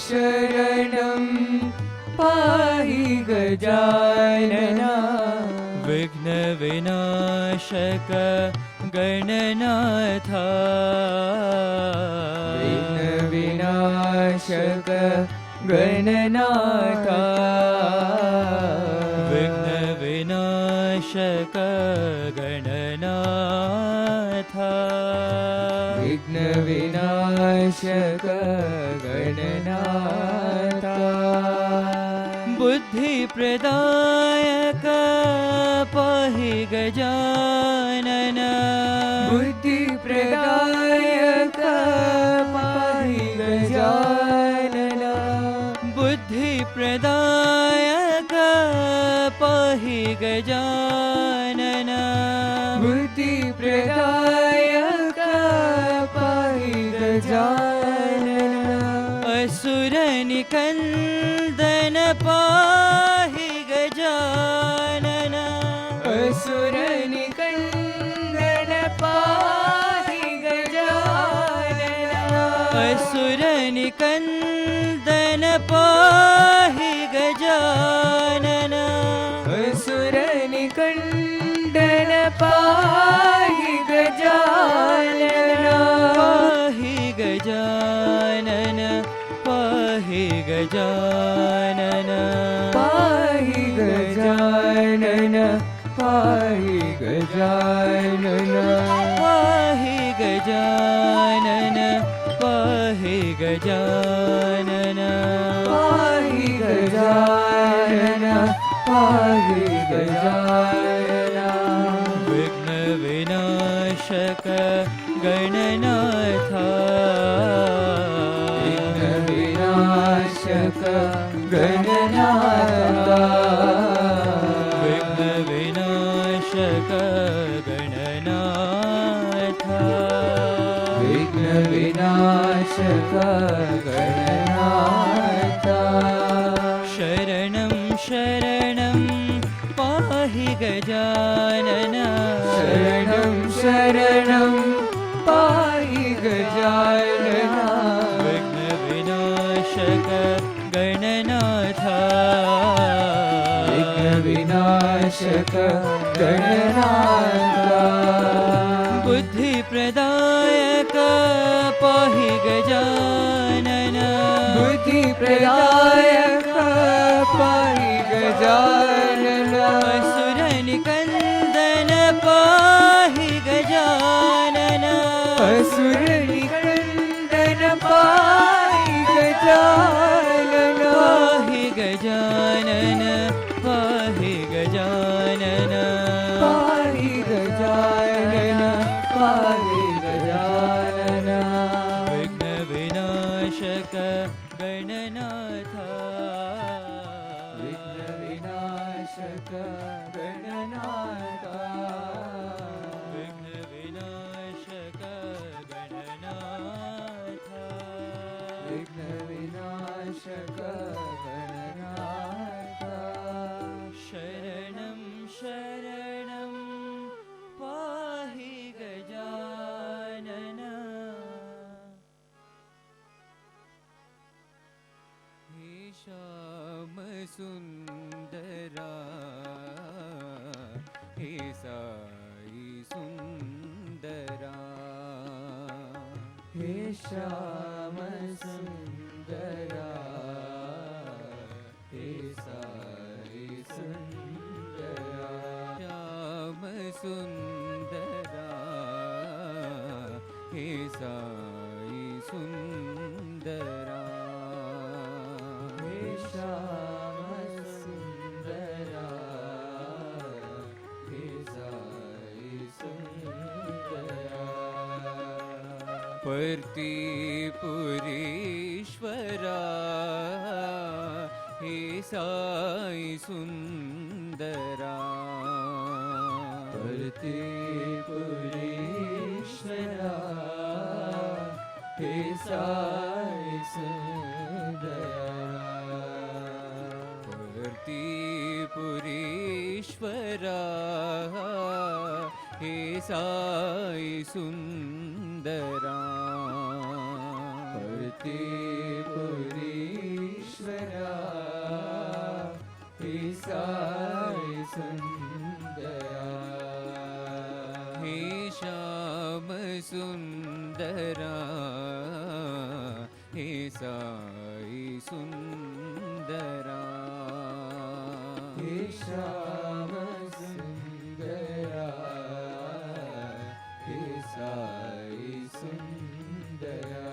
शरणं पाहि गजानना विघ्नविनाशक गणनाथा विघ्नविनाशक गणनाथा विघ्नविनाशक गणनाथा विघ्नविनाशक गणनाथा बुद्धिप्रदायक पाहि गजानन बुद्धिप्रदायक पाहि गजानन बुद्धिप्रदायक पाहि गजानन बुद्धिप्रदायक पाहि गजानन असुरनिकन्दन पाहि गजानन असुरनिकन्दन पाहि गजानन असुरनिकन्दन पाहि गजानन असुरनिकन्दन पाहि गजानन पाहि गजानन पाहि गजानन पाहि गजानन पाहि गजानन पाहि गजानन पाहि गजानन पाहि गजानन विघ्नविनाशक गणनाथा विघ्नविनाशक गणनाथा विघ्नविनाशक गणनाथा विघ्नविनाशक गणनाथा शरणं शरणं पाहि गजानन शरणं शरणं पाहि गजानन विघ्नविनाशक गणनाथा विघ्नविनाशक गणनाथा बुद्धिप्रदायक पाहि गजानन बुद्धिप्रदायक पाहि गजानन असुरनिकन्दन पाहि गजानन असुरनिकन्दन पाहि गजानन पाहि गजानन पाहि गजानन पाहि गजानन पाहि गजानन विघ्नविनाशक गणनाथा विघ्नविनाशक गणनाथा विघ्नविनाशक गणनाथा विघ्नविनाशक गणनाथा शरणं शरणं पाहि गजानन हे श्याम सुन्दरा हे साई सुन्दरा हे श्याम सुन्दरा हे साई सुन्दरा श्याम सुन्दरा हे साई सुन्दरा हे श्याम सुन्दरा हे साई सुन्दरा पर्तिपुरीश्वरा हे साई सुन्दरा पर्तिपुरीश्वरा हे साई सुन्दरा पर्तिपुरीश्वरा हे साई सुन्दरा पर्तिपुरी साई सुंदरा हे श्याम सुंदरा हे साई सुंदरा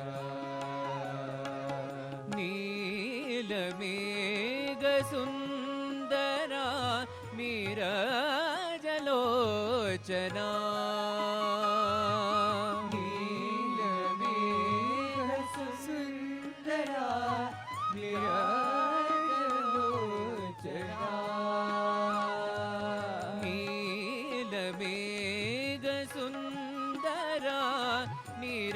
नीलमेघ सुंदरा नीरजलोचना नीलमेघ सुंदरा नीरजलोचना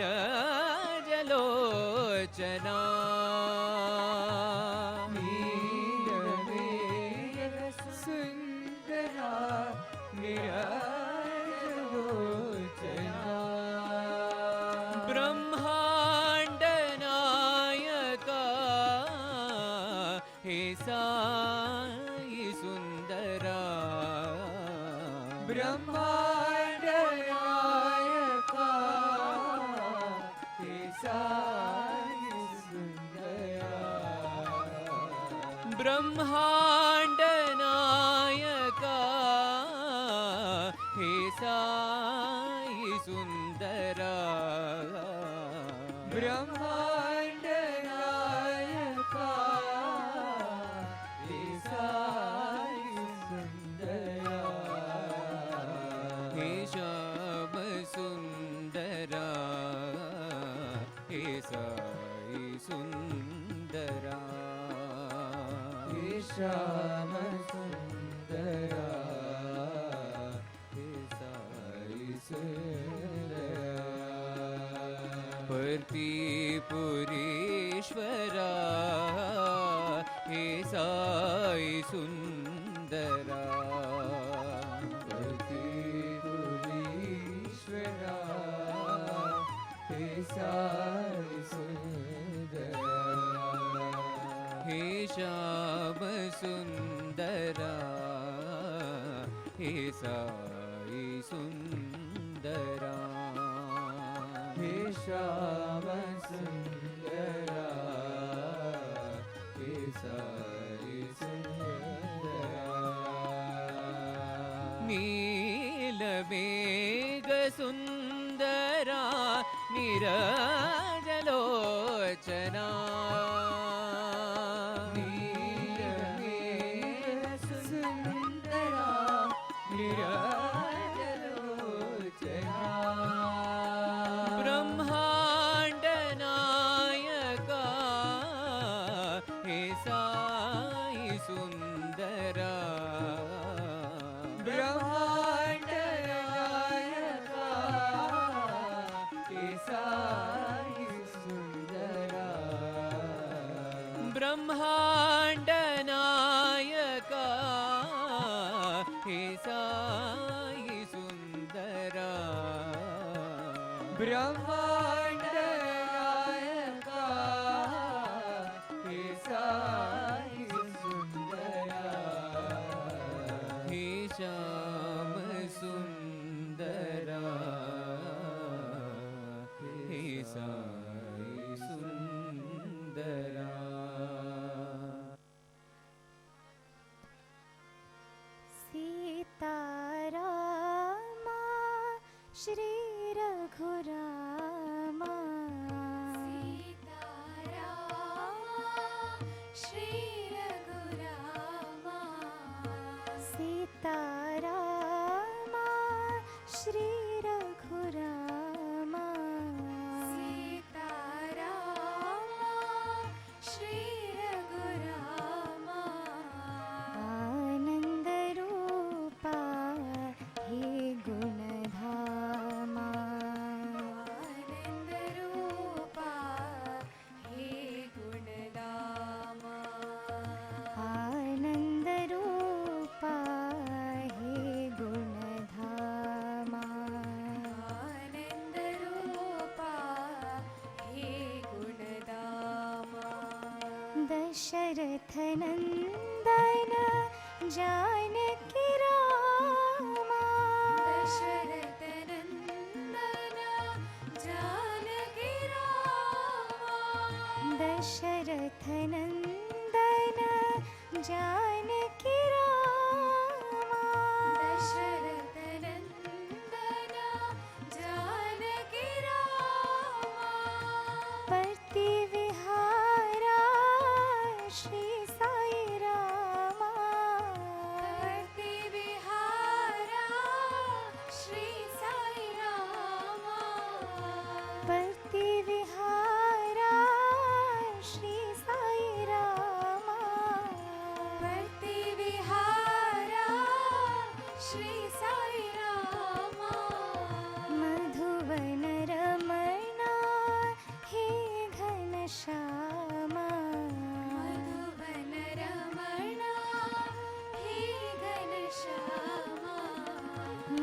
नीलमेघ सुंदरा नीरजलोचना ब्रह्मांड नायका हे साई सुंदरा ब्रह्मांड नायका हे साई सुंदरा ब्रह्मांड नायका हे साई सुंदरा ब्रह्मांड नायका हे साई सुंदरा हे श्याम सुंदरा हे साई सुंदरा हे श्याम सुंदरा हे साई सुंदरा पर्तिपुरीश्वरा हे साई सुंदरा पर्तिपुरीश्वरा हे साई सुंदरा हे श्याम सुंदरा हे साई सुंदरा हे श्याम सुंदरा हे साई सुंदरा नीलमेघ सुंदरा नीरजलोचना नीलमेघ सुंदरा नीरजलोचना ब्रह्मांड नायका हे साई सुंदरा ब्रह्मांड नायका हे साई सुंदरा ब्रह्मांड नायका हे साई सुंदरा ब्रह्मांड नायका हे साई सुंदरा हे श्याम सुंदरा हे साई सुंदरा सीतारामा श्री रघुरामा सीतारामा श्री रघुरामा सीतारामा श्री रघुरामा सीतारामा श्री रघुरामा आनंद रूपा हे गुणधामा आनंद रूपा हे गुणधामा आनंद रूपा हे गुणधामा आनंद रूपा हे गुणधामा दशरथ नंदन जानकी रामा दशरथ नंदन जानकी रामा दशरथ नंदन जानकी रामा दशरथ नंदन जानकी रामा परति विहारा श्री साई रामा परति विहारा श्री साई रामा परति विहारा श्री साई रामा परति विहारा श्री साई रामा मधुवन रमणा हे घनश्यामा मधुवन रमणा हे घनश्यामा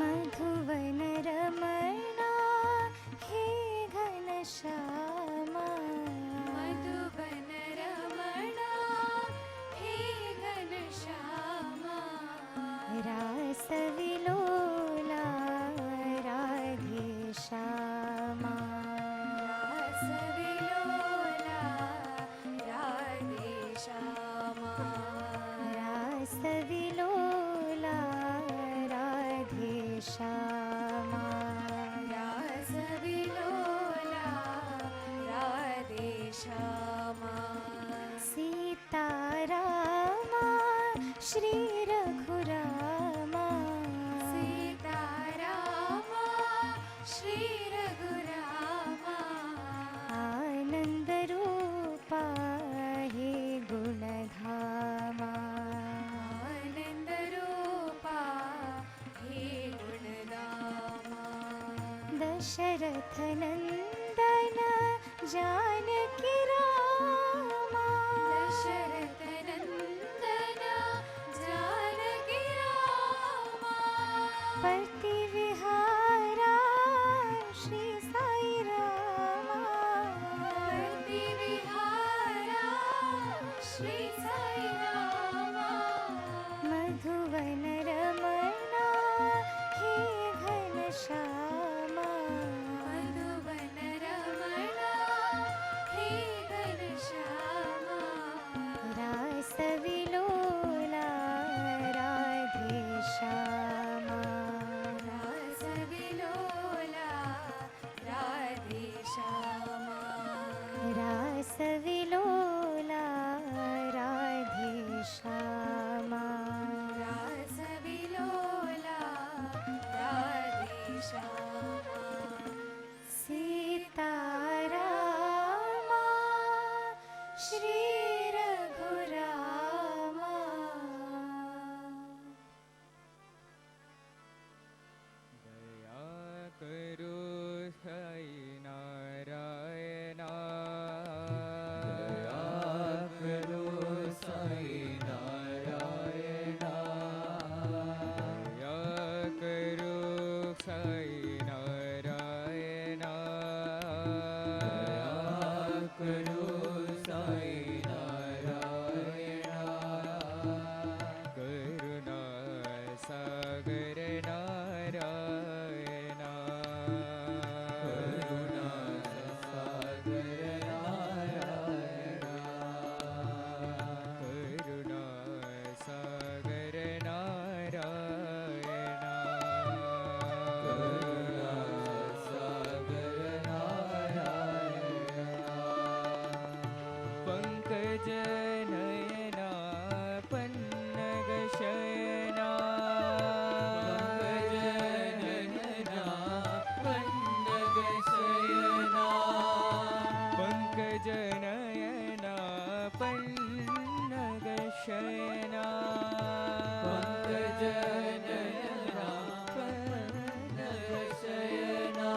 मधुवन रमणा हे घनश्यामा मधुवन रमणा हे घनश्यामा रास विलोला राधे श्यामा रास विलोला राधे श्यामा रास विलोला राधे श्यामा रास विलोला राधे श्यामा सीतारामा श्री रघुरामा सीतारामा श्री रघुरामा आनंद रूपा हे गुणधामा आनंद रूपा हे गुणधामा दशरथ नंदन जानकी रामा दशरथ नंदन जानकी रामा परति विहारा श्री साई रामा परति विहारा श्री साई रामा मधुवन रमणा हे घनश्यामा मधुवन रमणा हे घनश्यामा रास विलोला राधे श्यामा रास विलोला राधे श्यामा रास विलोला राधे श्यामा रास विलोला राधे श्यामा सीतारामा श्री रघुरामा दया करो साई नारायणा दया करो साई नारायणा दया करो साई नारायणा दया करो साई नारायणा करुणा सागर नारायणा करुणा सागर नारायणा करुणा सागर नारायणा करुणा सागर नारायणा पंकज नयना पन्नग शयना पंकज नयना पन्नग शयना पंकज नयना पंकज नयना पन्नग शयना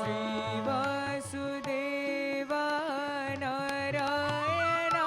श्री वासुदेवा नारायणा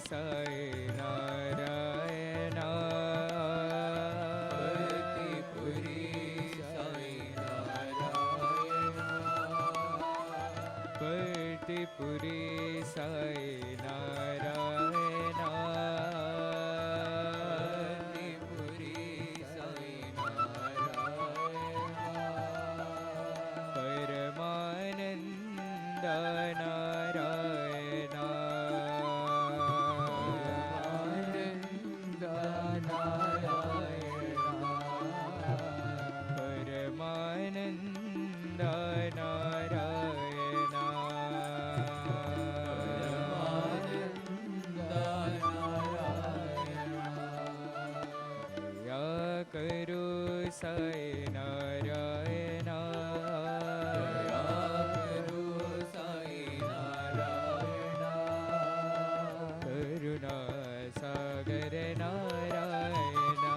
साई नारायणा भक्तिपुरी साई नारायणा भक्तिपुरी साई नारायणा भक्तिपुरी साई नारायणा परमानंद नारायणा परमानंद नारायणा दया करो साई नारायणा करुणा सागर नारायणा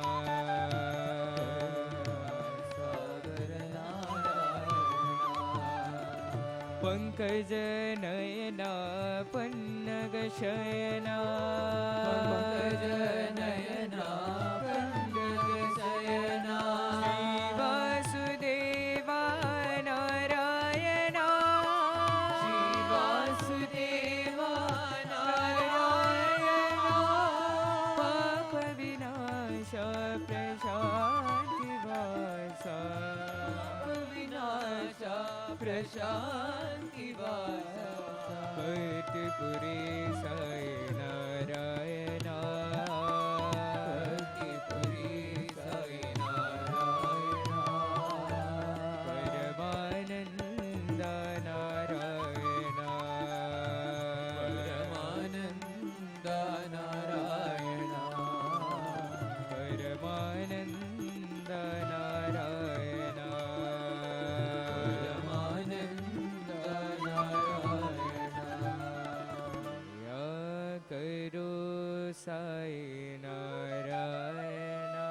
पंकज नयना पन्नग शयना पंकज नयना पंकज शयना श्री वासुदेवा नारायणा श्री वासुदेवा नारायणा पाप विनाश प्रशांति वासा विनाशा प्रशांति वासा भक्तिपुरी साई नारायणा भक्तिपुरी साई नारायणा परमानंद नारायणा परमानंद नारायणा परमानंद नारायणा परमानंद नारायणा या करो साई नारायणा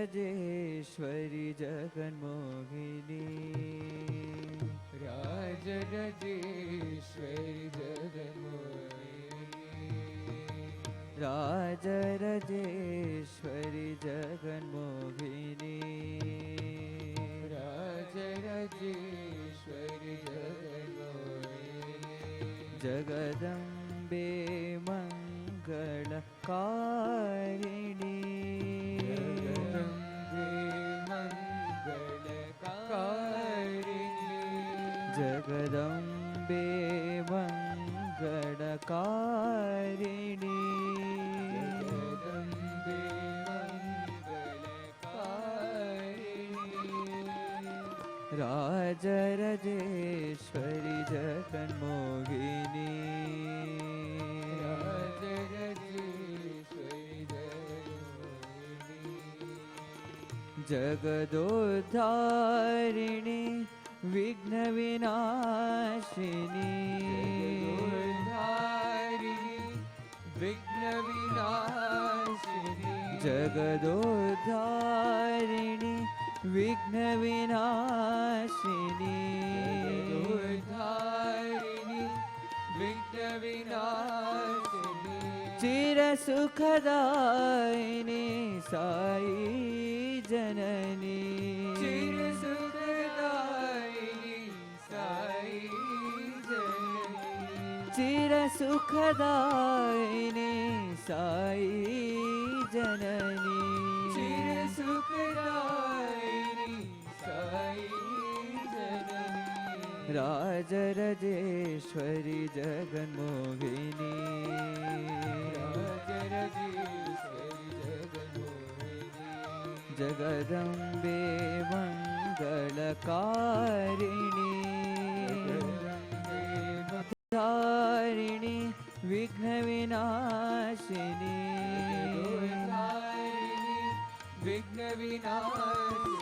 राजराजेश्वरी जगन्मोहिनी राजराजेश्वरी जगन्मोहिनी राजराजेश्वरी जगन्मोहिनी राजराजेश्वरी जगन्मोहिनी जगदम्बे मंगलकारिणी जगदम्बे मंगलकारिणी जगदम्बे मंगलकारिणी राजराजेश्वरी जगन्मोहिनी राजराजेश्वरी जगन्मोहिनी जगदोद्धारिणी विघ्न विनाशिनी विघ्न विनाशिनी जगदोद्धारिणी विघ्न विनाशिनी जगदोद्धारिणी विघ्न विनाशिनी चिर सुखदायिनी साई जननी चिर सुखदायिनी साई जननी चिर सुखदायिनी साई जननी चिर सुखदायिनी साई जननी राजराजेश्वरी जगन्मोहिनी राजराजेश्वरी जगन्मोहिनी जगदम्बे मंगलकारिणी धारिणी विघ्न विनाशिनी विघ्न विनाशिनी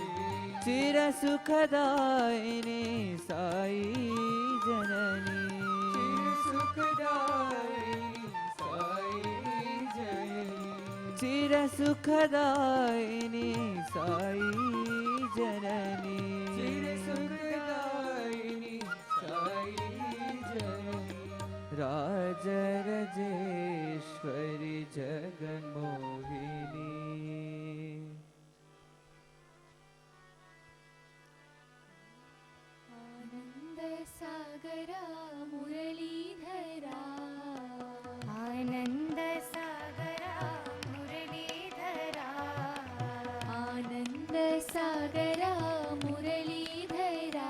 चिर सुखदायिनी साई जननी चिर सुखदायिनी साई जननी चिर सुखदायिनी साई जननी चिर सुखदायिनी सागरा मुरलीधरा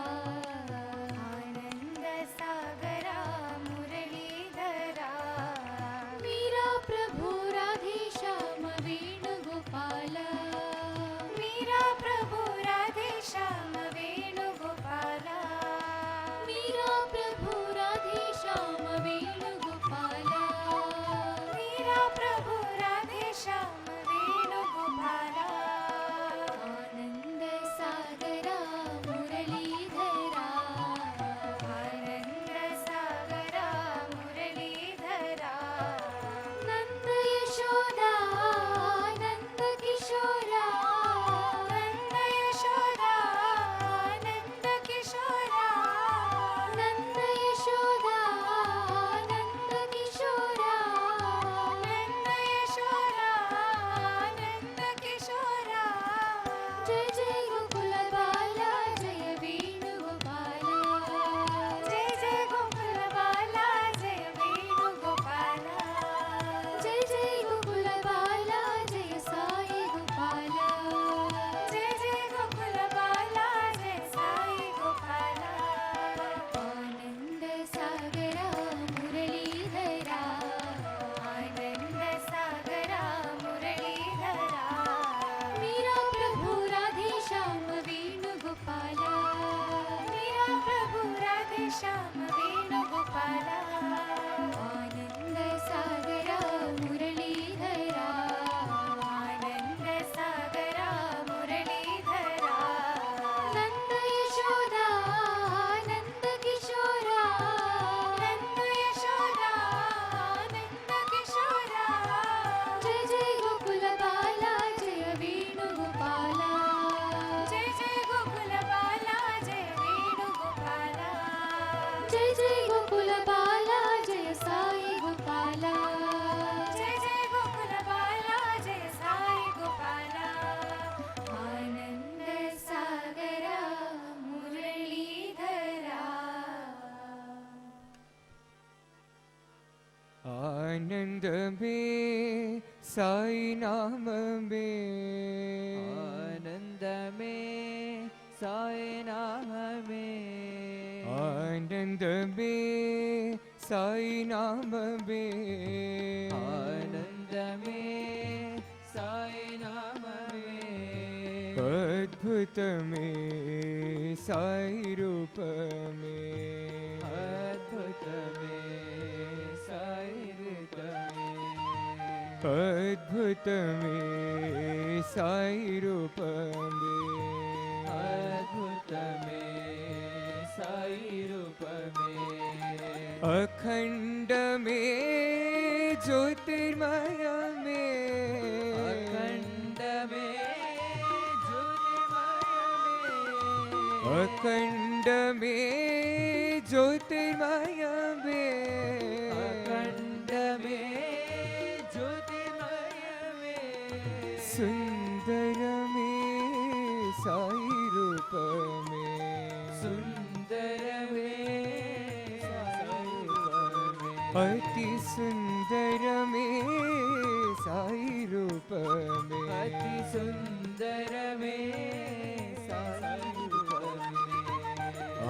आनंद सागरा मुरलीधरा मीरा प्रभु राधे श्याम वेणुगोपाल मीरा प्रभु राधे श्याम वेणुगोपाल मीरा प्रभु राधे श्याम वेणुगोपाल मीरा प्रभु राधे श्याम वेणुगोपाल आनंद सागरा मुरलीधरा आनंद सागरा मुरलीधरा नंद यशोदा नंद किशोरा नंद यशोदा नंद किशोरा नंद यशोदा नंद किशोरा नंद यशोदा नंद किशोरा जय जय गोकुल बाला जय वेणुगोपाल जय जय गोकुल बाला जय वेणुगोपाल जय जय गोकुल बाला जय साई गोपाल जय जय गोकुल बाला जय साई गोपाल आनंद सागरा मुरलीधरा आनंद सागरा मुरलीधरा मीरा प्रभु राधे श्याम वेणुगोपाल मीरा प्रभु राधे श्याम वेणुगोपाल आनंद सागरा मुरलीधरा आनंद सागरा मुरलीधरा नंद यशोदा नंद किशोरा नंद यशोदा नंद किशोरा जय जय गोकुल बाला जय वेणुगोपाल जय जय गोकुल बाला जय वेणुगोपाल जय जय गोकुल बाला जय साई गोपाल जय जय गोकुल बाला जय साई गोपाल आनंद सागरा मुरलीधरा आनंद में साई नाम में आनंद में साई नाम में आनंद में साई नाम में आनंद में साई नाम में अद्भुत में साई रूप में अद्भुत में साई रूप में अद्भुत में साई रूप में अद्भुत में साई रूप में अखंड में ज्योतिर्मय में अखंड में ज्योतिर्मय में अखंड में ज्योतिर्मय में अखंड में ज्योतिर्मय में सुंदर में साई रूप में सुंदर में साई रूप में अति सुंदर में साई रूप में अति सुंदर में साई रूप में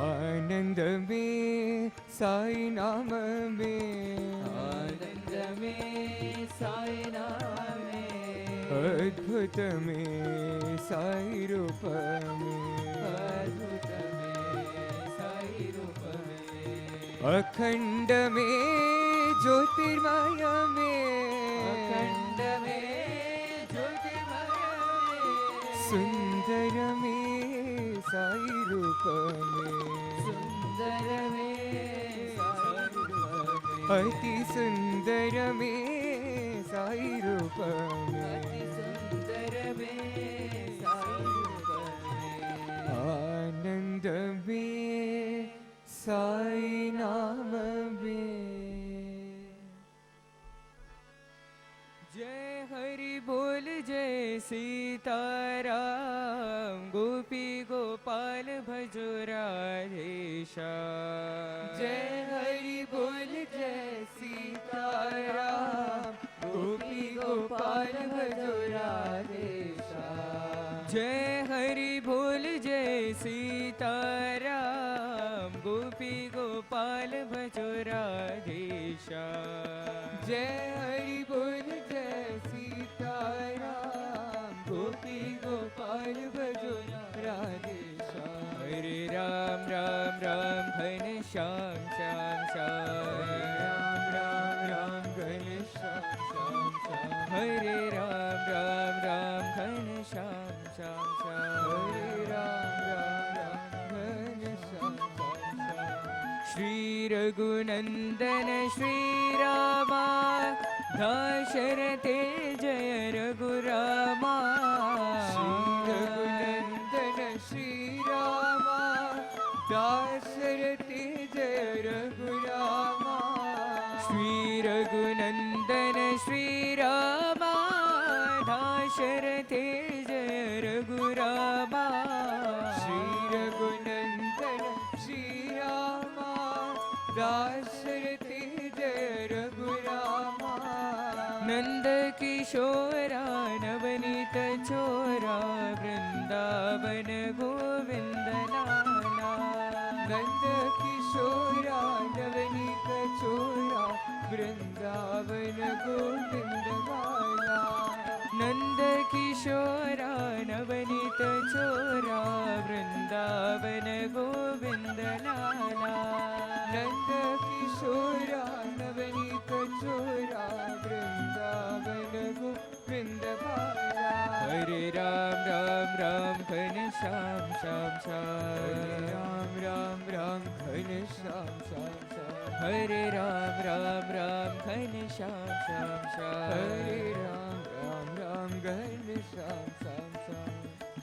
आनंद में साई नाम में आनंद में साई नाम में अद्भुत में साई रूप में अद्भुत में साई रूप में अखंड में ज्योतिर्मय में अखंड में ज्योतिर्मय में सुंदर में साई रूप में सुंदर में साई रूप में अति सुंदर में साई रूप में अति सुंदर में साई रूप में आनंद में साई नाम में जय हरि बोल जय सीताराम गोपी गोपाल भजो राधेशा जय हरि बोल जय सीताराम गोपी गोपाल भजो राधेशा जय हरि बोल जय सीताराम, गोपी गोपाल भजो राधेश्याम। जय हरि बोल जय सीताराम, गोपी गोपाल भजो राधेश्याम। हरे राम राम राम घन श्याम श्याम श्याम, राम राम राम घन श्याम श्याम श्याम। हरे राम राम राम घन श्याम श्याम श्याम, हरे राम राम राम घन श्याम श्याम श्याम। श्री रघुनंदन श्री रामा, दाशरथे जय रघुरामा। श्री रघुनंदन श्री रामा, दाशरथे जय रघुरामा। श्री रघुनंदन श्री रामा, दाशरथे जय रघुरामा। श्री रघुनंदन श्री रामा, दाशरथे जय रघुरामा। नंद किशोरा नवनीत चोरा, वृंदावन गोविंद लाला। नंद किशोरा नवनीत चोरा, वृंदावन गोविंद लाला। नंद किशोरा नवनीत चोरा, वृंदावन गोविंद लाला। नंद किशोरा नवनीत चोरा, वृंदावन गोविंद लाला। हरे राम राम राम घन श्याम श्याम हरे श्याम, राम राम राम घन श्याम श्याम श्याम। हरे राम राम राम घन श्याम श्याम हरे श्याम। राम राम राम घन श्याम श्याम श्याम।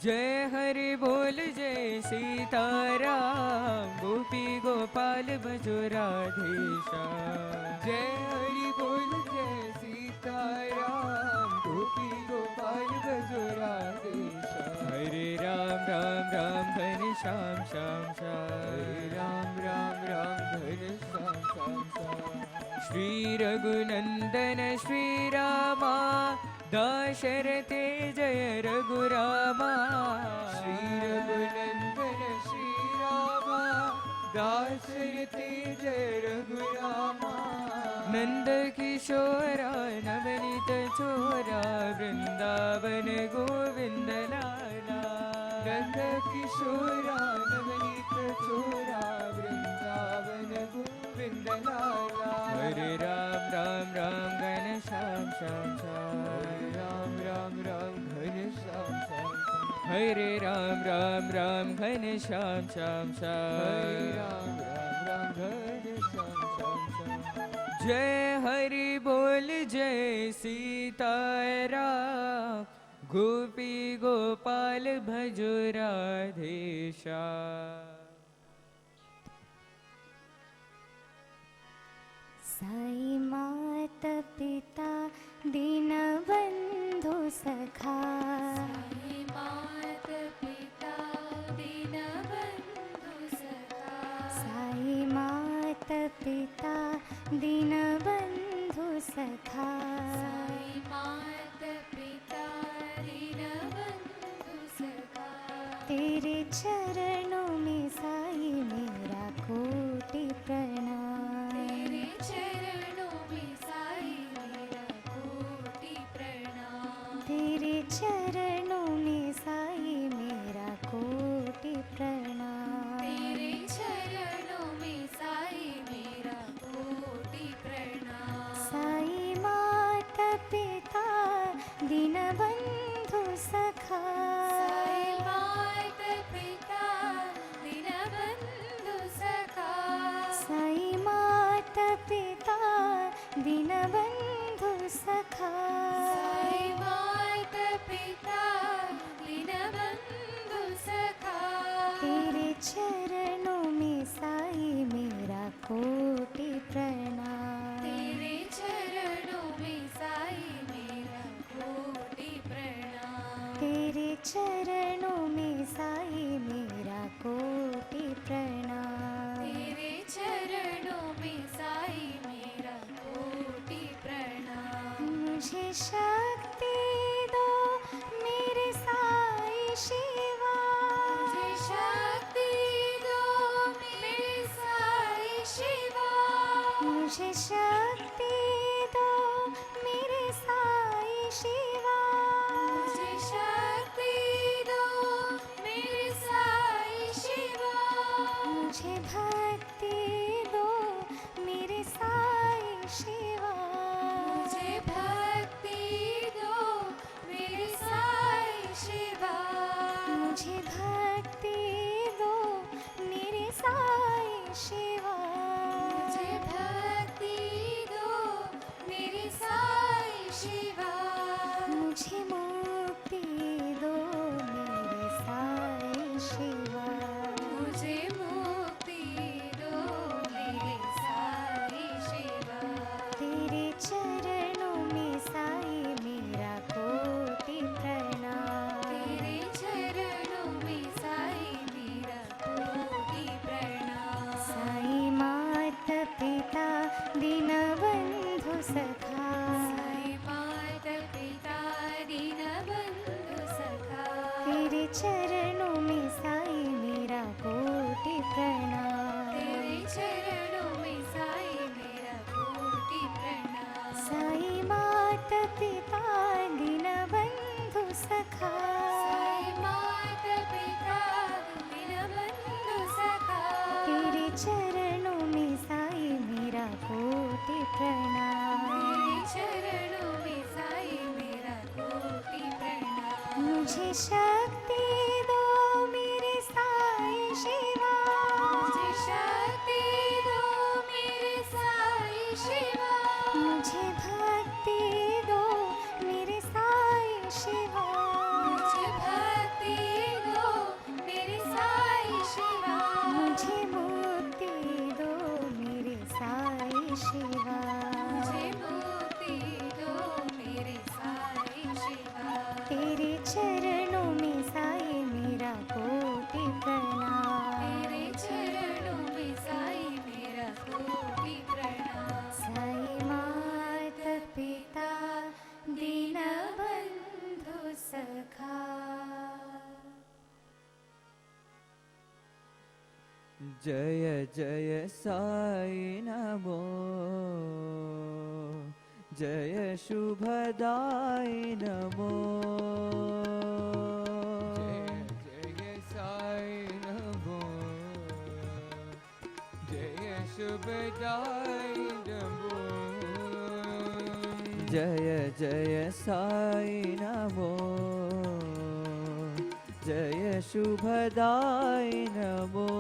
जय हरि बोल जय सीताराम, गोपी गोपाल भजो राधेश्याम। जय हरि बोल जय सीताराम, गोपी गोपाल भजो राधेश्याम। हरे राम राम राम घन श्याम श्याम हरे श्याम, राम राम राम घन श्याम श्याम श्याम। श्री रघुनंदन श्री रामा, दाशरथे जय रघुरामा। श्री रघुनंदन श्री रामा, दाशरथे जय रघुरामा। नंद किशोरा नवनीत चोरा, वृंदावन गोविंद लाला। नंद किशोरा नवनीत चोरा, वृंदावन गोविंद लाला। हरे राम राम राम घन श्याम श्याम श्याम, हरे राम राम राम घन श्याम श्याम श्याम। हरे राम राम राम घन श्याम श्याम हरे श्याम। राम राम राम घन श्याम श्याम श्याम। जय हरि बोल जय सीताराम, गोपी गोपाल भजो राधेश्याम। साई मात पिता दीनबंधु सखा। साई मात पिता दीनबंधु सखा। साई मात पिता दीनबंधु सखा। साई मात पिता दीनबंधु सखा। तेरे चरणों में साई मेरा कोटि प्रणाम। तेरे चरणों में साई मेरा कोटि प्रणाम। तेरे चरणों में साई मेरा कोटि प्रणाम। तेरे चरणों में साई मेरा कोटि प्रणाम। साई माता पिता दीनबंधु सखा। साई माता पिता दीनबंधु सखा। साई माता पिता दीनबंधु सखा। साई माता पिता दीनबंधु सखा। तेरे चरणों में साई मेरा कोटि प्रणाम। तेरे चरणों में साई मेरा कोटि प्रणाम। तेरे चरणों में साई मेरा कोटि प्रणाम। तेरे चरणों में साई मेरा कोटि प्रणाम। मुझे शक्ति दो मेरे साई मुझे शक्ति दो मेरे साई शिवा, मुझे शक्ति दो मेरे साई शिवा, मुझे भक्ति दो मेरे साई शिवा, मुझे भक्ति दो मेरे साई शिवा, मुझे भक्ति दो मेरे साई शिवा, मुझे भक्ति दो मेरे साई शिवा, मुझे मुक्ति दो मेरे साई शिवा, मुझे मुक्ति दो मेरे साई शिवा, तेरे चरणों में साई मेरा कोटि प्रणाम, तेरे चरणों में साई मेरा कोटि प्रणाम, साई माता पिता दीनबंधु सखा, साई माता पिता दीनबंधु सखा, तेरे चरणों में साई मेरा कोटि प्रणाम, तेरे चरणों में साई मेरा कोटि प्रणाम, साई माता पिता दीनबंधु सखा, साई माता पिता दीनबंधु सखा, तेरे चरणों में साई मेरा कोटि प्रणाम, तेरे चरणों में साई मेरा कोटि प्रणाम, मुझे शक्ति दो मेरे साई शिवा, मुझे शक्ति दो मेरे साई शिवा, मुझे भक्ति दो मेरे साई शिवा, मुझे भक्ति दो मेरे साई शिवा, मुझे मुक्ति दो मेरे साई शिवा, मुझे मुक्ति दो मेरे साई शिवा, तेरे चरणों में साई मेरा कोटि प्रणाम, तेरे चरणों में साई मेरा कोटि प्रणाम, साई माता पिता दीनबंधु सखा। जय जय साई नमो, जय शुभदाई नमो, जय जय साई नमो, जय शुभदाई नमो, जय जय साई नमो, जय शुभदाई नमो,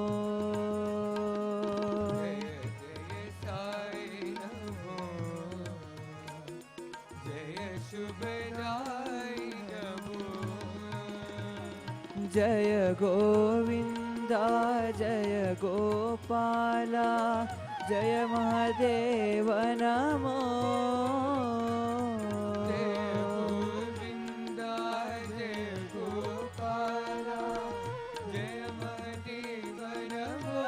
जय जय साई नमो, जय शुभदाई नमो, जय गोविंदा जय गोपाला, जय महादेव नमो, जय गोविंदा जय गोपाला, जय महादेव नमो,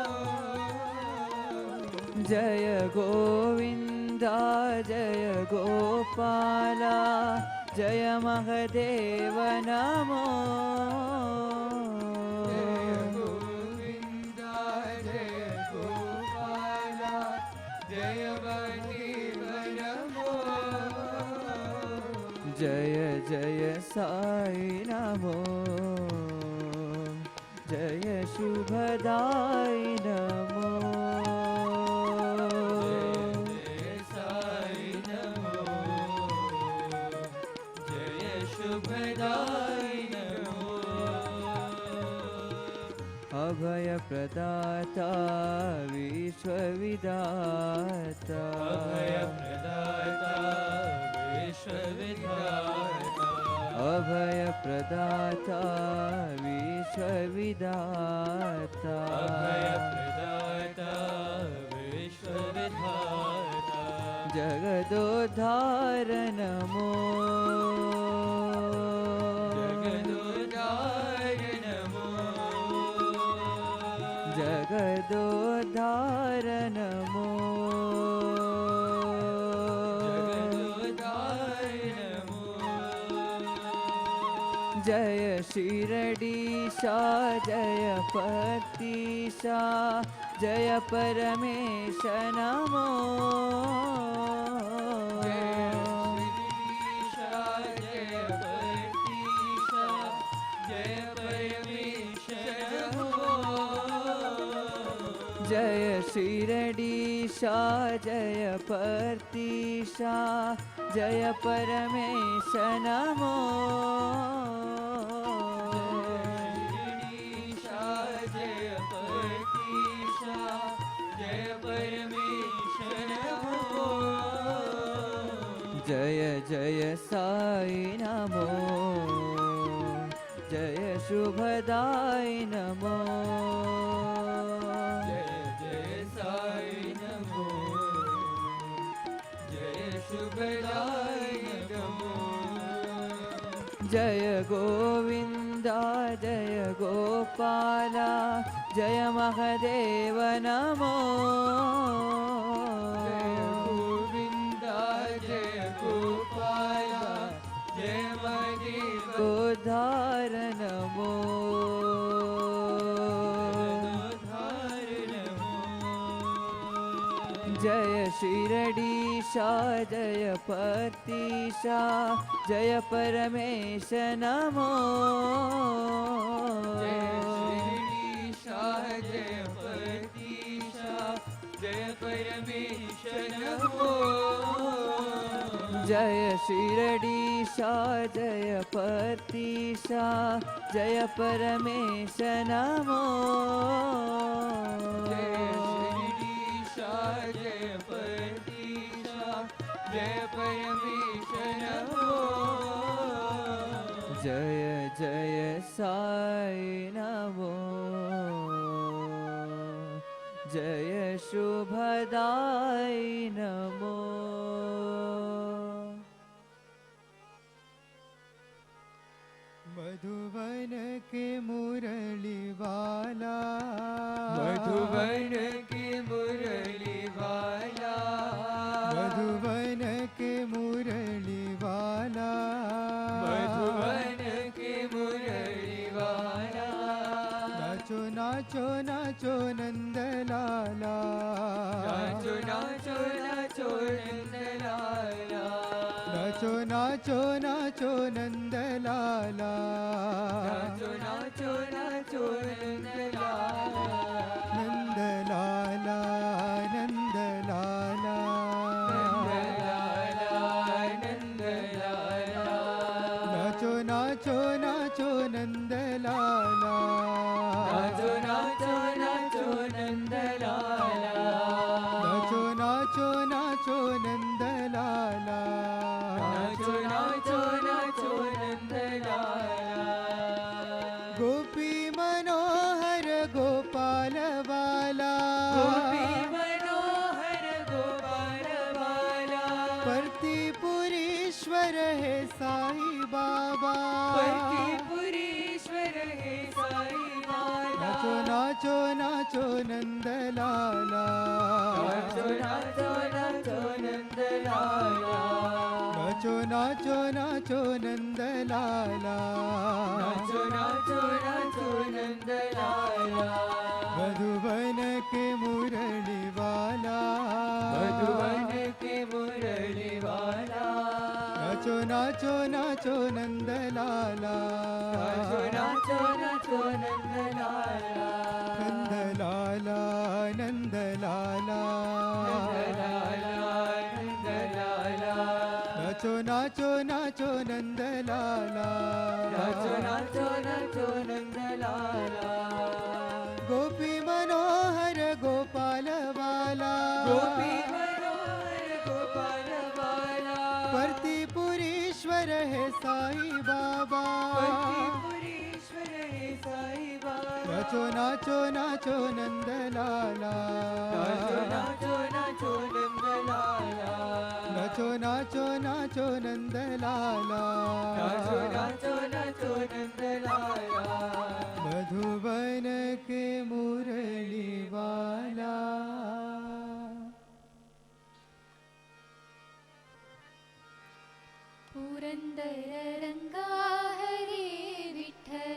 जय गोविंदा जय गोपाला, जय महादेव नमो, जय गोविंदा जय गोपाला, जय महादेव नमो, जय जय साई नमो, जय शुभदाई नमो, जय साई नमो, जय शुभदाई नमो, अभय प्रदाता विश्वविदाता, अभय प्रदाता विश्वविधाता, अभय प्रदाता विश्वविदाता, अभय प्रदाता विश्वविधाता, जगदोद्धार नमो, जगदोद्धार नमो, जगदोद्धार नमो, जगदोद्धार नमो, जय शिरडीशा जय पतिशा जय परमेश नमो जय शिरडीशा जय पतिशा जय परमेश नमो जय जय साई नमो जय शुभदाय नमो जय जय साई नमो जय शुभदाय नमो जय गोविंदा जय गोपाला जय महादेव नमो उद्धार नमो जय शिरडीशा जय पतिशा जय परमेश नमो जय शिरडीशा जय पतिशा जय परमेश नमो जय शिरडीशा जय पतिशा जय परमेश नमो जय शिरडीशा जय पतिशा जय परमेश नमो जय जय साई नमो जय शुभदाय नमो मधुबन के मुरली वाला मधुबन के मुरली वाला मधुबन के मुरली वाला मधुबन के मुरली वाला नाचो नाचो नाचो नंदलाला नाचो नाचो नाचो नंदलाला नाचो नाचो नाचो नंदलाला नाचो नाचो नाचो नंदलाला नंदलाला नंदलाला नंदलाला नाचो नाचो नाचो नंदलाला नाचो नाचो नाचो नंदलाला नाचो नाचो नाचो नंदलाला नाचो नाचो नाचो नंदलाला गोपी मनोहर गोपाल वाला गोपी मनोहर गोपाल वाला परतीपुरीश्वर है साई बाबा परतीपुरीश्वर है साई बाबा नाचो नाचो नाचो नंदलाला नाचो नाचो नाचो नंदलाला नाचो नाचो नाचो नंदलाला नाचो नाचो नाचो नंदलाला मधुबन के मुरली वाला मधुबन के मुरली वाला नाचो नाचो नाचो नंदलाला नाचो नाचो नाचो नंदलाला नंदलाला नंदलाला नंदलाला नाचो नाचो नाचो नंदलाला नाचो नाचो नाचो नंदलाला गोपी मनोहर गोपाल वाला गोपी मनोहर गोपाल वाला परतीपुरीश्वर है साई बाबा परतीपुरीश्वर है साई बाबा नाचो नाचो नाचो नंदलाला नाचो नाचो नाचो नंदलाला नाचो नाचो नाचो नंदलाला नाचो नाचो नाचो नंदलाला मधुबन के मुरली वाला पुरंदर रंगा हरे विठ्ठल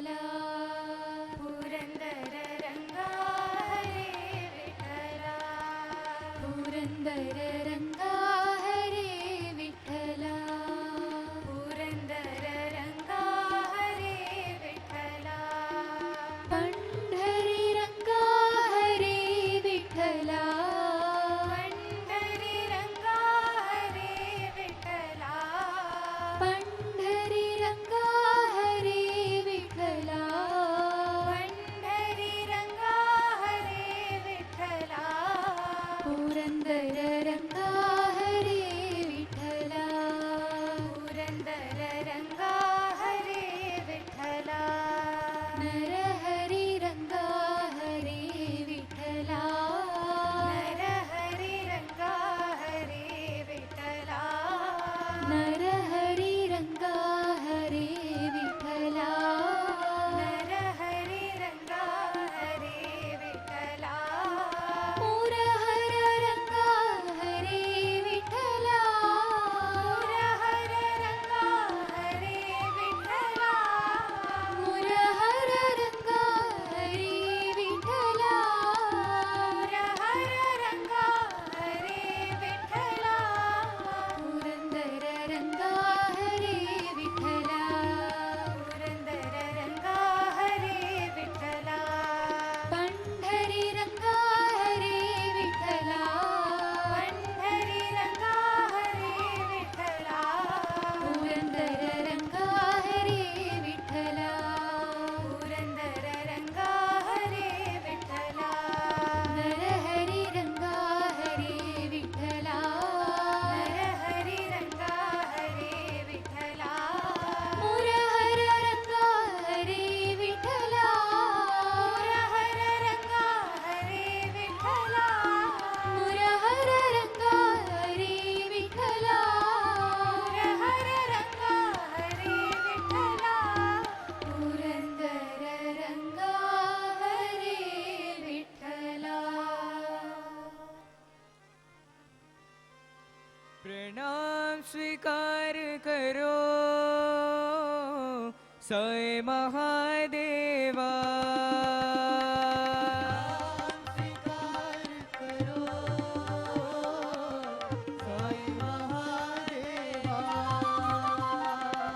साई महादेवा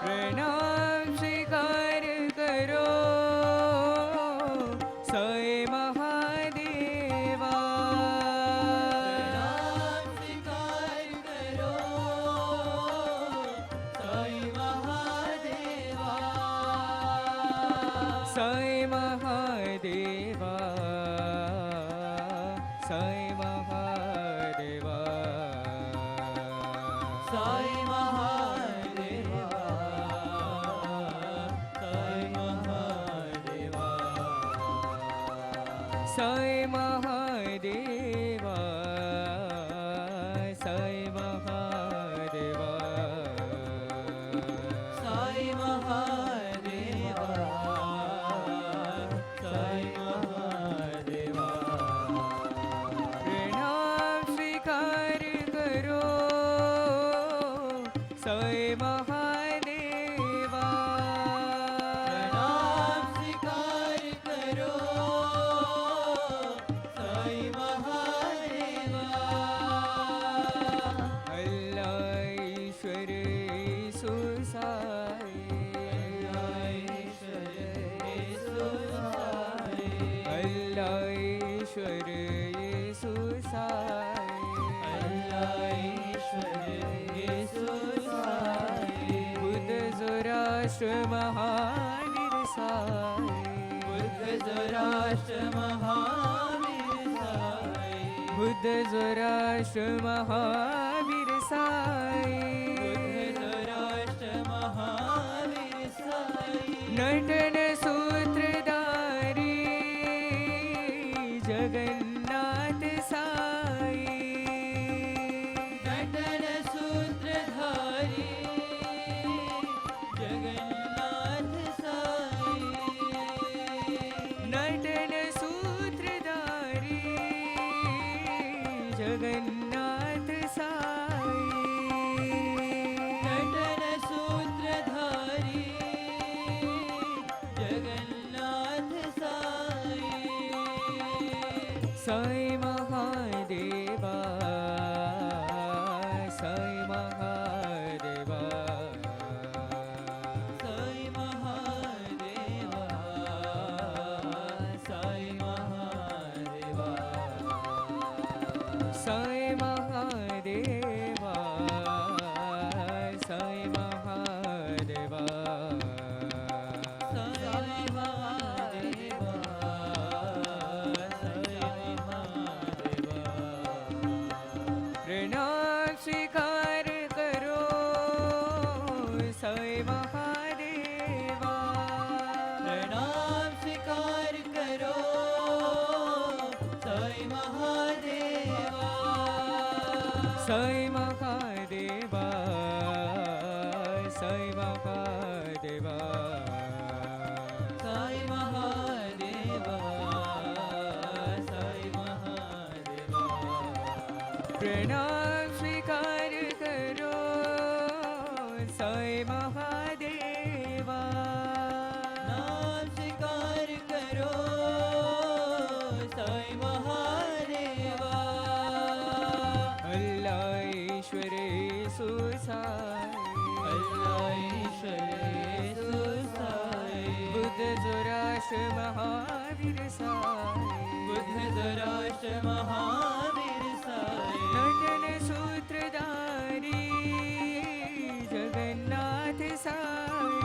प्रणाम स्वीकार करो साई महादेवा प्रणाम स्वीकार करो साई महादेवा साई महादेवा साई महादेवा साई महादेवा साई महादेवा साई महादेवा साई महादेवा साई महादेवा साई महावीर साई बुद्ध जोराष्ट्र महावीर साई बुद्ध जोराष्ट्र महावीर साई बुद्ध जोराष्ट्र महावीर साई नटन सूत्रधारी जगन्नाथ साई नटन सूत्रधारी जगन्नाथ साई नटन सूत्रधारी जगन्नाथ साई नटन सूत्रधारी जगन्नाथ साई साई महादेवा साई महादेवा साई महादेवा साई महादेवा साई महादेवा साई महादेवा साई महादेवा साई महादेवा प्रणाम स्वीकार करो साई महादेवा प्रणाम स्वीकार करो साई महादेवा साई महादेवा साई महादेवा साई महादेवा साई महादेवा प्रणाम स्वीकार करो साई महादेवा नाम स्वीकार करो साई महादेवा अल्लाह ईश्वर येसु साई अल्लाह ईश्वर येसु साई बुद्ध जोराष्ट्र महावीर साई बुद्ध जोराष्ट्र महावीर साई नटन सूत्रधारी जगन्नाथ साई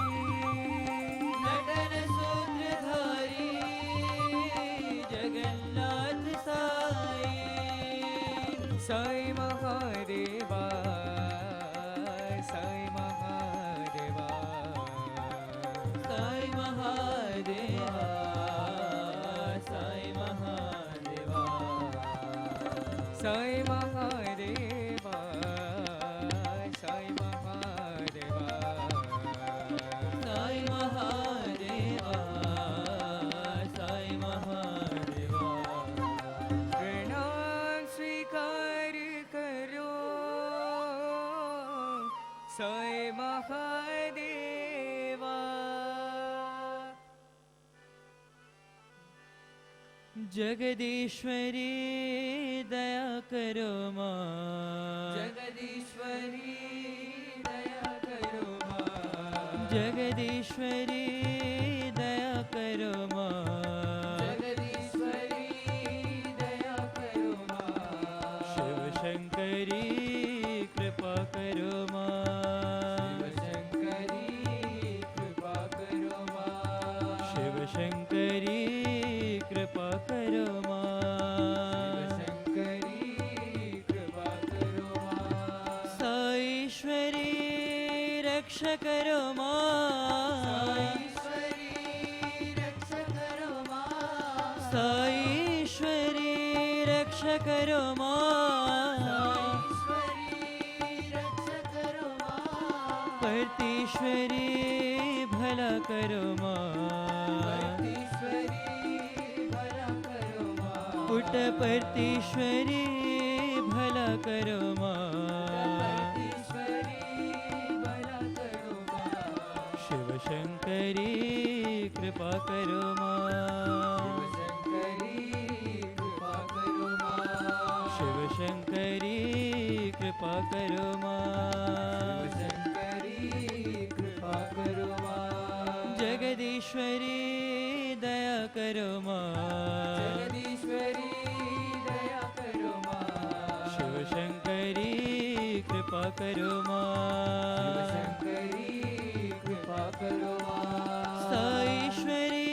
नटन सूत्रधारी जगन्नाथ साई साई महादेवा साई महादेवा साई महादेवा साई महादेवा साई महादेवा साई महादेवा साई महादेवा साई महादेवा प्रणाम स्वीकार करो साई महादेवा जगदीश्वरी दया करो माँ, जगदीश्वरी दया करो माँ, जगदीश्वरी दया करो माँ, जगदीश्वरी दया करो माँ, शिव शंकरी कृपा करो माँ, शिवशंकरी कृपा करो माँ, शिव शंकरी कृपा करो माँ, शिवशंकरी कृपा करो माँ, साईश्वरी रक्ष करो माँ, साईश्वरी रक्ष करो माँ, साईश्वरी रक्ष करो माँ, साईश्वरी रक्ष करो माँ, परतीश्वरी भला करो माँ, परतीश्वरी भला करो माँ, पुट्टपर्तीश्वरी भला करो माँ, परतीश्वरी भला करो माँ, शिव शंकरी कृपा करो माँ, शिवशंकरी कृपा करो माँ, शिव शंकरी कृपा करो माँ, शिवशंकरी कृपा करो माँ, जगदीश्वरी दया करो माँ, जगदीश्वरी दया करो माँ, शिव शंकरी कृपा करो माँ, शिवशंकरी कृपा करो माँ, साईश्वरी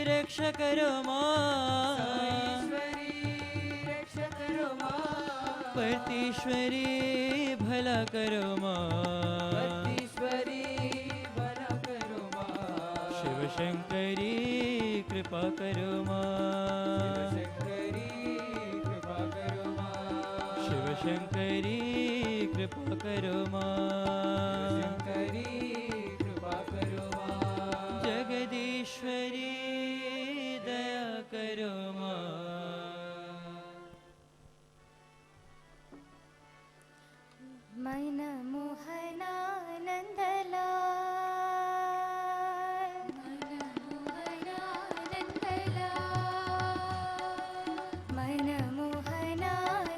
रक्ष करो माँ, साईश्वरी रक्ष करो माँ, परतीश्वरी भला करो माँ, परतीश्वरी भला करो माँ, शिव शंकरी कृपा करो माँ, शिवशंकरी कृपा करो माँ, शिव शंकरी कृपा करो माँ, शिवशंकरी कृपा करो माँ, जगदीश्वरी दया करो माँ, मन मोहना नंदलाल, मन मोहना नंदलाल, मन मोहना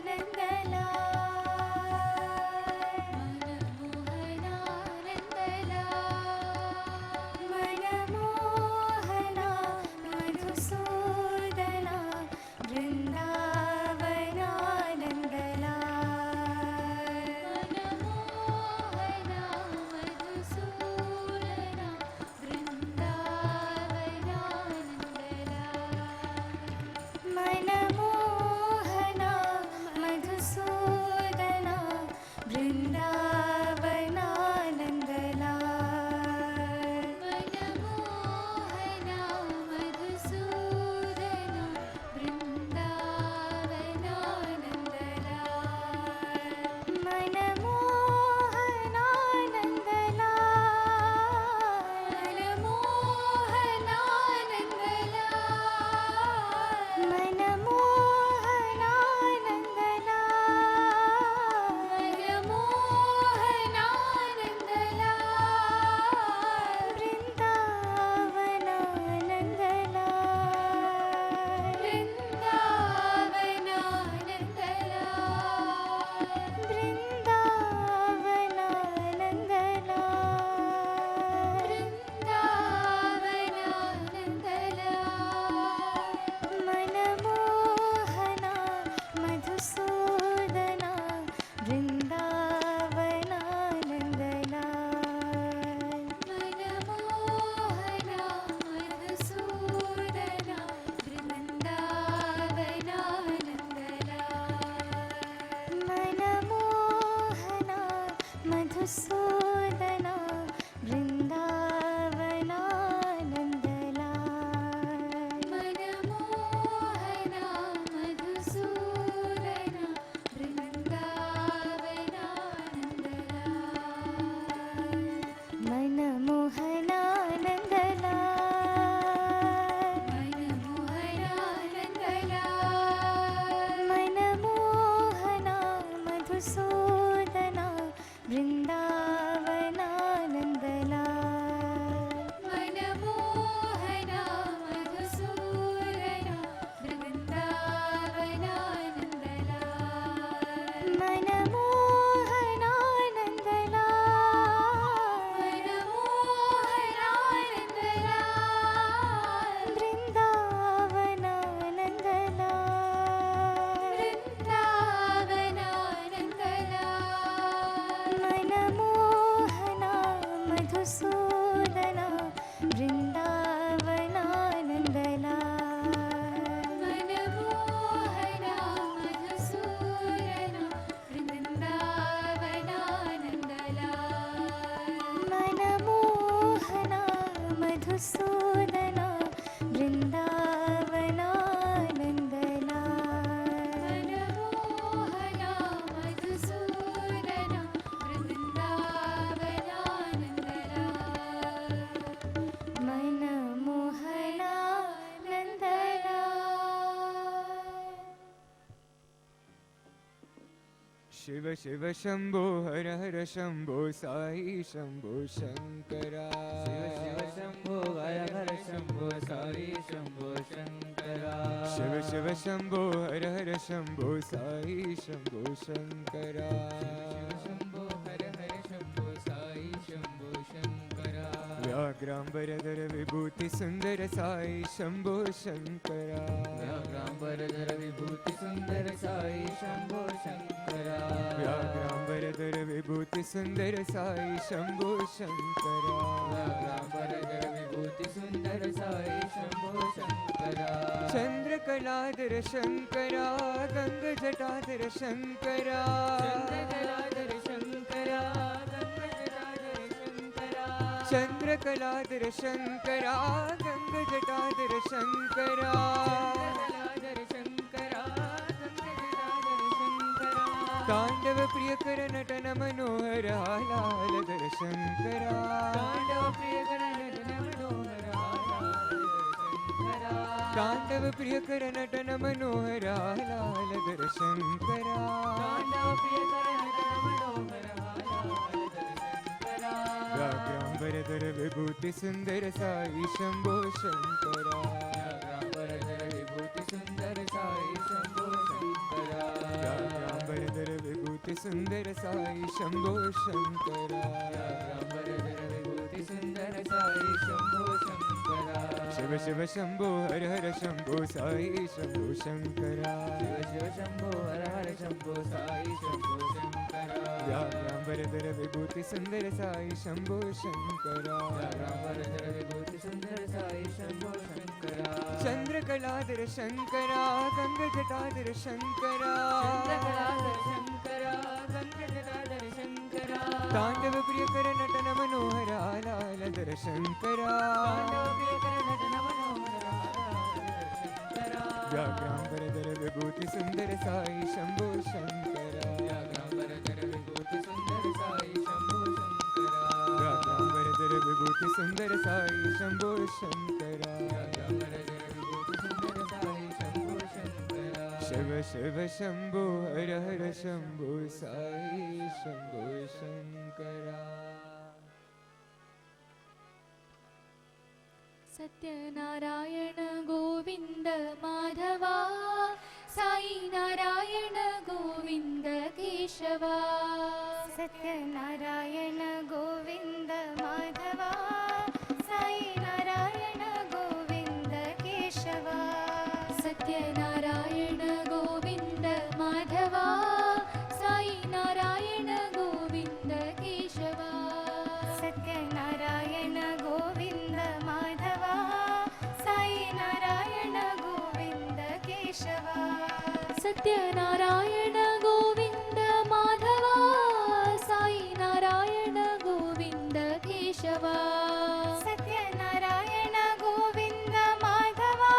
नंदलाल, मन मोहना नंदलाल, मन मोहना मधुसूदन शिव शिव शंभो हर हर शंभो साई शंभो शंकरा शिव शिव शंभो हर हर शंभो साई शंभो शंकरा शिव शिव शंभो हर हर शंभो साई शंभो शंकरा शंभो हर हर शंभो साई शंभो शंकरा व्याघ्रांबरधर विभूति सुंदर साई शंभो शंकरा व्याघ्रांबरधर विभूति सुंदर साई शंभो शंकरा व्याघ्रांबरधर विभूति सुंदर साई शंभो शंकरा व्याघ्रांबरधर विभूति सुंदर साई शंभो शंकरा चंद्रकलाधर शंकरा गंग जटाधर शंकरा चंद्रकलाधर शंकरा गंगजटाधर शंकरा चंद्रकलाधर शंकरा गंग जटाधर शंकरा चंद्रकलाधर शंकरा गंगजटाधर शंकरा तांडव प्रिय कर नटन मनोहर हालालधर शंकरा तांडव प्रिय कर नटन मनोहर शंकरा तांडव प्रिय कर नटन मनोहर हालालधर शंकरा तांडव प्रिय कर नटन मनोहर शंकरा व्याघ्रांबरधर विभूति सुंदर साई शंभो शंकरा व्याघ्रांबरधर विभूति सुंदर साई शंभो शंकरा व्याघ्रांबरधर विभूति सुंदर साई शंभो शंकरा व्याघ्रांबरधर विभूति सुंदर साई शंभो शंकरा शिव शिव शंभो हर हर शंभो साई शंभो शंकरा शिव शिव शंभो हर हर शंभो साई शंभो शंकरा व्याघ्रांबरधर विभूति सुंदर साई शंभो शंकरा व्याघ्रांबरधर विभूति सुंदर साई शंभो शंकरा चंद्रकलाधर शंकरा गंग जटाधर शंकरा चंद्रकलाधर शंकरा गंगजटाधर शंकरा तांडव प्रिय कर नटन मनोहर हालालधर शंकरा तांडव प्रिय कर नटन मनोहर शंकरा व्याघ्रांबरधर विभूति सुंदर साई शंभो शंकरा व्याघ्रांबरधर विभूति सुंदर साई शंभो शंकरा व्याघ्रांबरधर विभूति सुंदर साई शंभो शंकरा व्याघ्रांबरधर विभूति सुंदर साई शंभो शंकरा शिव शिव शंभो हर हर शंभो साई शंभो शंकरा सत्यनारायण गोविंद माधवा साई नारायण गोविंद केशवा सत्यनारायण गोविंद माधवा साई नारायण गोविंद केशवा सत्यनारायण गोविंद माधवा साई नारायण गोविंद केशवा सत्यनारायण गोविंद माधवा साई नारायण गोविंद केशवा सत्यनारायण गोविंद माधवा साई नारायण गोविंद केशवा सत्यनारायण गोविंद माधवा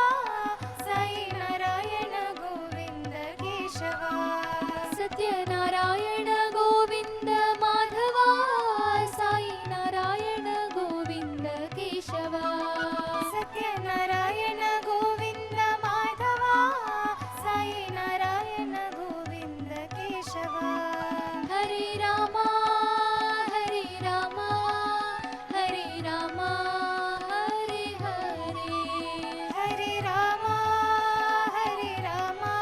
साई नारायण गोविंद केशवा सत्यनारायण गोविंद माधवा साई नारायण गोविंद केशवा सत्यनारायण गोविंद माधवा साई नारायण गोविंद केशवा हरे रामा हरे रामा हरे रामा हरे हरे हरे रामा हरे रामा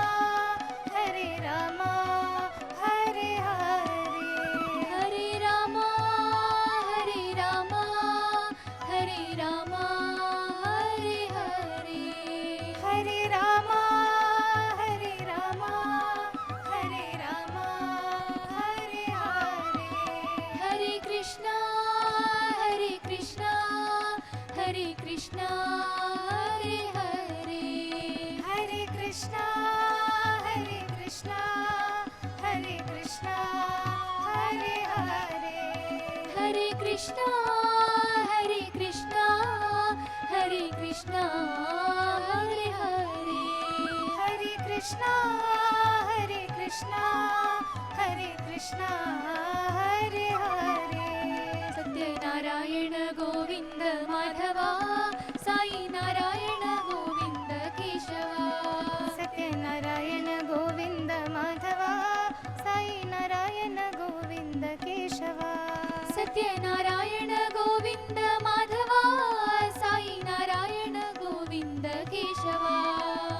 हरे रामा हरे हरे हरे रामा हरे रामा हरे रामा हरे हरे हरे रामा हरे रामा हरे रामा हरे हरे हरे कृष्णा हरे कृष्णा हरे कृष्णा हरे हरे हरे कृष्णा हरे कृष्णा हरे कृष्णा हरे हरे हरे कृष्णा हरे कृष्णा हरे कृष्णा हरे हरे हरे कृष्णा हरे कृष्णा हरे कृष्णा हरे हरे सत्यनारायण गोविंद माधवा साई नारायण गोविंद केशवा सत्यनारायण गोविंद माधवा साई नारायण सत्यनारायण गोविन्द माधवा साई नारायण गोविन्द केशवा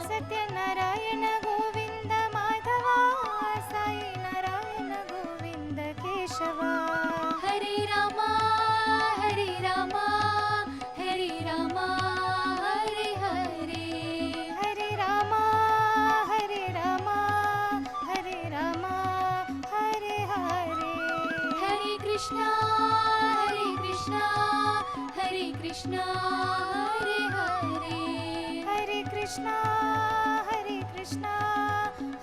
सत्यनारायण गोविन्द माधवा साई नारायण गोविन्द केशवा हरे रामा हरे रामा हरे रामा हरे हरे हरे रामा हरे रामा हरे रामा हरे हरे हरे कृष्णा हरे कृष्णा हरे कृष्णा हरे हरे हरे कृष्णा हरे कृष्णा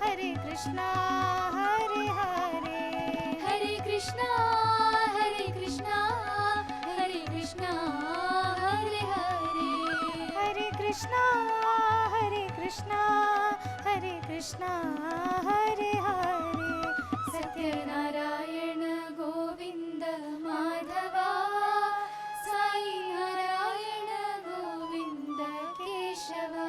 हरे कृष्णा हरे हरे हरे कृष्णा हरे कृष्णा हरे कृष्णा हरे हरे हरे कृष्णा हरे कृष्णा हरे कृष्णा हरे हरे सत्यनारायण गोविन्द माधवा साई नारायण गोविन्द केशवा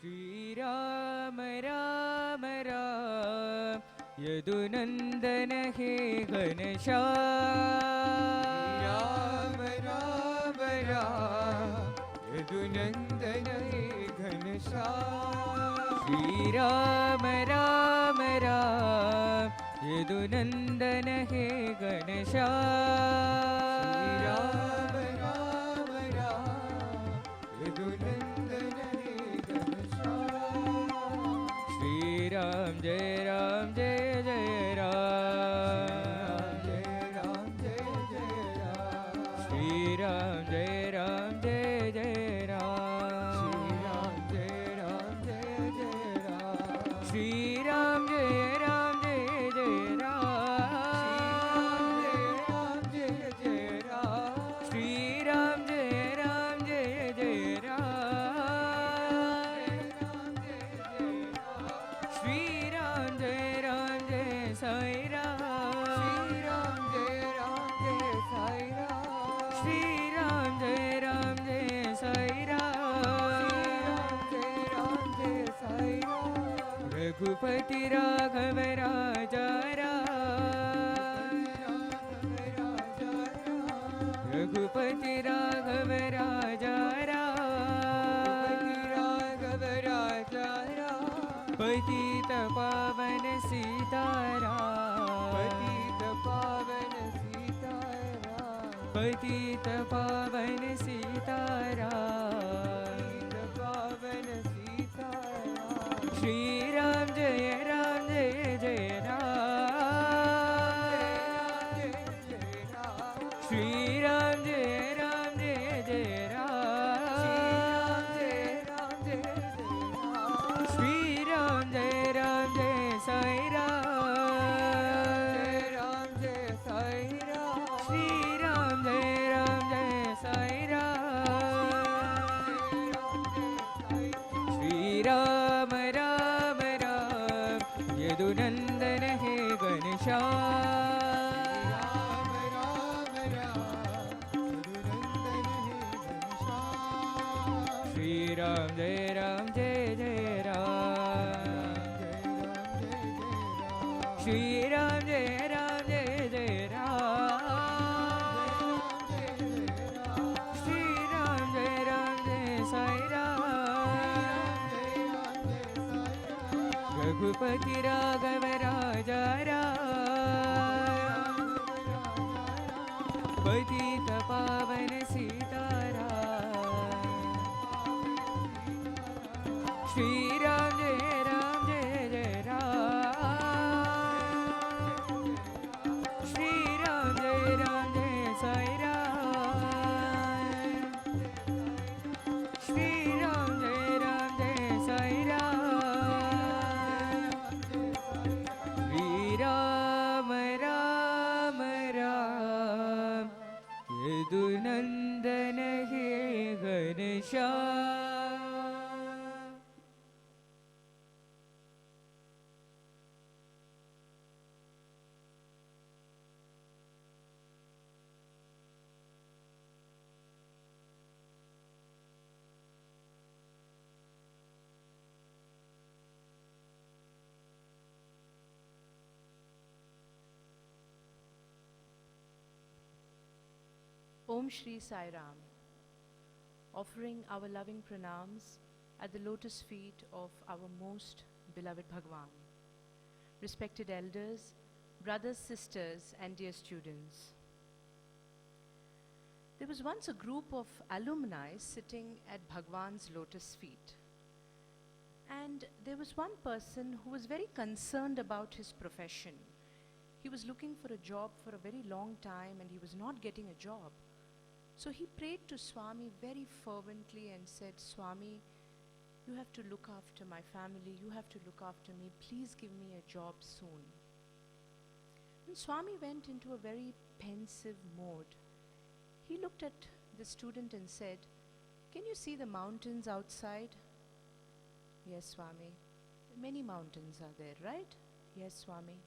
श्रीराम राम राम यदुनन्दन हे घनश्याम राम राम राम यदुनन्दन हे घनश्याम श्रीराम राम राम यदुनन्दन हे घनश्याम राम राम राम यदुनन्दन हे घनश्याम श्रीराम जय राम जय जय राम जय राम जय जय राम श्रीराम जय राम जय जय राम श्रीराम जय राम जय जय राम श्रीराम जय राम जय जय राम श्रीराम जय राम जय साई राम श्रीराम जय राम जय साई राम रघुपति राघव राजा राम रघुपति राघव राजा राम पतित पावन सीताराम पतित पावन सीताराम श्रीराम जय जय राम श्रीराम जय जय राम श्रीराम जय साई राम श्रीराम जय साई राम श्रीराम राम राम यदुनन्दन हे घनश्याम श्रीराम जय जय राम श्रीराम जय जय राम श्रीराम जय साई राम रघुपति राघव राजा राम पतित पावन सीताराम श्रीराम जय जय राम श्रीराम जय साई राम श्रीराम जय साई राम श्रीराम राम राम यदुनन्दन हे Ghanshyam Om Shri Sai Ram, offering our loving pranams at the lotus feet of our most beloved Bhagwan. Respected elders, brothers, sisters, and dear students. There was once a group of alumni sitting at Bhagwan's lotus feet. And there was one person who was very concerned about his profession. He was looking for a job for a very long time and he was not getting a job. So he prayed to Swami very fervently and said, Swami, you have to look after my family, you have to look after me, please give me a job soon. And Swami went into a very pensive mode. He looked at the student and said, can you see the mountains outside? Yes, Swami. Many mountains are there, right? Yes, Swami.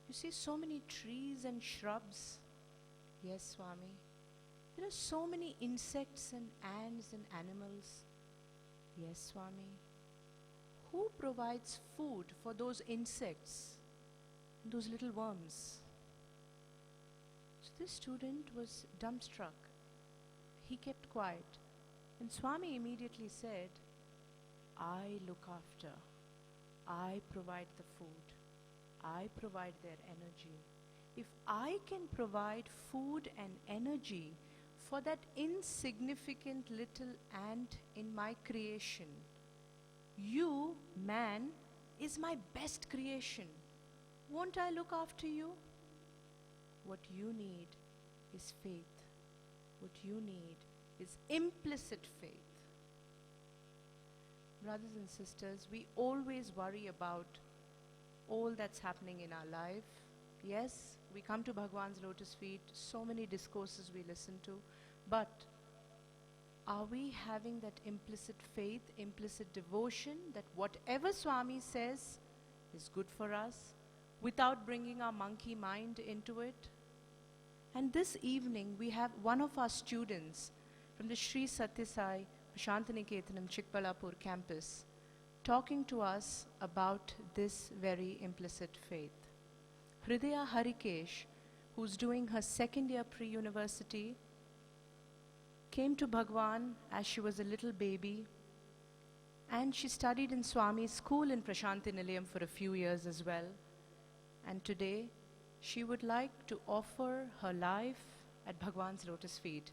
You see so many trees and shrubs? Yes, Swami. There are so many insects and ants and animals. Yes, Swami. Who provides food for those insects, those little worms? So this student was dumbstruck. He kept quiet. And Swami immediately said, I look after. I provide the food. I provide their energy. If I can provide food and energy for that insignificant little ant in my creation, you, man, is my best creation. Won't I look after you? What you need is faith. What you need is implicit faith. Brothers and sisters, we always worry about all that's happening in our life. Yes, we come to Bhagwan's lotus feet, so many discourses we listen to, but are we having that implicit faith, implicit devotion that whatever Swami says is good for us without bringing our monkey mind into it? And this evening we have one of our students from the Sri Sathya Sai Prashantaniketanam Chikballapur campus talking to us about this very implicit faith. Hridaya Harikesh, who's doing her second year pre-university, came to Bhagwan as she was a little baby, and she studied in Swami's school in Prashanti Nilayam for a few years as well. And today, she would like to offer her life at Bhagwan's lotus feet.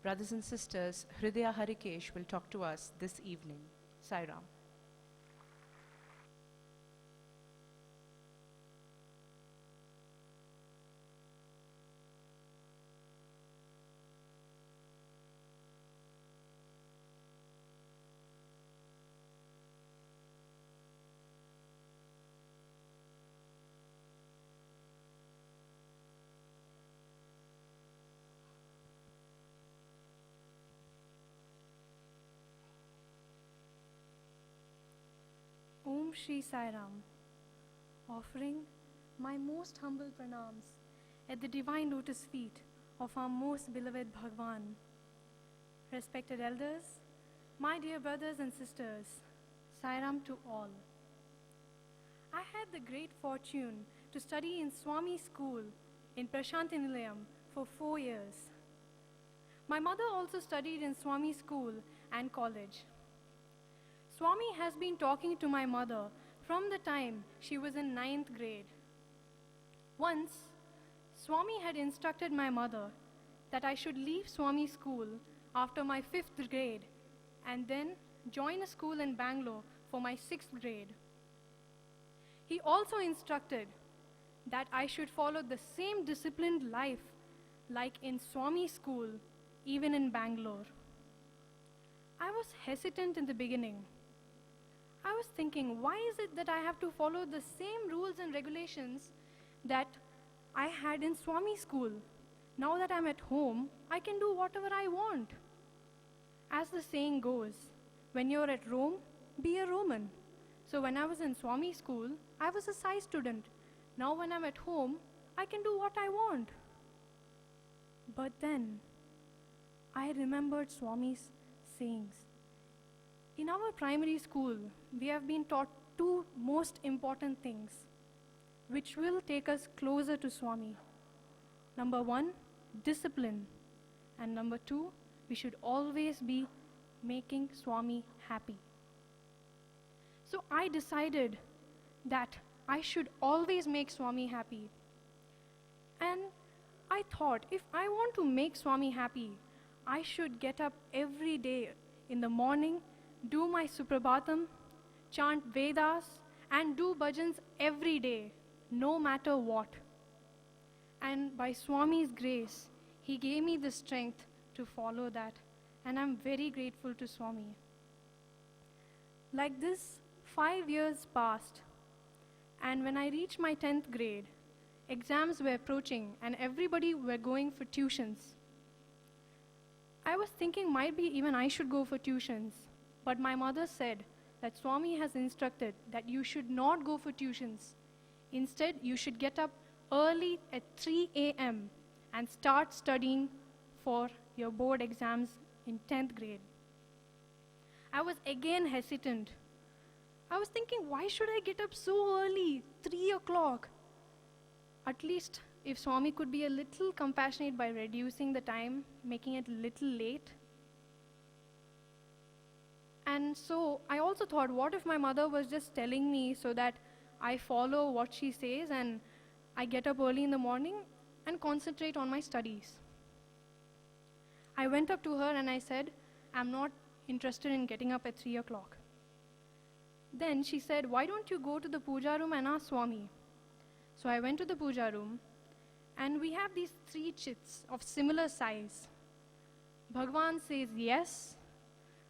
Brothers and sisters, Hridaya Harikesh will talk to us this evening. Sai Ram. Om Shri Sai Ram, offering my most humble pranams at the divine lotus feet of our most beloved Bhagwan. Respected elders, my dear brothers and sisters, Sai Ram to all. I had the great fortune to study in Swami school in Prashanti Nilayam for 4 years. My mother also studied in Swami school and college. Swami has been talking to my mother from the time she was in 9th grade. Once, Swami had instructed my mother that I should leave Swami school after my 5th grade and then join a school in Bangalore for my 6th grade. He also instructed that I should follow the same disciplined life like in Swami school, even in Bangalore. I was hesitant in the beginning. I was thinking, why is it that I have to follow the same rules and regulations that I had in Swami school? Now that I'm at home, I can do whatever I want. As the saying goes, when you're at Rome, be a Roman. So when I was in Swami school, I was a Sai student. Now when I'm at home, I can do what I want. But then, I remembered Swami's sayings. In our primary school, we have been taught 2 most important things, which will take us closer to Swami. Number 1, discipline. And number 2, we should always be making Swami happy. So I decided that I should always make Swami happy. And I thought, if I want to make Swami happy, I should get up every day in the morning, do my Suprabhatam, chant Vedas, and do bhajans every day, no matter what. And by Swami's grace, he gave me the strength to follow that. And I'm very grateful to Swami. Like this, 5 years passed. And when I reached my 10th grade, exams were approaching and everybody were going for tuitions. I was thinking might be even I should go for tuitions. But my mother said that Swami has instructed that you should not go for tuitions. Instead, you should get up early at 3 a.m. and start studying for your board exams in 10th grade. I was again hesitant. I was thinking, why should I get up so early, 3 o'clock? At least if Swami could be a little compassionate by reducing the time, making it a little late. And so I also thought, what if my mother was just telling me so that I follow what she says and I get up early in the morning and concentrate on my studies. I went up to her and I said, I'm not interested in getting up at 3 o'clock. Then she said, why don't you go to the puja room and ask Swami? So I went to the puja room and we have these 3 chits of similar size. Bhagwan says yes,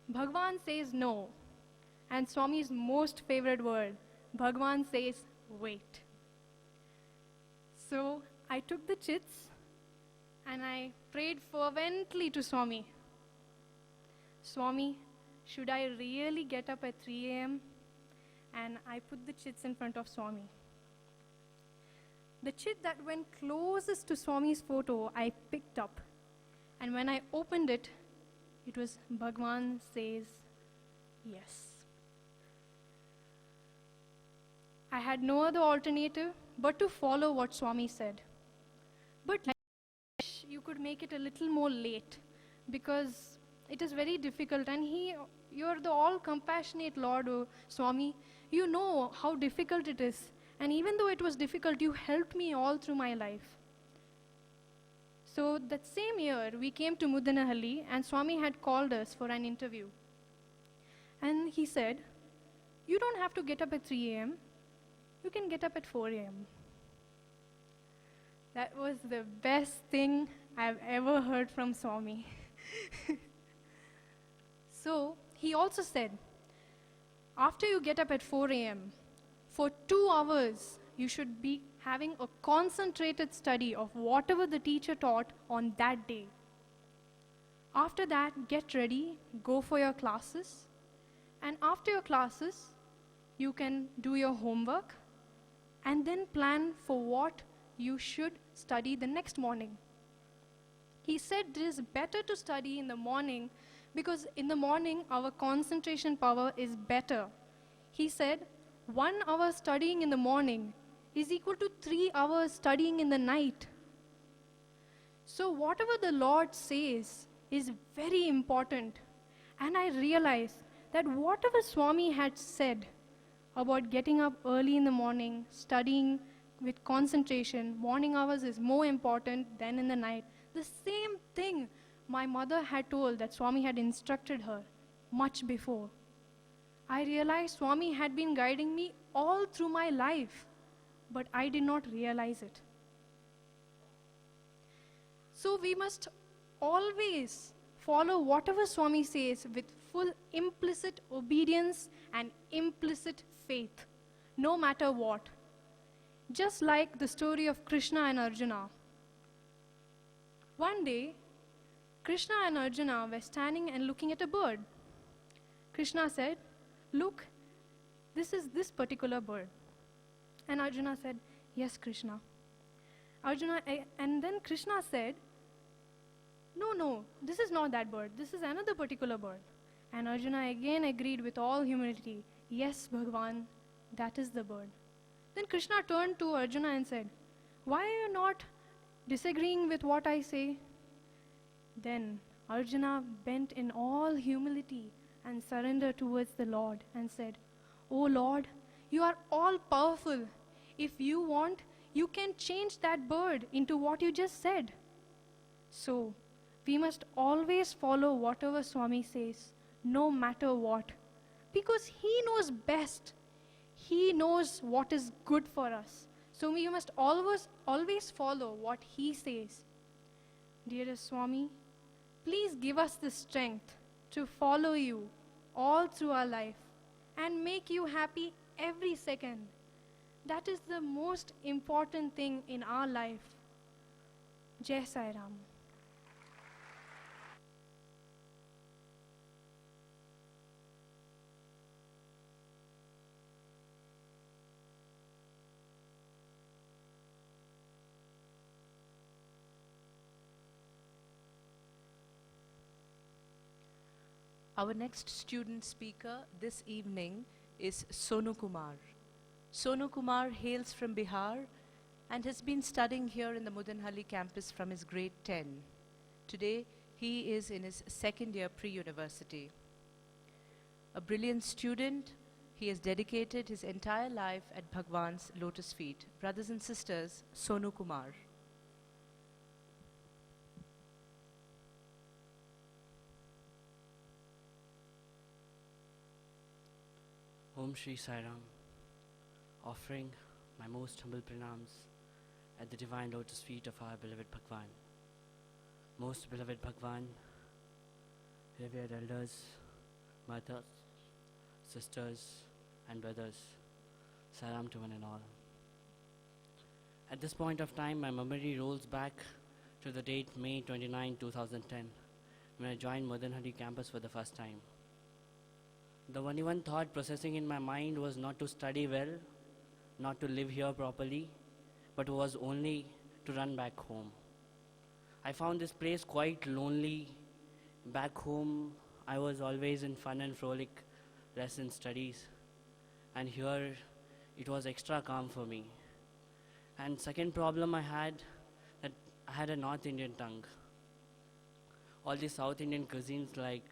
Bhagwan says no, and Swami's most favorite word, Bhagwan says wait. So I took the chits and I prayed fervently to Swami. Swami, should I really get up at 3 a.m.? And I put the chits in front of Swami. The chit that went closest to Swami's photo, I picked up. And when I opened it, it was Bhagwan says yes. I had no other alternative but to follow what Swami said. But you could make it a little more late because it is very difficult and you're the all-compassionate Lord, oh, Swami. You know how difficult it is. And even though it was difficult, you helped me all through my life. So that same year, we came to Muddenahalli and Swami had called us for an interview. And he said, you don't have to get up at 3 a.m. You can get up at 4 a.m. That was the best thing I've ever heard from Swami. So he also said, after you get up at 4 a.m., for 2 hours, you should be having a concentrated study of whatever the teacher taught on that day. After that, get ready, go for your classes, and after your classes, you can do your homework, and then plan for what you should study the next morning. He said it is better to study in the morning because in the morning, our concentration power is better. He said, 1 hour studying in the morning is equal to 3 hours studying in the night. So whatever the Lord says is very important. And I realized that whatever Swami had said about getting up early in the morning, studying with concentration, morning hours is more important than in the night. The same thing my mother had told that Swami had instructed her much before. I realized Swami had been guiding me all through my life, but I did not realize it. So we must always follow whatever Swami says with full implicit obedience and implicit faith, no matter what. Just like the story of Krishna and Arjuna. One day, Krishna and Arjuna were standing and looking at a bird. Krishna said, look, this is this particular bird. And Arjuna said, yes, Krishna. And then Krishna said, no, this is not that bird. This is another particular bird. And Arjuna again agreed with all humility, yes, Bhagwan, that is the bird. Then Krishna turned to Arjuna and said, why are you not disagreeing with what I say? Then Arjuna bent in all humility and surrender towards the Lord and said, O Lord, you are all powerful. If you want, you can change that bird into what you just said. So, we must always follow whatever Swami says, no matter what, because he knows best. He knows what is good for us. So we must always follow what he says. Dearest Swami, please give us the strength to follow you all through our life and make you happy every second. That is the most important thing in our life. Jai Sai Ram. Our next student speaker this evening is Sonu Kumar. Sonu Kumar hails from Bihar and has been studying here in the Muddenahalli campus from his grade 10. Today, he is in his second year pre-university. A brilliant student, he has dedicated his entire life at Bhagwan's lotus feet. Brothers and sisters, Sonu Kumar. Om Shri Sai Ram, offering my most humble pranams at the divine lotus feet of our beloved Bhagwan. Most beloved Bhagwan, revered elders, mothers, sisters and brothers, Sai Ram to one and all. At this point of time, my memory rolls back to the date May 29, 2010, when I joined Muddenahalli campus for the first time. The only one thought processing in my mind was not to study well, not to live here properly, but was only to run back home. I found this place quite lonely. Back home, I was always in fun and frolic, less in studies. And here, it was extra calm for me. And second problem I had, that I had a North Indian tongue. All the South Indian cuisines like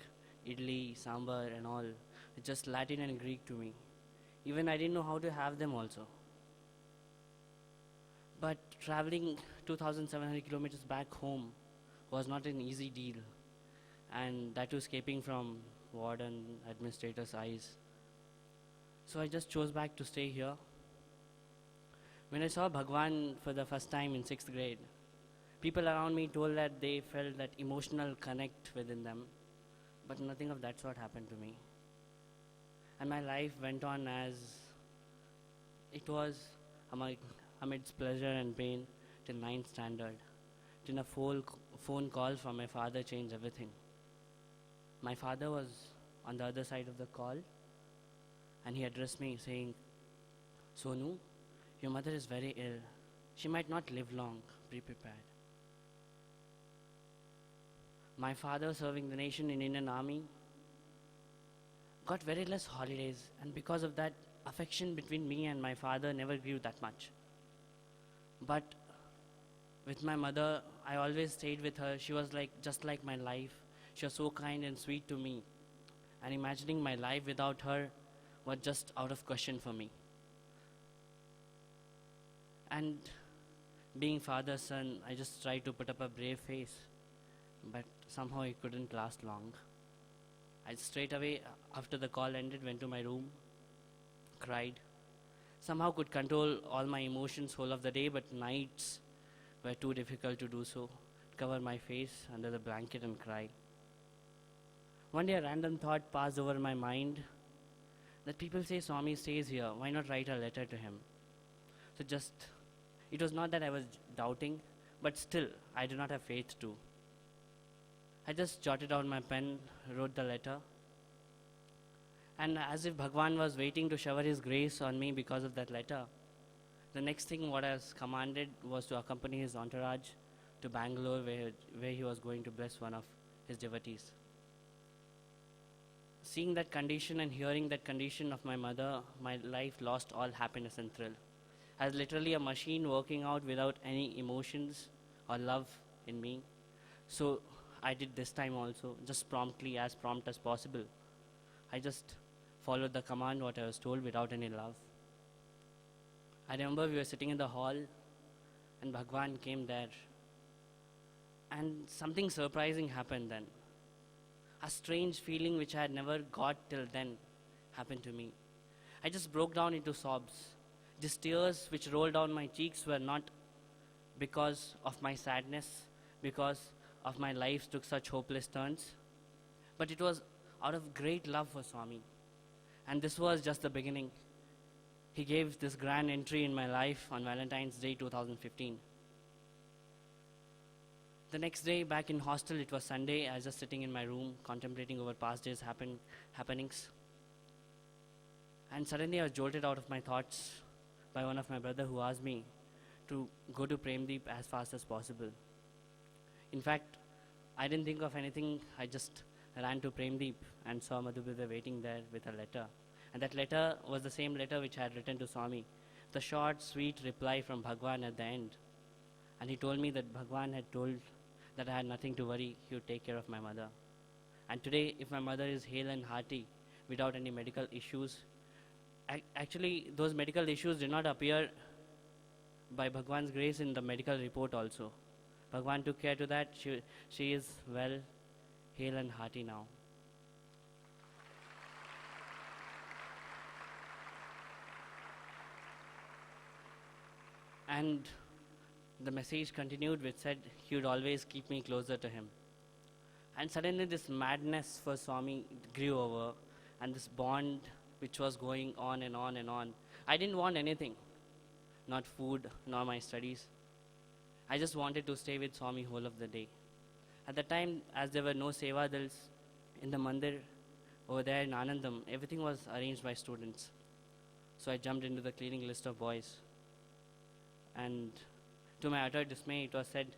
idli, sambar and all, it's just Latin and Greek to me. Even I didn't know how to have them also. But traveling 2,700 kilometers back home was not an easy deal. And that too escaping from warden, administrator's eyes. So I just chose back to stay here. When I saw Bhagwan for the first time in 6th grade, people around me told that they felt that emotional connect within them. But nothing of that sort happened to me. And my life went on as it was amidst pleasure and pain till 9th standard. Till a phone call from my father changed everything. My father was on the other side of the call and he addressed me saying, Sonu, your mother is very ill. She might not live long. Be prepared. My father, serving the nation in Indian Army, got very less holidays, and because of that, affection between me and my father never grew that much. But with my mother, I always stayed with her. She was just like my life. She was so kind and sweet to me. And imagining my life without her was just out of question for me. And being father's son, I just tried to put up a brave face, but somehow it couldn't last long. I straight away, after the call ended, went to my room, cried. Somehow could control all my emotions whole of the day, but nights were too difficult to do so. Cover my face under the blanket and cry. One day a random thought passed over my mind that people say Swami stays here, why not write a letter to him? So it was not that I was doubting, but still, I do not have faith too. I just jotted out my pen, wrote the letter, and as if Bhagwan was waiting to shower his grace on me because of that letter, the next thing what I was commanded was to accompany his entourage to Bangalore where he was going to bless one of his devotees. Seeing that condition and hearing that condition of my mother, my life lost all happiness and thrill. I was literally a machine working out without any emotions or love in me. So I did this time also, just promptly, as prompt as possible. I just followed the command what I was told without any love. I remember we were sitting in the hall and Bhagwan came there. And something surprising happened then. A strange feeling which I had never got till then happened to me. I just broke down into sobs. These tears which rolled down my cheeks were not because of my sadness, because of my life took such hopeless turns, but it was out of great love for Swami. And this was just the beginning. He gave this grand entry in my life on Valentine's Day 2015. The next day, back in hostel, it was Sunday. I was just sitting in my room, contemplating over past days' happenings. And suddenly I was jolted out of my thoughts by one of my brother who asked me to go to Premdeep as fast as possible. In fact, I didn't think of anything. I just ran to Premdeep and saw Madhusudan waiting there with a letter. And that letter was the same letter which I had written to Swami. The short, sweet reply from Bhagwan at the end. And he told me that Bhagwan had told that I had nothing to worry, he would take care of my mother. And today, if my mother is hale and hearty, without any medical issues, actually those medical issues did not appear by Bhagwan's grace in the medical report also. Bhagwan took care to that. She is well, hale and hearty now. And the message continued, which said he would always keep me closer to him. And suddenly this madness for Swami grew over, and this bond which was going on and on and on. I didn't want anything, not food, nor my studies. I just wanted to stay with Swami whole of the day. At the time, as there were no sevadals in the mandir over there in Anandam, everything was arranged by students. So I jumped into the cleaning list of boys. And to my utter dismay, it was said,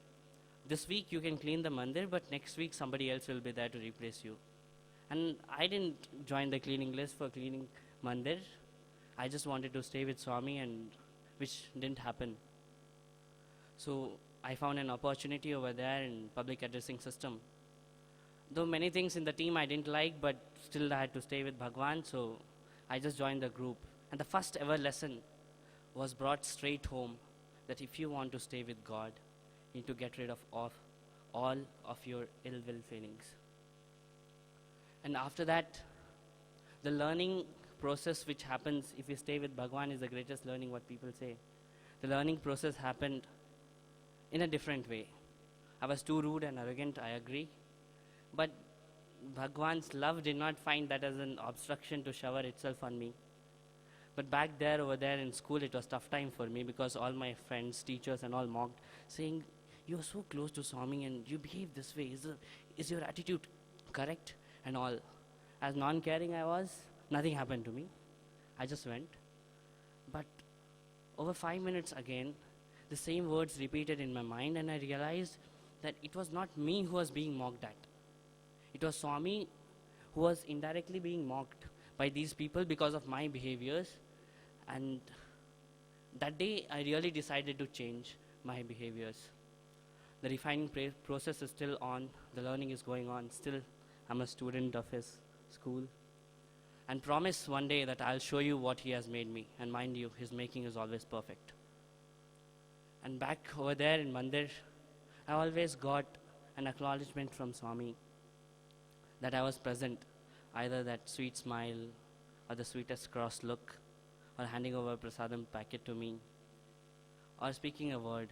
this week you can clean the mandir, but next week somebody else will be there to replace you. And I didn't join the cleaning list for cleaning mandir. I just wanted to stay with Swami, and which didn't happen. So I found an opportunity over there in public addressing system. Though many things in the team I didn't like, but still I had to stay with Bhagwan, so I just joined the group. And the first ever lesson was brought straight home, that if you want to stay with God, you need to get rid of all of your ill will feelings. And after that, the learning process which happens if you stay with Bhagwan is the greatest learning, what people say. The learning process happened in a different way. I was too rude and arrogant, I agree. But Bhagwan's love did not find that as an obstruction to shower itself on me. But back there, over there in school, it was tough time for me because all my friends, teachers and all mocked, saying, you are so close to Swami and you behave this way. Is your attitude correct? And all. As non-caring I was, nothing happened to me. I just went. But over 5 minutes again, the same words repeated in my mind, and I realized that it was not me who was being mocked at. It was Swami who was indirectly being mocked by these people because of my behaviors. And that day, I really decided to change my behaviors. The refining process is still on. The learning is going on. Still, I'm a student of his school. And promise one day that I'll show you what he has made me. And mind you, his making is always perfect. And back over there in Mandir, I always got an acknowledgement from Swami that I was present. Either that sweet smile, or the sweetest cross look, or handing over a prasadam packet to me, or speaking a word.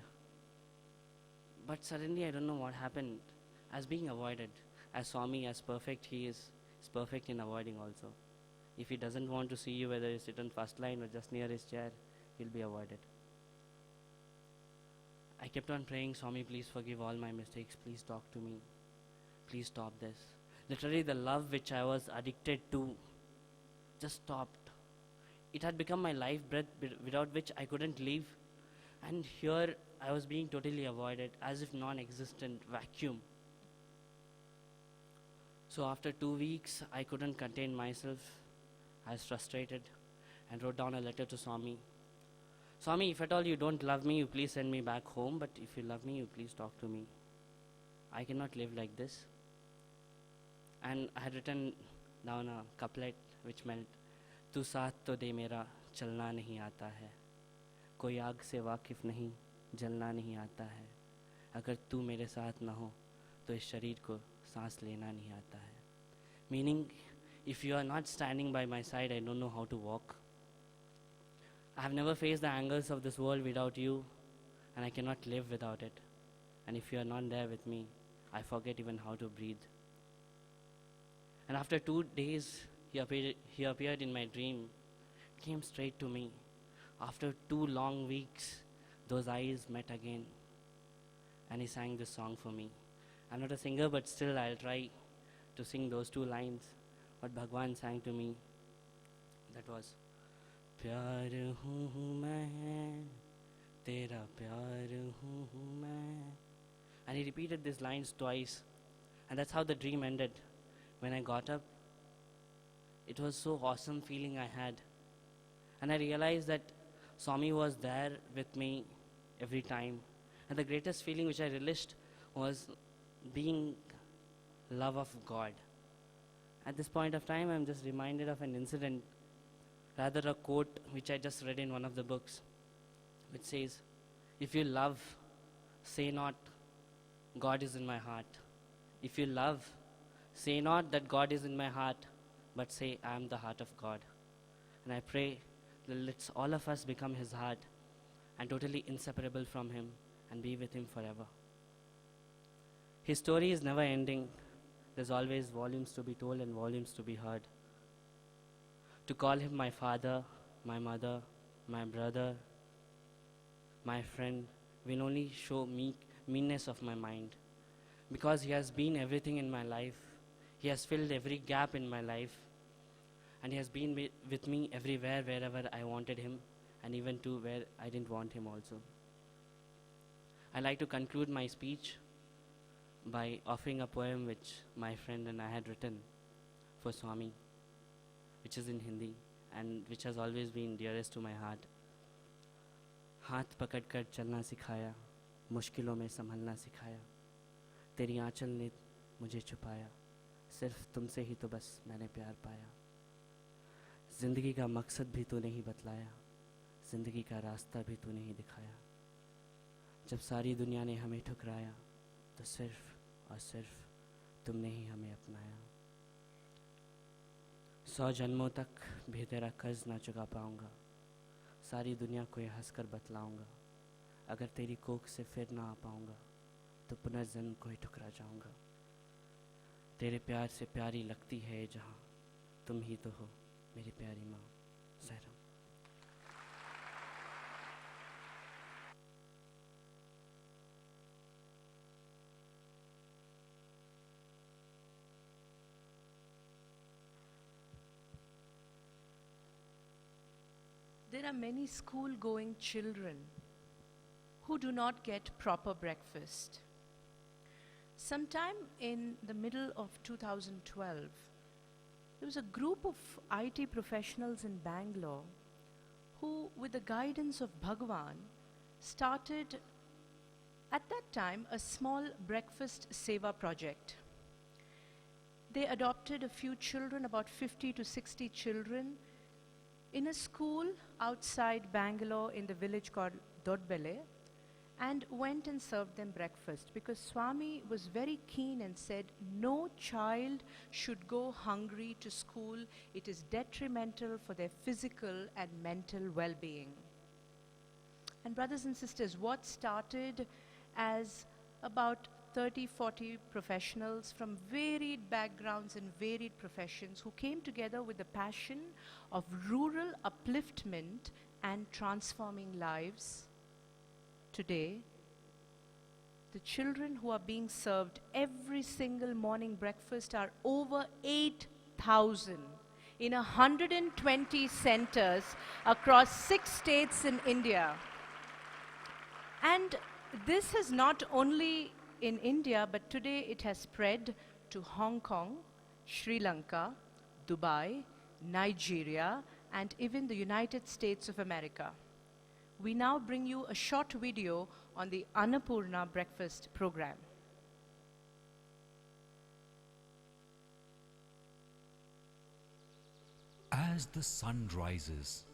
But suddenly I don't know what happened. As being avoided, as Swami, as perfect he is perfect in avoiding also. If he doesn't want to see you, whether you sit on first line or just near his chair, he'll be avoided. I kept on praying, Swami, please forgive all my mistakes. Please talk to me. Please stop this. Literally, the love which I was addicted to just stopped. It had become my life breath without which I couldn't live. And here I was being totally avoided, as if non-existent, vacuum. So after 2 weeks, I couldn't contain myself. I was frustrated and wrote down a letter to Swami. Swami, if at all you don't love me, you please send me back home. But if you love me, you please talk to me. I cannot live like this. And I had written down a couplet which meant, तू साथ तो दे मेरा चलना नहीं आता है, कोई आग से वाकिफ नहीं जलना नहीं आता है, अगर तू मेरे साथ ना हो तो इस शरीर को सांस लेना नहीं आता है. Meaning, if you are not standing by my side, I don't know how to walk. I have never faced the angers of this world without you, and I cannot live without it. And if you are not there with me, I forget even how to breathe. And after 2 days, he appeared in my dream, came straight to me. After 2 long weeks, those eyes met again, and he sang this song for me. I'm not a singer, but still I'll try to sing those 2 lines, what Bhagwan sang to me. That was, प्यार हूँ मैं, तेरा प्यार हूँ मैं. And he repeated these lines twice, and that's how the dream ended. When I got up, it was so awesome feeling I had. And I realized that Swami was there with me every time. And the greatest feeling which I relished was being love of God. At this point of time, I'm just reminded of an incident, rather a quote which I just read in one of the books, which says, if you love, say not, God is in my heart. If you love, say not that God is in my heart, but say, I am the heart of God. And I pray that let's all of us become His heart and totally inseparable from Him and be with Him forever. His story is never ending. There's always volumes to be told and volumes to be heard. To call Him my father, my mother, my brother, my friend, will only show meanness of my mind. Because He has been everything in my life. He has filled every gap in my life. And He has been with me everywhere, wherever I wanted Him, and even to where I didn't want Him also. I'd like to conclude my speech by offering a poem which my friend and I had written for Swami, which is in Hindi and which has always been dearest to my heart. हाथ पकड़ कर चलना सिखाया, मुश्किलों में संभलना सिखाया, तेरी आंचल ने मुझे छुपाया, सिर्फ तुमसे ही तो बस मैंने प्यार पाया. ज़िंदगी का मकसद भी तूने ही बतलाया, ज़िंदगी का रास्ता भी तूने ही दिखाया. जब सारी दुनिया ने हमें ठुकराया, तो सिर्फ और सिर्फ तुमने ही हमें अपनाया. 100 जन्मों तक भी तेरा कर्ज ना चुका पाऊंगा, सारी दुनिया को ये हंसकर बतलाऊंगा. अगर तेरी कोख से फिर ना आ पाऊंगा, तो पुनर्जन्म को ही ठुकरा जाऊंगा. तेरे प्यार से प्यारी लगती है जहाँ, तुम ही तो हो मेरी प्यारी माँ. Sairam. There are many school-going children who do not get proper breakfast. Sometime in the middle of 2012, there was a group of IT professionals in Bangalore who, with the guidance of Bhagwan, started at that time a small breakfast seva project. They adopted a few children, about 50 to 60 children, in a school outside Bangalore in the village called Dodbele, and went and served them breakfast, because Swami was very keen and said, no child should go hungry to school. It is detrimental for their physical and mental well-being. And brothers and sisters, what started as about 30, 40 professionals from varied backgrounds and varied professions who came together with the passion of rural upliftment and transforming lives. Today, the children who are being served every single morning breakfast are over 8,000 in 120 centers across 6 states in India. And this is not only in India, but today it has spread to Hong Kong, Sri Lanka, Dubai, Nigeria, and even the United States of America. We now bring you a short video on the Annapoorna breakfast program. As the sun rises,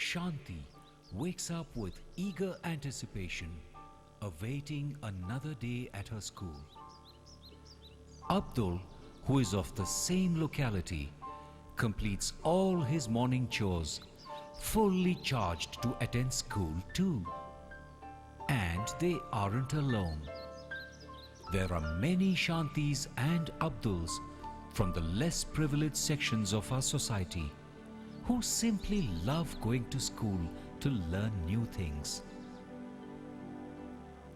Shanti wakes up with eager anticipation, awaiting another day at her school. Abdul, who is of the same locality, completes all his morning chores, fully charged to attend school too. And they aren't alone. There are many Shantis and Abduls from the less privileged sections of our society who simply love going to school to learn new things.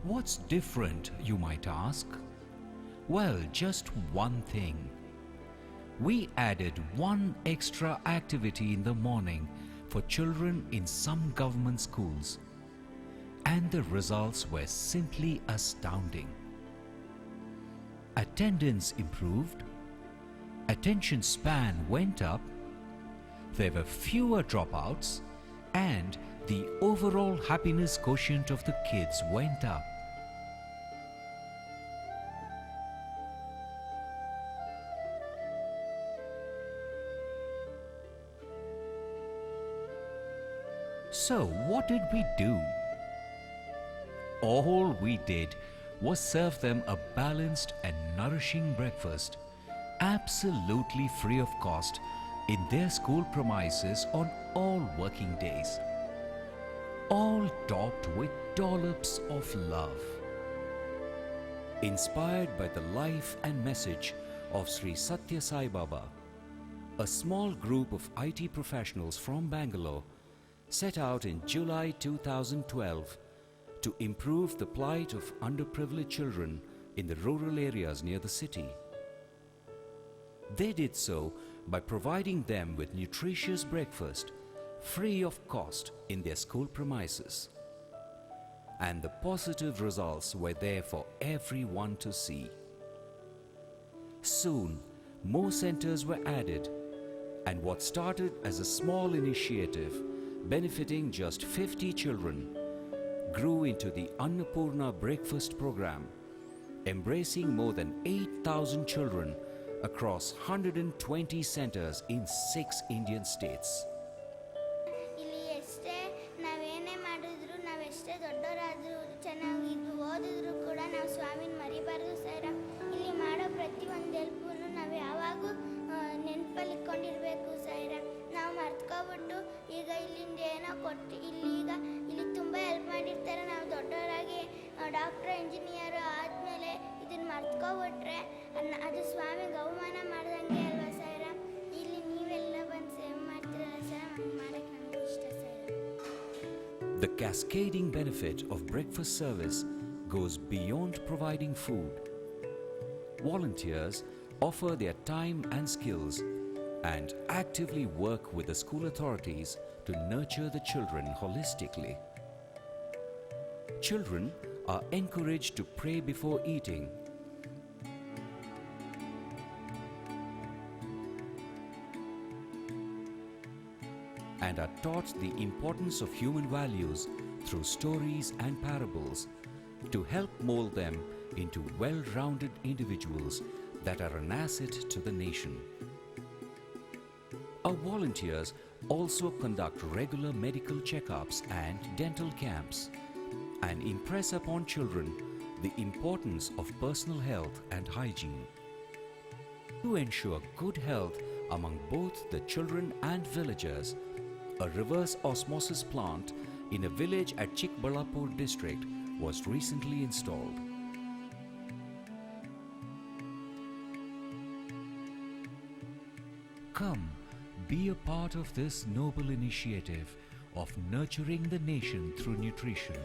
What's different, you might ask? Well, just one thing. We added one extra activity in the morning for children in some government schools, and the results were simply astounding. Attendance improved, attention span went up, there were fewer dropouts, and the overall happiness quotient of the kids went up. So, what did we do? All we did was serve them a balanced and nourishing breakfast, absolutely free of cost, in their school premises on all working days. All topped with dollops of love. Inspired by the life and message of Sri Satya Sai Baba, a small group of IT professionals from Bangalore set out in July 2012 to improve the plight of underprivileged children in the rural areas near the city. They did so by providing them with nutritious breakfast free of cost in their school premises. And the positive results were there for everyone to see. Soon, more centers were added, and what started as a small initiative benefiting just 50 children grew into the Annapoorna breakfast program, embracing more than 8,000 children across 120 centers in 6 Indian states. ಇಲ್ಲಿ ಎಷ್ಟೇ ನಾವೇನೇ ಮಾಡಿದ್ರು ನಾವೆಷ್ಟೇ ದೊಡ್ಡವರಾದರೂ ಚೆನ್ನಾಗಿ ಓದಿದ್ರು ಕೂಡ ನಾವು ಸ್ವಾಮಿನ ಮರಿಬಾರ್ದು sir. ಇಲ್ಲಿ ಮಾಡೋ ಪ್ರತಿಯೊಂದು ಹೆಲ್ಪನ್ನು ನಾವು ಯಾವಾಗೂ ನೆನಪಲ್ಲಿ ಇಟ್ಕೊಂಡಿರಬೇಕು ಸರ್. ನಾವು ಮರ್ತ್ಕೊಬಿಟ್ಟು ಈಗ ಇಲ್ಲಿಂದ ಏನೋ ಕೊಟ್ಟು ಇಲ್ಲಿ ತುಂಬ ಹೆಲ್ಪ್ ಮಾಡಿರ್ತಾರೆ. ನಾವು ದೊಡ್ಡವರಾಗಿ ಡಾಕ್ಟ್ರು ಇಂಜಿನಿಯರು ಆದಮೇಲೆ ಇದನ್ನು ಮರ್ತ್ಕೊಬಿಟ್ರೆ ಅದು ಸ್ವಾಮಿಗೆ ಅವಮಾನ ಮಾಡ್ದಂಗೆ ಅಲ್ವಾ ಸರ್. ಇಲ್ಲಿ ನೀವೆಲ್ಲ ಬಂದು ಸೇವ್ ಮಾಡ್ತೀರಲ್ಲ ಸರ್, ಹಂಗೆ ಮಾಡೋಕ್ಕೆ ನನಗೂ ಇಷ್ಟ sir. The cascading benefit of breakfast service goes beyond providing food. Volunteers offer their time and skills and actively work with the school authorities to nurture the children holistically. Children are encouraged to pray before eating, and are taught the importance of human values through stories and parables to help mold them into well-rounded individuals that are an asset to the nation. Our volunteers also conduct regular medical checkups and dental camps and impress upon children the importance of personal health and hygiene. To ensure good health among both the children and villagers, a reverse osmosis plant in a village at Chikbalapur district was recently installed. Come, be a part of this noble initiative of nurturing the nation through nutrition.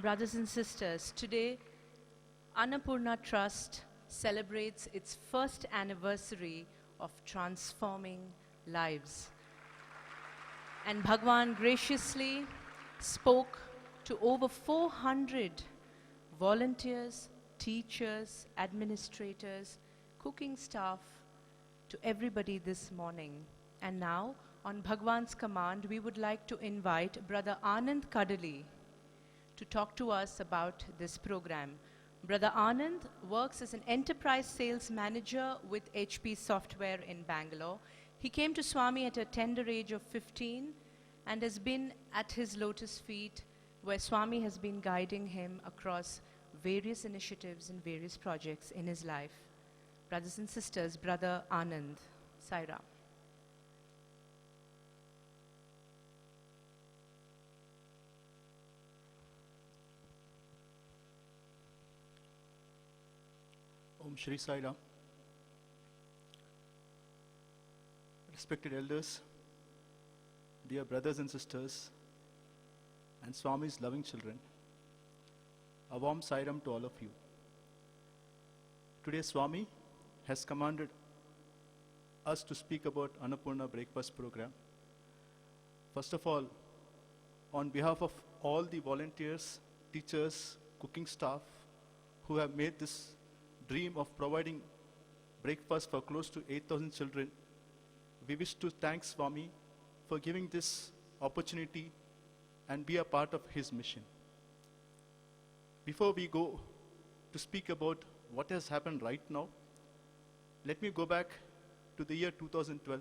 Brothers and sisters, today Annapoorna Trust celebrates its first anniversary of transforming lives. And Bhagwan graciously spoke to over 400 volunteers, teachers, administrators, cooking staff, to everybody this morning. And now, on Bhagwan's command, we would like to invite Brother Anand Kadali to talk to us about this program. Brother Anand works as an enterprise sales manager with HP Software in Bangalore. He came to Swami at a tender age of 15 and has been at his lotus feet, where Swami has been guiding him across various initiatives and various projects in his life. Brothers and sisters, Brother Anand, Sai Ram. Om Shri Sai Ram. Respected elders, dear brothers and sisters, and Swami's loving children, a warm Sai Ram to all of you. Today Swami has commanded us to speak about Annapoorna Breakfast Program. First of all, on behalf of all the volunteers, teachers, cooking staff who have made this dream of providing breakfast for close to 8,000 children, we wish to thank Swami for giving this opportunity and be a part of his mission. Before we go to speak about what has happened right now, let me go back to the year 2012,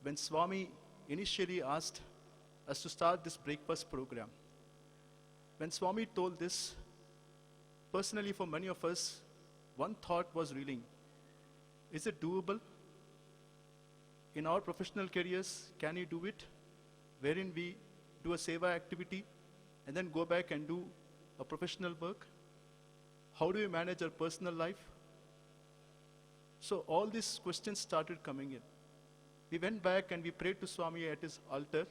when Swami initially asked us to start this breakfast program. When Swami told this, personally for many of us, one thought was reeling. Is it doable? In our professional careers, can you do it? Wherein we do a seva activity and then go back and do a professional work? How do we manage our personal life? So all these questions started coming in. We went back and we prayed to Swami at his altar,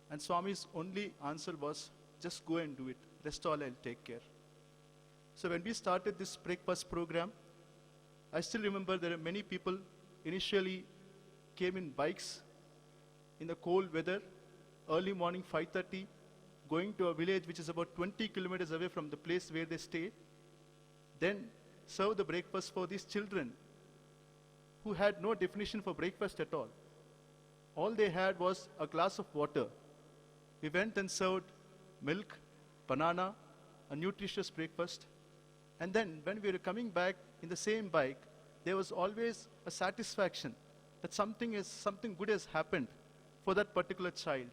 and Swami's only answer was, just go and do it. Rest all I'll take care. So when we started this breakfast program, I still remember there are many people initially came in bikes in the cold weather, early morning 5:30, going to a village which is about 20 kilometers away from the place where they stay, then serve the breakfast for these children who had no definition for breakfast at all. All they had was a glass of water. We went and served milk, banana, a nutritious breakfast. And then when we were coming back in the same bike, there was always a satisfaction that something good has happened for that particular child.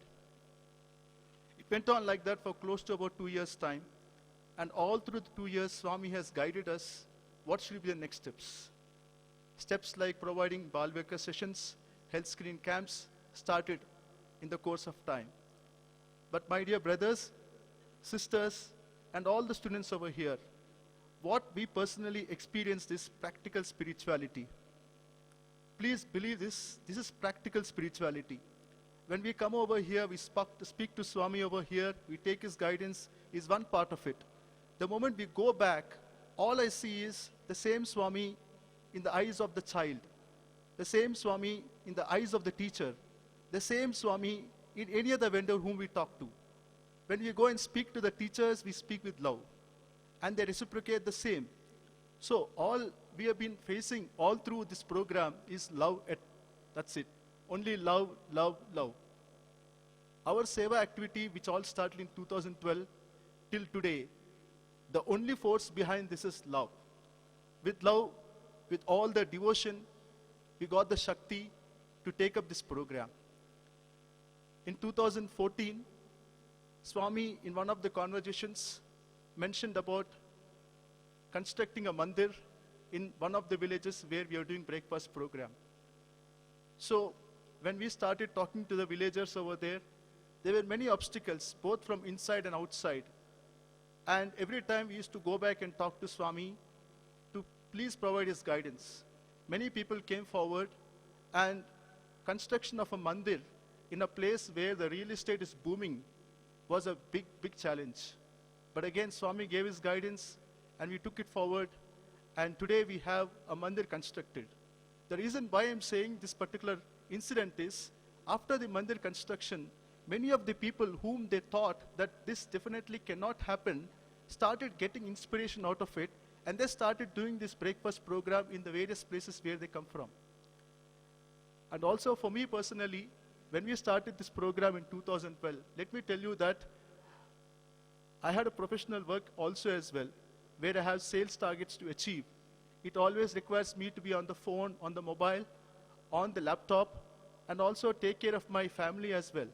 It went on like that for close to about 2 years' time. And all through the 2 years, Swami has guided us what should be the next steps. Steps like providing Balveka sessions, health screen camps started in the course of time. But my dear brothers, sisters, and all the students over here, what we personally experienced is practical spirituality. Please believe this is practical spirituality. When we come over here, we speak to Swami over here, we take his guidance, is one part of it. The moment we go back, all I see is the same Swami in the eyes of the child, the same Swami in the eyes of the teacher, the same Swami in any other vendor whom we talk to. When we go and speak to the teachers, we speak with love, and they reciprocate the same. So all we have been facing all through this program is love. That's it. Only love, love, love. Our seva activity, which all started in 2012 till today, the only force behind this is love. With love, with all the devotion, we got the Shakti to take up this program. In 2014, Swami, in one of the conversations, mentioned about constructing a mandir in one of the villages where we are doing breakfast program. So when we started talking to the villagers over there were many obstacles, both from inside and outside. And every time we used to go back and talk to Swami to please provide his guidance. Many people came forward, and construction of a mandir in a place where the real estate is booming was a big, big challenge. But again, Swami gave his guidance, and we took it forward, and today we have a mandir constructed. The reason why I'm saying this particular incident is, after the mandir construction, many of the people whom they thought that this definitely cannot happen started getting inspiration out of it, and they started doing this breakfast program in the various places where they come from. And also for me personally, when we started this program in 2012, let me tell you that I had a professional work also as well, where I have sales targets to achieve. It always requires me to be on the phone, on the mobile, on the laptop, and also take care of my family as well.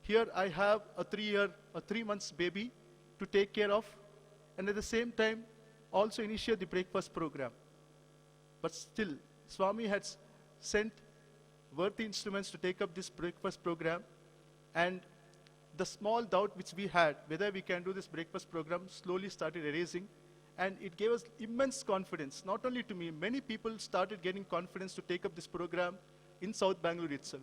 Here I have a 3 months baby to take care of, and at the same time also initiate the breakfast program. But still, Swami had sent worthy instruments to take up this breakfast program, and the small doubt which we had whether we can do this breakfast program slowly started erasing, and it gave us immense confidence. Not only to me, many people started getting confidence to take up this program in South Bangalore itself.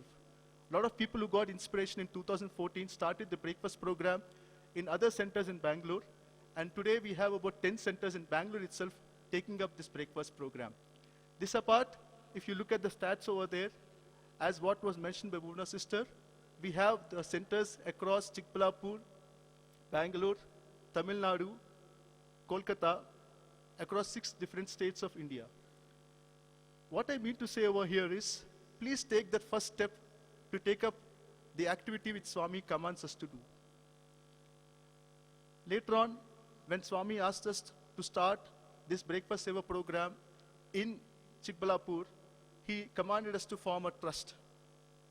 A lot of people who got inspiration in 2014 started the breakfast program in other centers in Bangalore, and today we have about 10 centers in Bangalore itself taking up this breakfast program. This apart, if you look at the stats over there, as what was mentioned by Bhuvna sister, we have the centers across Chikballapur, Bangalore, Tamil Nadu, Kolkata, across 6 different states of India. What I mean to say over here is, please take that first step to take up the activity which Swami commands us to do. Later on, when Swami asked us to start this breakfast seva program in Chikballapur, he commanded us to form a trust.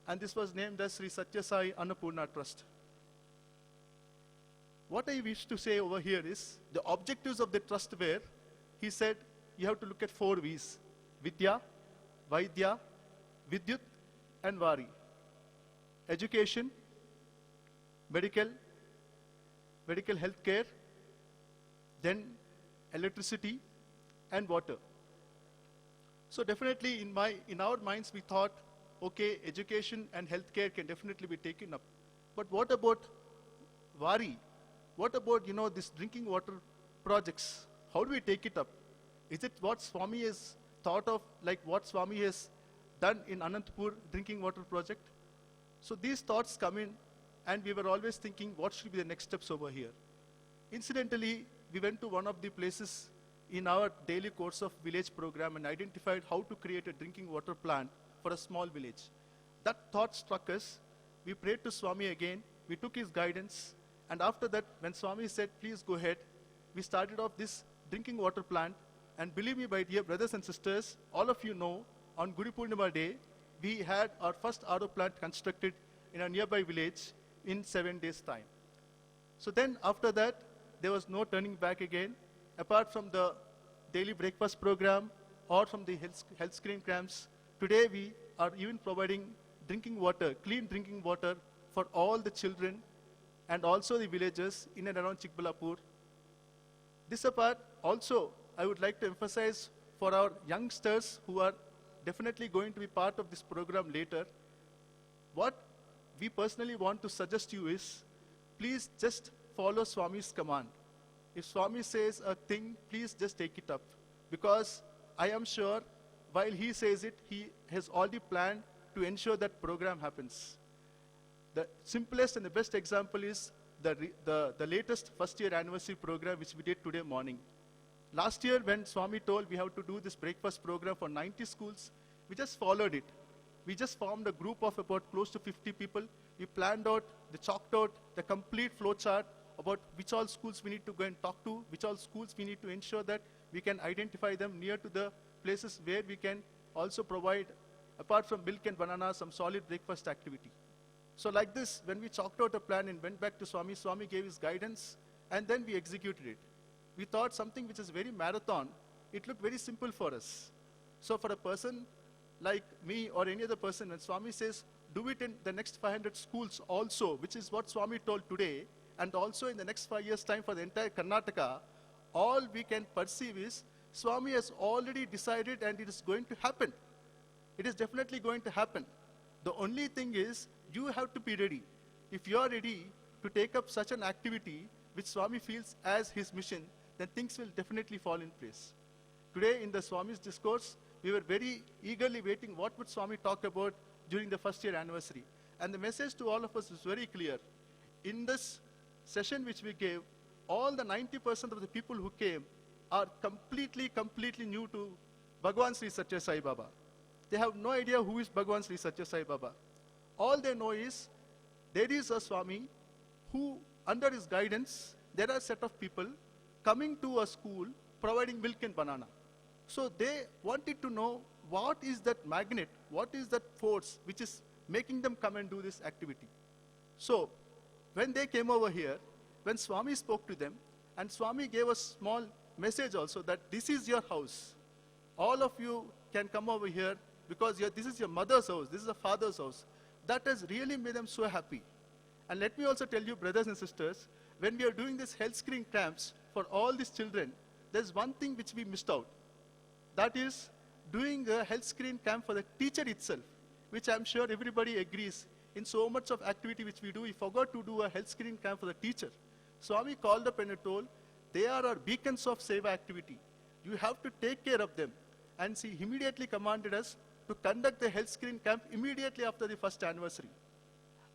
And this was named as Sri Satya Sai Annapoorna Trust. What I wish to say over here is, the objectives of the trust were, he said, you have to look at 4 V's: Vidya, Vaidya, Vidyut, and Vari. Education, medical health care, then electricity, and water. So definitely in our minds we thought, okay, education and healthcare can definitely be taken up. But what about Vari? What about, this drinking water projects? How do we take it up? Is it what Swami has thought of, like what Swami has done in Anantapur drinking water project? So these thoughts come in, and we were always thinking, what should be the next steps over here? Incidentally, we went to one of the places in our daily course of village program and identified how to create a drinking water plant for a small village. That thought struck us. We prayed to Swami again. We took his guidance. And after that, when Swami said, please go ahead, we started off this drinking water plant. And believe me, my dear brothers and sisters, all of you know, on Guru Purnima Day, we had our first RO plant constructed in a nearby village in 7 days' time. So then after that, there was no turning back again. Apart from the daily breakfast program or from the health screen camps, today we are even providing drinking water, clean drinking water for all the children and also the villagers in and around Chikballapur. This apart, also I would like to emphasize for our youngsters who are definitely going to be part of this program later, what we personally want to suggest you is, please just follow Swami's command. If Swami says a thing, please just take it up. Because I am sure, while he says it, he has already planned to ensure that program happens. The simplest and the best example is the latest first year anniversary program which we did today morning. Last year when Swami told we have to do this breakfast program for 90 schools, we just followed it. We just formed a group of about close to 50 people. We planned out, chalked out the complete flow chart about which all schools we need to go and talk to, which all schools we need to ensure that we can identify them near to the places where we can also provide, apart from milk and banana, some solid breakfast activity. So like this, when we chalked out a plan and went back to Swami, Swami gave his guidance, and then we executed it. We thought something which is very marathon, it looked very simple for us. So for a person like me or any other person, when Swami says, do it in the next 500 schools also, which is what Swami told today, and also in the next 5 years' time for the entire Karnataka, all we can perceive is Swami has already decided and it is going to happen. It is definitely going to happen. The only thing is, you have to be ready. If you are ready to take up such an activity which Swami feels as his mission, then things will definitely fall in place. Today in the Swami's discourse, we were very eagerly waiting what would Swami talk about during the first year anniversary. And the message to all of us is very clear. In this session which we gave, all the 90% of the people who came are completely new to Bhagwan Sri Satya Sai Baba. They have no idea who is Bhagwan Sri Satya Sai Baba. All they know is there is a Swami who, under his guidance, there are a set of people coming to a school providing milk and banana. So they wanted to know what is that magnet, what is that force which is making them come and do this activity. So when they came over here, when Swami spoke to them, and Swami gave a small message also that this is your house. All of you can come over here because this is your mother's house, this is a father's house. That has really made them so happy. And let me also tell you, brothers and sisters, when we are doing these health screening camps for all these children, there's one thing which we missed out. That is doing a health screening camp for the teacher itself, which I'm sure everybody agrees. In so much of activity which we do, we forgot to do a health screening camp for the teacher. Swami called up and told, they are our beacons of seva activity. You have to take care of them. And he immediately commanded us to conduct the health screening camp immediately after the first anniversary.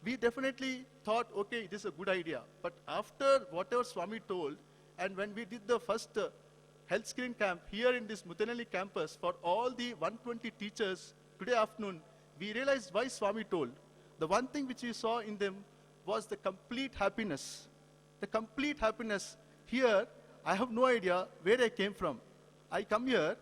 We definitely thought, okay, this is a good idea. But after whatever Swami told, and when we did the first health screening camp here in this Muddenahalli campus for all the 120 teachers today afternoon, we realized why Swami told. The one thing which we saw in them was the complete happiness. The complete happiness. Here, I have no idea where I came from. I come here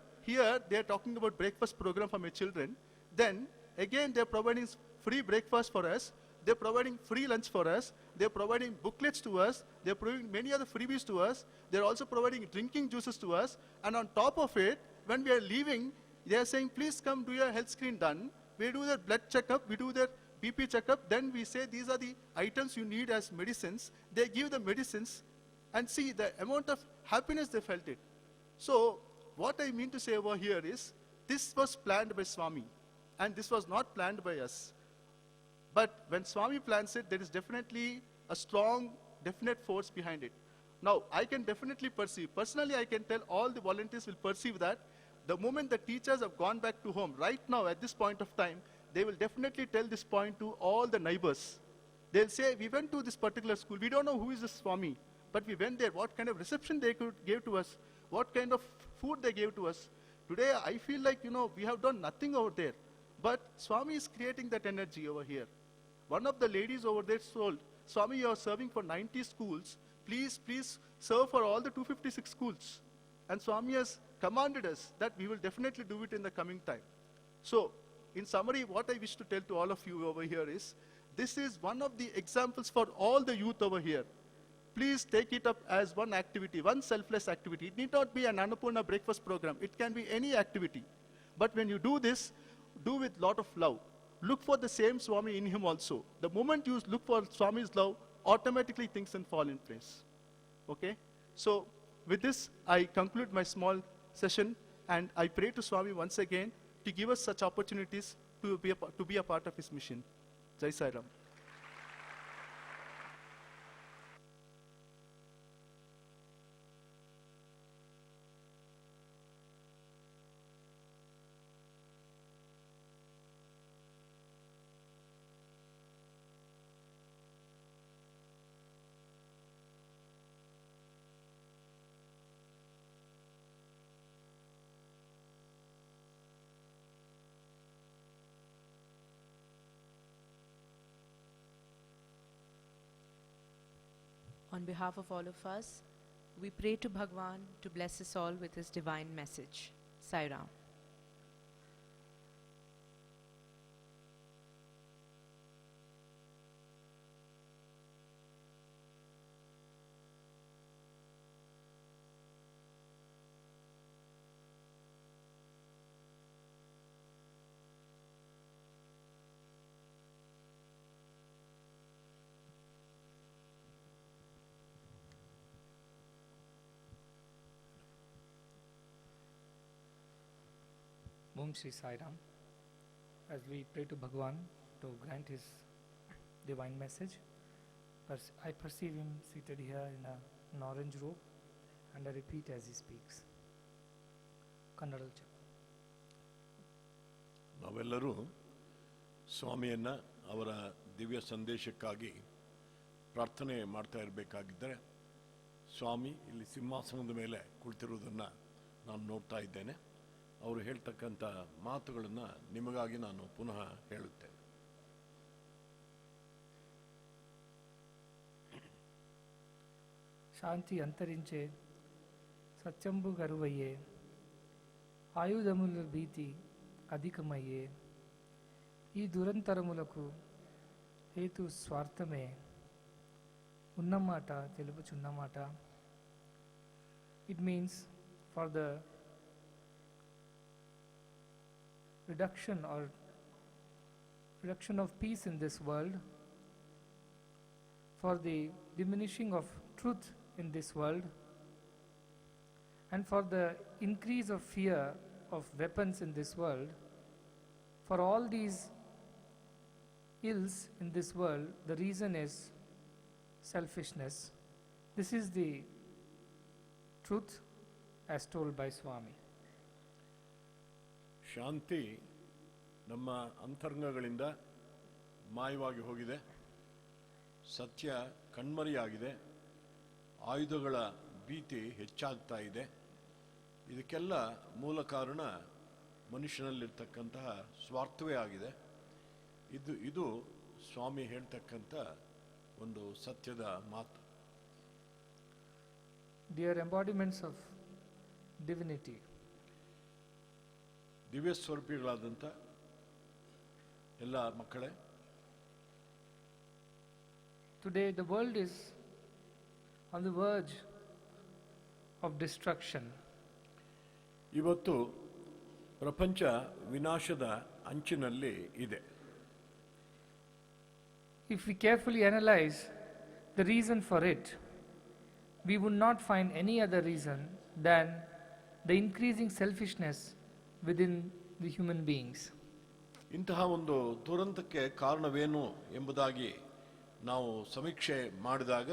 they are talking about breakfast program for my children. Then, again, they are providing free breakfast for us. They are providing free lunch for us. They are providing booklets to us. They are providing many other freebies to us. They are also providing drinking juices to us. And on top of it, when we are leaving, they are saying, please come do your health screen done. We do their blood checkup. We do their BP checkup. Then we say, these are the items you need as medicines. They give the medicines. And see the amount of happiness they felt it. So, what I mean to say over here is, this was planned by Swami, and this was not planned by us. But when Swami plans it, there is definitely a strong, definite force behind it. Now, I can definitely perceive, personally I can tell all the volunteers will perceive that the moment the teachers have gone back to home, right now at this point of time, they will definitely tell this point to all the neighbors. They'll say, we went to this particular school, we don't know who is this Swami, but we went there, what kind of reception they gave to us, what kind of food they gave to us. Today, I feel like, we have done nothing over there. But Swami is creating that energy over here. One of the ladies over there told, Swami, you are serving for 90 schools. Please serve for all the 256 schools. And Swami has commanded us that we will definitely do it in the coming time. So, in summary, what I wish to tell to all of you over here is, this is one of the examples for all the youth over here. Please take it up as one activity, one selfless activity. It need not be an Annapoorna breakfast program. It can be any activity. But when you do this, do with lot of love. Look for the same Swami in him also. The moment you look for Swami's love, automatically things can fall in place. Okay? So, with this, I conclude my small session, and I pray to Swami once again to give us such opportunities to be a part of his mission. Jai Sai Ram. On behalf of all of us, we pray to Bhagwan to bless us all with his divine message. Sai Ram. Om Shri Sai Ram. As we pray to Bhagwan to grant his divine message, I perceive him seated here in an orange robe, and I repeat as he speaks. Kannadal Chappa. ನಾವೆಲ್ಲರೂ ಸ್ವಾಮಿಯನ್ನು ಅವರ ದಿವ್ಯ ಸಂದೇಶಕ್ಕಾಗಿ ಪ್ರಾರ್ಥನೆ ಮಾಡ್ತಾ ಇರಬೇಕಾಗಿದ್ದರೆ ಸ್ವಾಮಿ ಇಲ್ಲಿ ಸಿಂಹಾಸನದ ಮೇಲೆ ಕುಳಿತಿರುವುದನ್ನು ನಾನು ನೋಡ್ತಾ ಇದ್ದೇನೆ. ಅವರು ಹೇಳ್ತಕ್ಕಂಥ ಮಾತುಗಳನ್ನು ನಿಮಗಾಗಿ ನಾನು ಪುನಃ ಹೇಳುತ್ತೇನೆ. శాంతి అంతరించే సత్యంబు గరువయ్యే ఆయుధముల భీతి అధికమయ్యే ఈ దురంతరములకు హేతు స్వార్థమే ఉన్నమాట తెలుపుచున్నమాట. It means for the reduction of peace in this world, for the diminishing of truth in this world, and for the increase of fear of weapons in this world, for all these ills in this world, the reason is selfishness. This is the truth as told by Swami. ಶಾಂತಿ ನಮ್ಮ ಅಂತರಂಗಗಳಿಂದ ಮಾಯವಾಗಿ ಹೋಗಿದೆ. ಸತ್ಯ ಕಣ್ಮರೆಯಾಗಿದೆ. ಆಯುಧಗಳ ಭೀತಿ ಹೆಚ್ಚಾಗ್ತಾ ಇದೆ. ಇದಕ್ಕೆಲ್ಲ ಮೂಲ ಕಾರಣ ಮನುಷ್ಯನಲ್ಲಿರ್ತಕ್ಕಂತಹ ಸ್ವಾರ್ಥವೇ ಆಗಿದೆ. ಇದು ಸ್ವಾಮಿ ಹೇಳ್ತಕ್ಕಂಥ ಒಂದು ಸತ್ಯದ ಮಾತು. Dear embodiments of divinity, ದಿವ್ಯ ಸ್ವರೂಪಿಗಳಾದಂಥ ಎಲ್ಲ ಮಕ್ಕಳೇ, today the world is on the verge of destruction. ಇವತ್ತು ಪ್ರಪಂಚ ವಿನಾಶದ ಅಂಚಿನಲ್ಲಿ ಇದೆ. If we carefully analyze the reason for it, we would not find any other reason than the increasing selfishness within the human beings. ಇಂತಹ ಒಂದು ದುರಂತಕ್ಕೆ ಕಾರಣವೇನು ಎಂಬುದಾಗಿ ನಾವು ಸಮೀಕ್ಷೆ ಮಾಡಿದಾಗ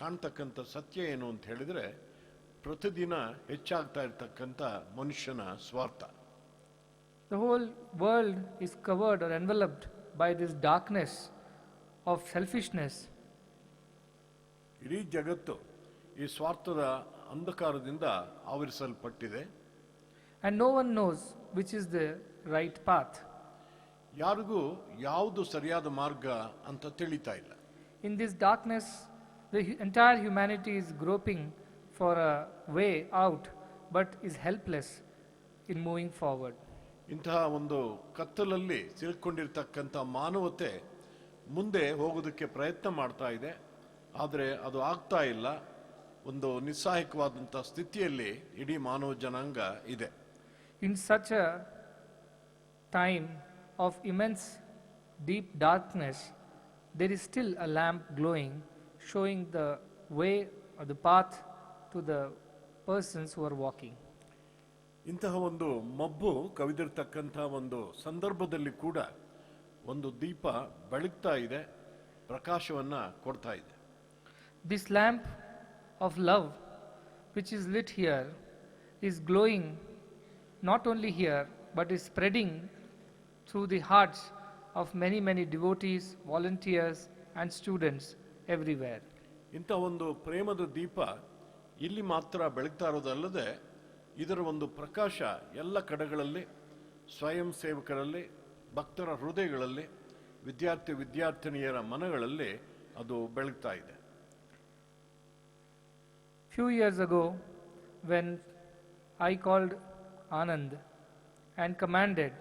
ಕಾಣ್ತಕ್ಕಂಥ ಸತ್ಯ ಏನು ಅಂತ ಹೇಳಿದರೆ, ಪ್ರತಿದಿನ ಹೆಚ್ಚಾಗ್ತಾ ಇರತಕ್ಕಂಥ ಮನುಷ್ಯನ ಸ್ವಾರ್ಥ. The whole world is covered or enveloped by this darkness of selfishness. ಇಡೀ ಜಗತ್ತು ಈ ಸ್ವಾರ್ಥದ ಅಂಧಕಾರದಿಂದ ಆವರಿಸಲ್ಪಟ್ಟಿದೆ. And no one knows which is the right path. ಯಾರಿಗೂ ಯಾವುದು ಸರಿಯಾದ ಮಾರ್ಗ ಅಂತ ತಿಳಿತಾ ಇಲ್ಲ. In this darkness, the entire humanity is groping for a way out, but is helpless in moving forward. ಇಂತಹ ಒಂದು ಕತ್ತಲಲ್ಲಿ ಸಿಲುಕೊಂಡಿರ್ತಕ್ಕಂಥ ಮಾನವತೆ ಮುಂದೆ ಹೋಗೋದಕ್ಕೆ ಪ್ರಯತ್ನ ಮಾಡ್ತಾ ಇದೆ. ಆದರೆ ಅದು ಆಗ್ತಾ ಇಲ್ಲ. ಒಂದು ನಿಸ್ಸಹಾಯಕವಾದಂಥ ಸ್ಥಿತಿಯಲ್ಲಿ ಇಡೀ ಮಾನವ ಜನಾಂಗ ಇದೆ. In such a time of immense deep darkness, there is still a lamp glowing, showing the way or the path to the persons who are walking. ಇಂತಹ ಒಂದು ಮಬ್ಬು ಕವಿದಿರ್ತಕ್ಕಂಥ ಒಂದು ಸಂದರ್ಭದಲ್ಲಿ ಕೂಡ ಒಂದು ದೀಪ ಬೆಳಗ್ತಾ ಇದೆ, ಪ್ರಕಾಶವನ್ನು ಕೊಡ್ತಾ ಇದೆ. This lamp of love which is lit here is glowing not only here but is spreading through the hearts of many devotees, volunteers and students everywhere. ಇಂಥ ಒಂದು ಪ್ರೇಮದ ದೀಪ ಇಲ್ಲಿ ಮಾತ್ರ ಬೆಳಗ್ತಾ ಇರೋದಲ್ಲದೆ ಇದರ ಒಂದು ಪ್ರಕಾಶ ಎಲ್ಲ ಕಡೆಗಳಲ್ಲಿ, ಸ್ವಯಂ ಸೇವಕರಲ್ಲಿ, ಭಕ್ತರ ಹೃದಯಗಳಲ್ಲಿ, ವಿದ್ಯಾರ್ಥಿನಿಯರ ಮನಗಳಲ್ಲಿ ಅದು ಬೆಳಗ್ತಾ ಇದೆ. Few years ago, when I called Anand and commanded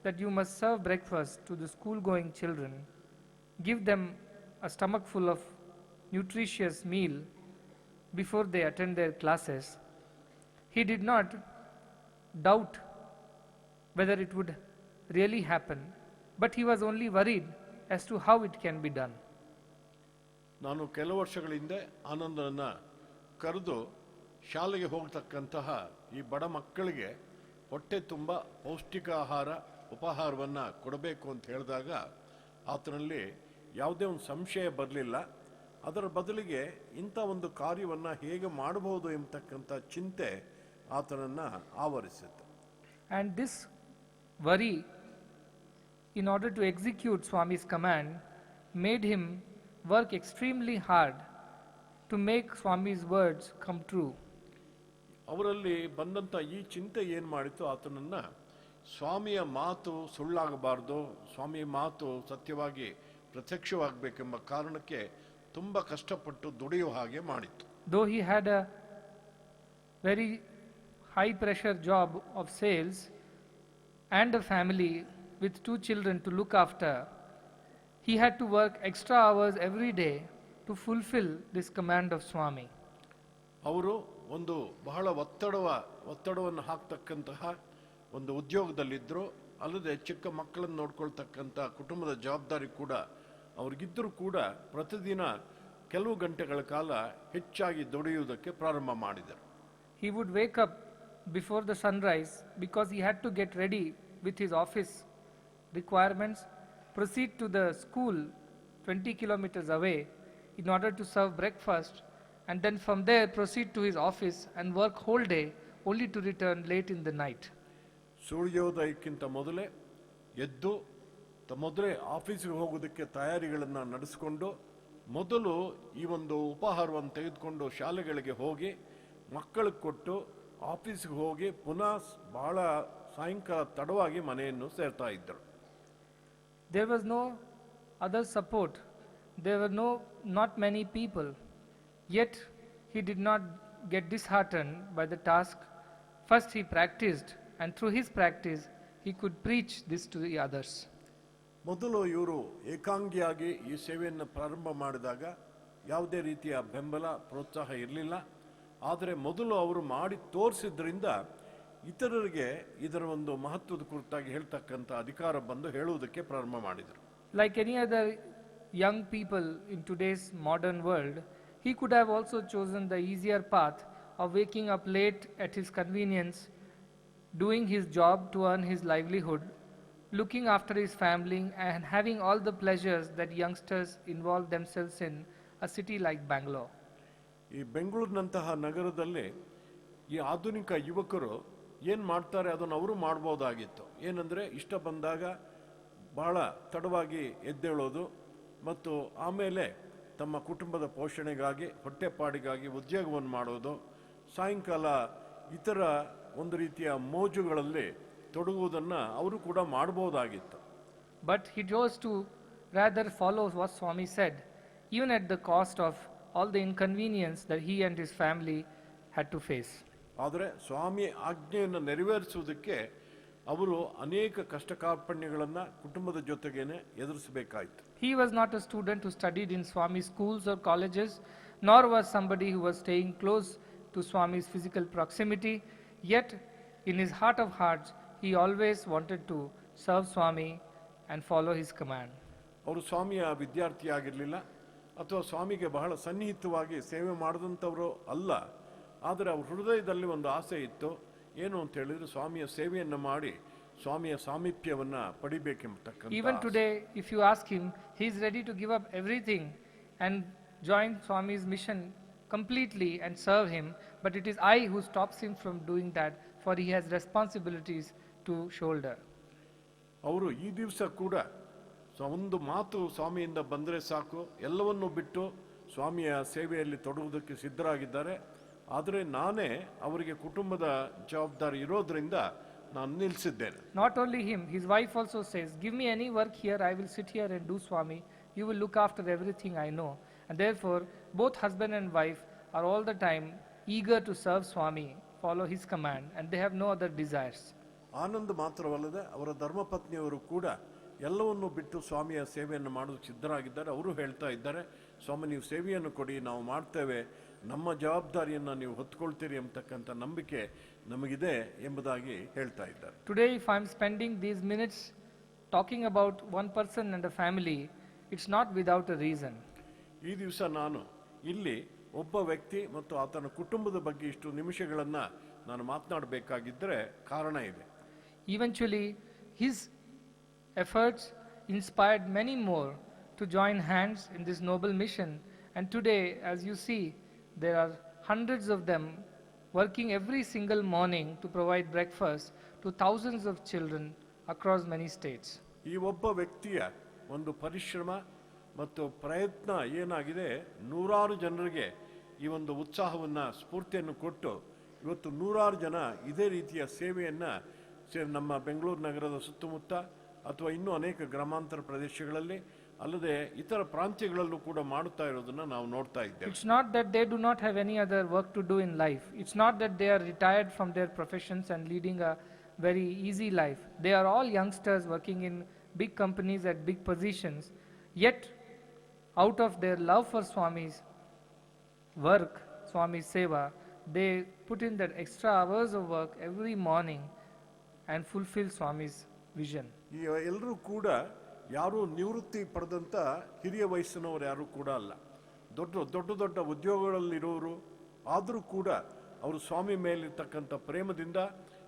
that you must serve breakfast to the school-going children, give them a stomach full of nutritious meal before they attend their classes, he did not doubt whether it would really happen, but he was only worried as to how it can be done. ನಾನು ಕೆಲವು ವರ್ಷಗಳ ಹಿಂದೆ ಆನಂದನನ್ನು ಕರೆದು ಶಾಲೆಗೆ ಹೋಗ್ತಕ್ಕಂತಹ ಈ ಬಡ ಮಕ್ಕಳಿಗೆ ಹೊಟ್ಟೆ ತುಂಬ ಪೌಷ್ಟಿಕ ಉಪಹಾರವನ್ನು ಕೊಡಬೇಕು ಅಂತ ಹೇಳಿದಾಗ ಆತನಲ್ಲಿ ಯಾವುದೇ ಒಂದು ಸಂಶಯ ಬರಲಿಲ್ಲ. ಅದರ ಬದಲಿಗೆ ಇಂಥ ಒಂದು ಕಾರ್ಯವನ್ನು ಹೇಗೆ ಮಾಡಬಹುದು ಎಂಬತಕ್ಕಂಥ ಚಿಂತೆ ಆತನನ್ನು ಆವರಿಸಿತು. And this worry, in order to execute Swami's command, made him work extremely hard to make Swami's words come true. ಅವರಲ್ಲಿ ಬಂದಂಥ ಈ ಚಿಂತೆ ಏನು ಮಾಡಿತು, ಆತನನ್ನು ಸ್ವಾಮಿಯ ಮಾತು ಸುಳ್ಳಾಗಬಾರ್ದು, ಸ್ವಾಮಿಯ ಮಾತು ಸತ್ಯವಾಗಿ ಪ್ರತ್ಯಕ್ಷವಾಗಬೇಕೆಂಬ ಕಾರಣಕ್ಕೆ ತುಂಬ ಕಷ್ಟಪಟ್ಟು ದುಡಿಯುವ ಹಾಗೆ ಮಾಡಿತು. Though he had a very high pressure job of sales and a family with 2 children to look after, he had to work extra hours every day to fulfill this command of Swami. ಅವರು ಒಂದು ಬಹಳ ಒತ್ತಡವನ್ನು ಹಾಕ್ತಕ್ಕಂತಹ ಒಂದು ಉದ್ಯೋಗದಲ್ಲಿದ್ದರು. ಅಲ್ಲದೆ ಚಿಕ್ಕ ಮಕ್ಕಳನ್ನು ನೋಡ್ಕೊಳ್ತಕ್ಕಂಥ ಕುಟುಂಬದ ಜವಾಬ್ದಾರಿ ಕೂಡ ಅವ್ರಿಗಿದ್ದರೂ ಕೂಡ ಪ್ರತಿದಿನ ಕೆಲವು ಗಂಟೆಗಳ ಕಾಲ ಹೆಚ್ಚಾಗಿ ದುಡಿಯುವುದಕ್ಕೆ ಪ್ರಾರಂಭ ಮಾಡಿದರು. He would wake up before the sunrise because he had to get ready with his office requirements, proceed to the school 20 kilometers away in order to serve breakfast, and then from there proceed to his office and work whole day only to return late in the night. ಸೂರ್ಯೋದಯಕ್ಕಿಂತ ಮೊದಲೇ ಎದ್ದು ಮೊದಲೇ ಆಫೀಸಿಗೆ ಹೋಗೋದಕ್ಕೆ ತಯಾರಿಗಳನ್ನು ನಡೆಸಿಕೊಂಡು ಮೊದಲು ಈ ಒಂದು ಉಪಹಾರವನ್ನು ತೆಗೆದುಕೊಂಡು ಶಾಲೆಗಳಿಗೆ ಹೋಗಿ ಮಕ್ಕಳಿಗೆ ಕೊಟ್ಟು ಆಫೀಸ್ಗೆ ಹೋಗಿ ಪುನಃ ಬಹಳ ಸಾಯಂಕಾಲ ತಡವಾಗಿ ಮನೆಯನ್ನು ಸೇರ್ತಾ ಇದ್ದರು. There was no other support. There were not many people. Yet he did not get disheartened by the task. First he practiced, and through his practice he could preach this to the others. ಮೊದಲು ಇವರು ಏಕಾಂಗಿಯಾಗಿ ಈ ಸೇವೆಯನ್ನು ಪ್ರಾರಂಭ ಮಾಡಿದಾಗ ಯಾವುದೇ ರೀತಿಯ ಬೆಂಬಲ ಪ್ರೋತ್ಸಾಹ ಇರಲಿಲ್ಲ. ಆದರೆ ಮೊದಲು ಅವರು ಮಾಡಿ ತೋರಿಸಿದ್ರಿಂದ ಇತರರಿಗೆ ಇದರ ಒಂದು ಮಹತ್ವದ ಕುರಿತಾಗಿ ಹೇಳ್ತಕ್ಕಂಥ ಅಧಿಕಾರ ಬಂದು ಹೇಳುವುದಕ್ಕೆ ಪ್ರಾರಂಭ ಮಾಡಿದರು. Like any other young people in today's modern world, he could have also chosen the easier path of waking up late at his convenience, doing his job to earn his livelihood, looking after his family, and having all the pleasures that youngsters involve themselves in a city like Bangalore. ಈ ಬೆಂಗಳೂರಿನಂತಹ ನಗರದಲ್ಲಿ ಈ ಆಧುನಿಕ ಯುವಕರು ಏನು ಮಾಡ್ತಾರೆ ಅದನ್ನು ಅವರು ಮಾಡ್ಬೋದಾಗಿತ್ತು. ಏನಂದರೆ ಇಷ್ಟ ಬಂದಾಗ ಬಹಳ ತಡವಾಗಿ ಎದ್ದೇಳೋದು ಮತ್ತು ಆಮೇಲೆ ತಮ್ಮ ಕುಟುಂಬದ ಪೋಷಣೆಗಾಗಿ ಹೊಟ್ಟೆಪಾಡಿಗಾಗಿ ಉದ್ಯೋಗವನ್ನು ಮಾಡೋದು, ಸಾಯಂಕಾಲ ಇತರ ಒಂದು ರೀತಿಯ ಮೋಜುಗಳಲ್ಲಿ ತೊಡಗುವುದನ್ನು ಅವರು ಕೂಡ ಮಾಡ್ಬೋದಾಗಿತ್ತು. But he chose to rather follow what Swami said, even at the cost of all the inconvenience that he and his family had to face. ಆದರೆ ಸ್ವಾಮಿ ಆಜ್ಞೆಯನ್ನು ನೆರವೇರಿಸುವುದಕ್ಕೆ ಅವರು ಅನೇಕ ಕಷ್ಟ ಕಾರ್ಪಣ್ಯಗಳನ್ನು ಕುಟುಂಬದ ಜೊತೆಗೇನೆ ಎದುರಿಸಬೇಕಾಯಿತು. He was not a student who studied in Swami schools or colleges, nor was somebody who was staying close to Swami's physical proximity. Yet, in his heart of hearts, he always wanted to serve Swami and follow his command. ಅವರು ಸ್ವಾಮಿಯ ವಿದ್ಯಾರ್ಥಿಯಾಗಿರಲಿಲ್ಲ ಅಥವಾ ಸ್ವಾಮಿಗೆ ಬಹಳ ಸನ್ನಿಹಿತವಾಗಿ ಸೇವೆ ಮಾಡಿದಂಥವರು ಅಲ್ಲ. ಆದರೆ ಅವ್ರ ಹೃದಯದಲ್ಲಿ ಒಂದು ಆಸೆ ಇತ್ತು. ಏನು ಅಂತ ಹೇಳಿದ್ರೆ ಸ್ವಾಮಿಯ ಸೇವೆಯನ್ನು ಮಾಡಿ ಸ್ವಾಮಿಯ ಸಾಮೀಪ್ಯವನ್ನು ಪಡಿಬೇಕೆಂಬತಕ್ಕಂಥ. Even today, if you ask him, he is ready to give up everything and join Swami's mission completely and serve him. But it is I who stops him from doing that, for he has responsibilities to shoulder. ಅವರು ಈ ದಿವಸ ಕೂಡ ಒಂದು ಮಾತು ಸ್ವಾಮಿಯಿಂದ ಬಂದರೆ ಸಾಕು, ಎಲ್ಲವನ್ನೂ ಬಿಟ್ಟು ಸ್ವಾಮಿಯ ಸೇವೆಯಲ್ಲಿ ತೊಡಗುವುದಕ್ಕೆ ಸಿದ್ಧರಾಗಿದ್ದಾರೆ. ಆದರೆ ನಾನೇ ಅವರಿಗೆ ಕುಟುಂಬದ ಜವಾಬ್ದಾರಿ ಇರೋದ್ರಿಂದ ನಾನು ನಿಲ್ಲಿಸಿದ್ದೇನೆ. Not only him, his wife also says, give me any work here, I will sit here and do Swami. You will look after everything I know. And therefore, both husband and wife are all the time eager to serve Swami, follow his command, and they have no other desires. Anand ಮಾತ್ರವಲ್ಲದೆ ಅವರ ಧರ್ಮಪತ್ನಿಯವರು ಕೂಡ ಎಲ್ಲವನ್ನು ಬಿಟ್ಟು ಸ್ವಾಮಿಯ ಸೇವೆಯನ್ನು ಮಾಡೋದಕ್ಕೆ ಸಿದ್ಧರಾಗಿದ್ದಾರೆ. ಅವರು ಹೇಳ್ತಾ ಇದ್ದಾರೆ, ಸ್ವಾಮಿ ನೀವು ಸೇವೆಯನ್ನು ಕೊಡಿ, ನಾವು ಮಾಡ್ತೇವೆ, ನಮ್ಮ ಜವಾಬ್ದಾರಿಯನ್ನು ನೀವು ಹೊತ್ಕೊಳ್ತೀರಿ ಎಂಬತಕ್ಕಂಥ ನಂಬಿಕೆ ನಮಗಿದೆ ಎಂಬುದಾಗಿ ಹೇಳ್ತಾ ಇದ್ದಾರೆ. Today, if I am spending these minutes talking about one person and a family, it's not without a reason. ಈ ದಿವಸ ನಾನು ಇಲ್ಲಿ ಒಬ್ಬ ವ್ಯಕ್ತಿ ಮತ್ತು ಆತನ ಕುಟುಂಬದ ಬಗ್ಗೆ ಇಷ್ಟು ನಿಮಿಷಗಳನ್ನು ನಾನು ಮಾತನಾಡಬೇಕಾಗಿದ್ದರೆ ಕಾರಣ ಇದೆ. Eventually, his efforts inspired many more to join hands in this noble mission. And today, as you see, there are hundreds of them working every single morning to provide breakfast to thousands of children across many states. ಈ ಒಬ್ಬ ವ್ಯಕ್ತಿಯ ಒಂದು ಪರಿಶ್ರಮ ಮತ್ತು ಪ್ರಯತ್ನ ಏನಾಗಿದೆ, ನೂರಾರು ಜನರಿಗೆ ಈ ಒಂದು ಉತ್ಸಾಹವನ್ನು ಸ್ಫೂರ್ತಿಯನ್ನು ಕೊಟ್ಟು ಇವತ್ತು ನೂರಾರು ಜನ ಇದೇ ರೀತಿಯ ಸೇವೆಯನ್ನು ನಮ್ಮ ಬೆಂಗಳೂರು ನಗರದ ಸುತ್ತಮುತ್ತ ಅಥವಾ ಇನ್ನೂ ಅನೇಕ ಗ್ರಾಮಾಂತರ ಪ್ರದೇಶಗಳಲ್ಲಿ ಅಲ್ಲದೆ ಇತರ ಪ್ರಾಂತ್ಯಗಳಲ್ಲೂ ಕೂಡ ಮಾಡುತ್ತಾ ಇರೋದನ್ನು ನಾವು ನೋಡ್ತಾ ಇದ್ದೇವೆ. It's not that they do not have any other work to do in life. It's not that they are retired from their professions and leading a very easy life. They are all youngsters working in big companies at big positions. Yet, out of their love for Swami's work, Swami's seva, they put in that extra hours of work every morning and fulfill Swami's vision. ಈ ಎಲ್ಲರೂ ಕೂಡ ಯಾರು ನಿವೃತ್ತಿ ಪಡೆದಂಥ ಹಿರಿಯ ವಯಸ್ಸಿನವರು ಯಾರು ಕೂಡ ಅಲ್ಲ, ದೊಡ್ಡ ಉದ್ಯೋಗಗಳಲ್ಲಿರೋರು. ಆದರೂ ಕೂಡ ಅವರು ಸ್ವಾಮಿ ಮೇಲಿರ್ತಕ್ಕಂಥ ಪ್ರೇಮದಿಂದ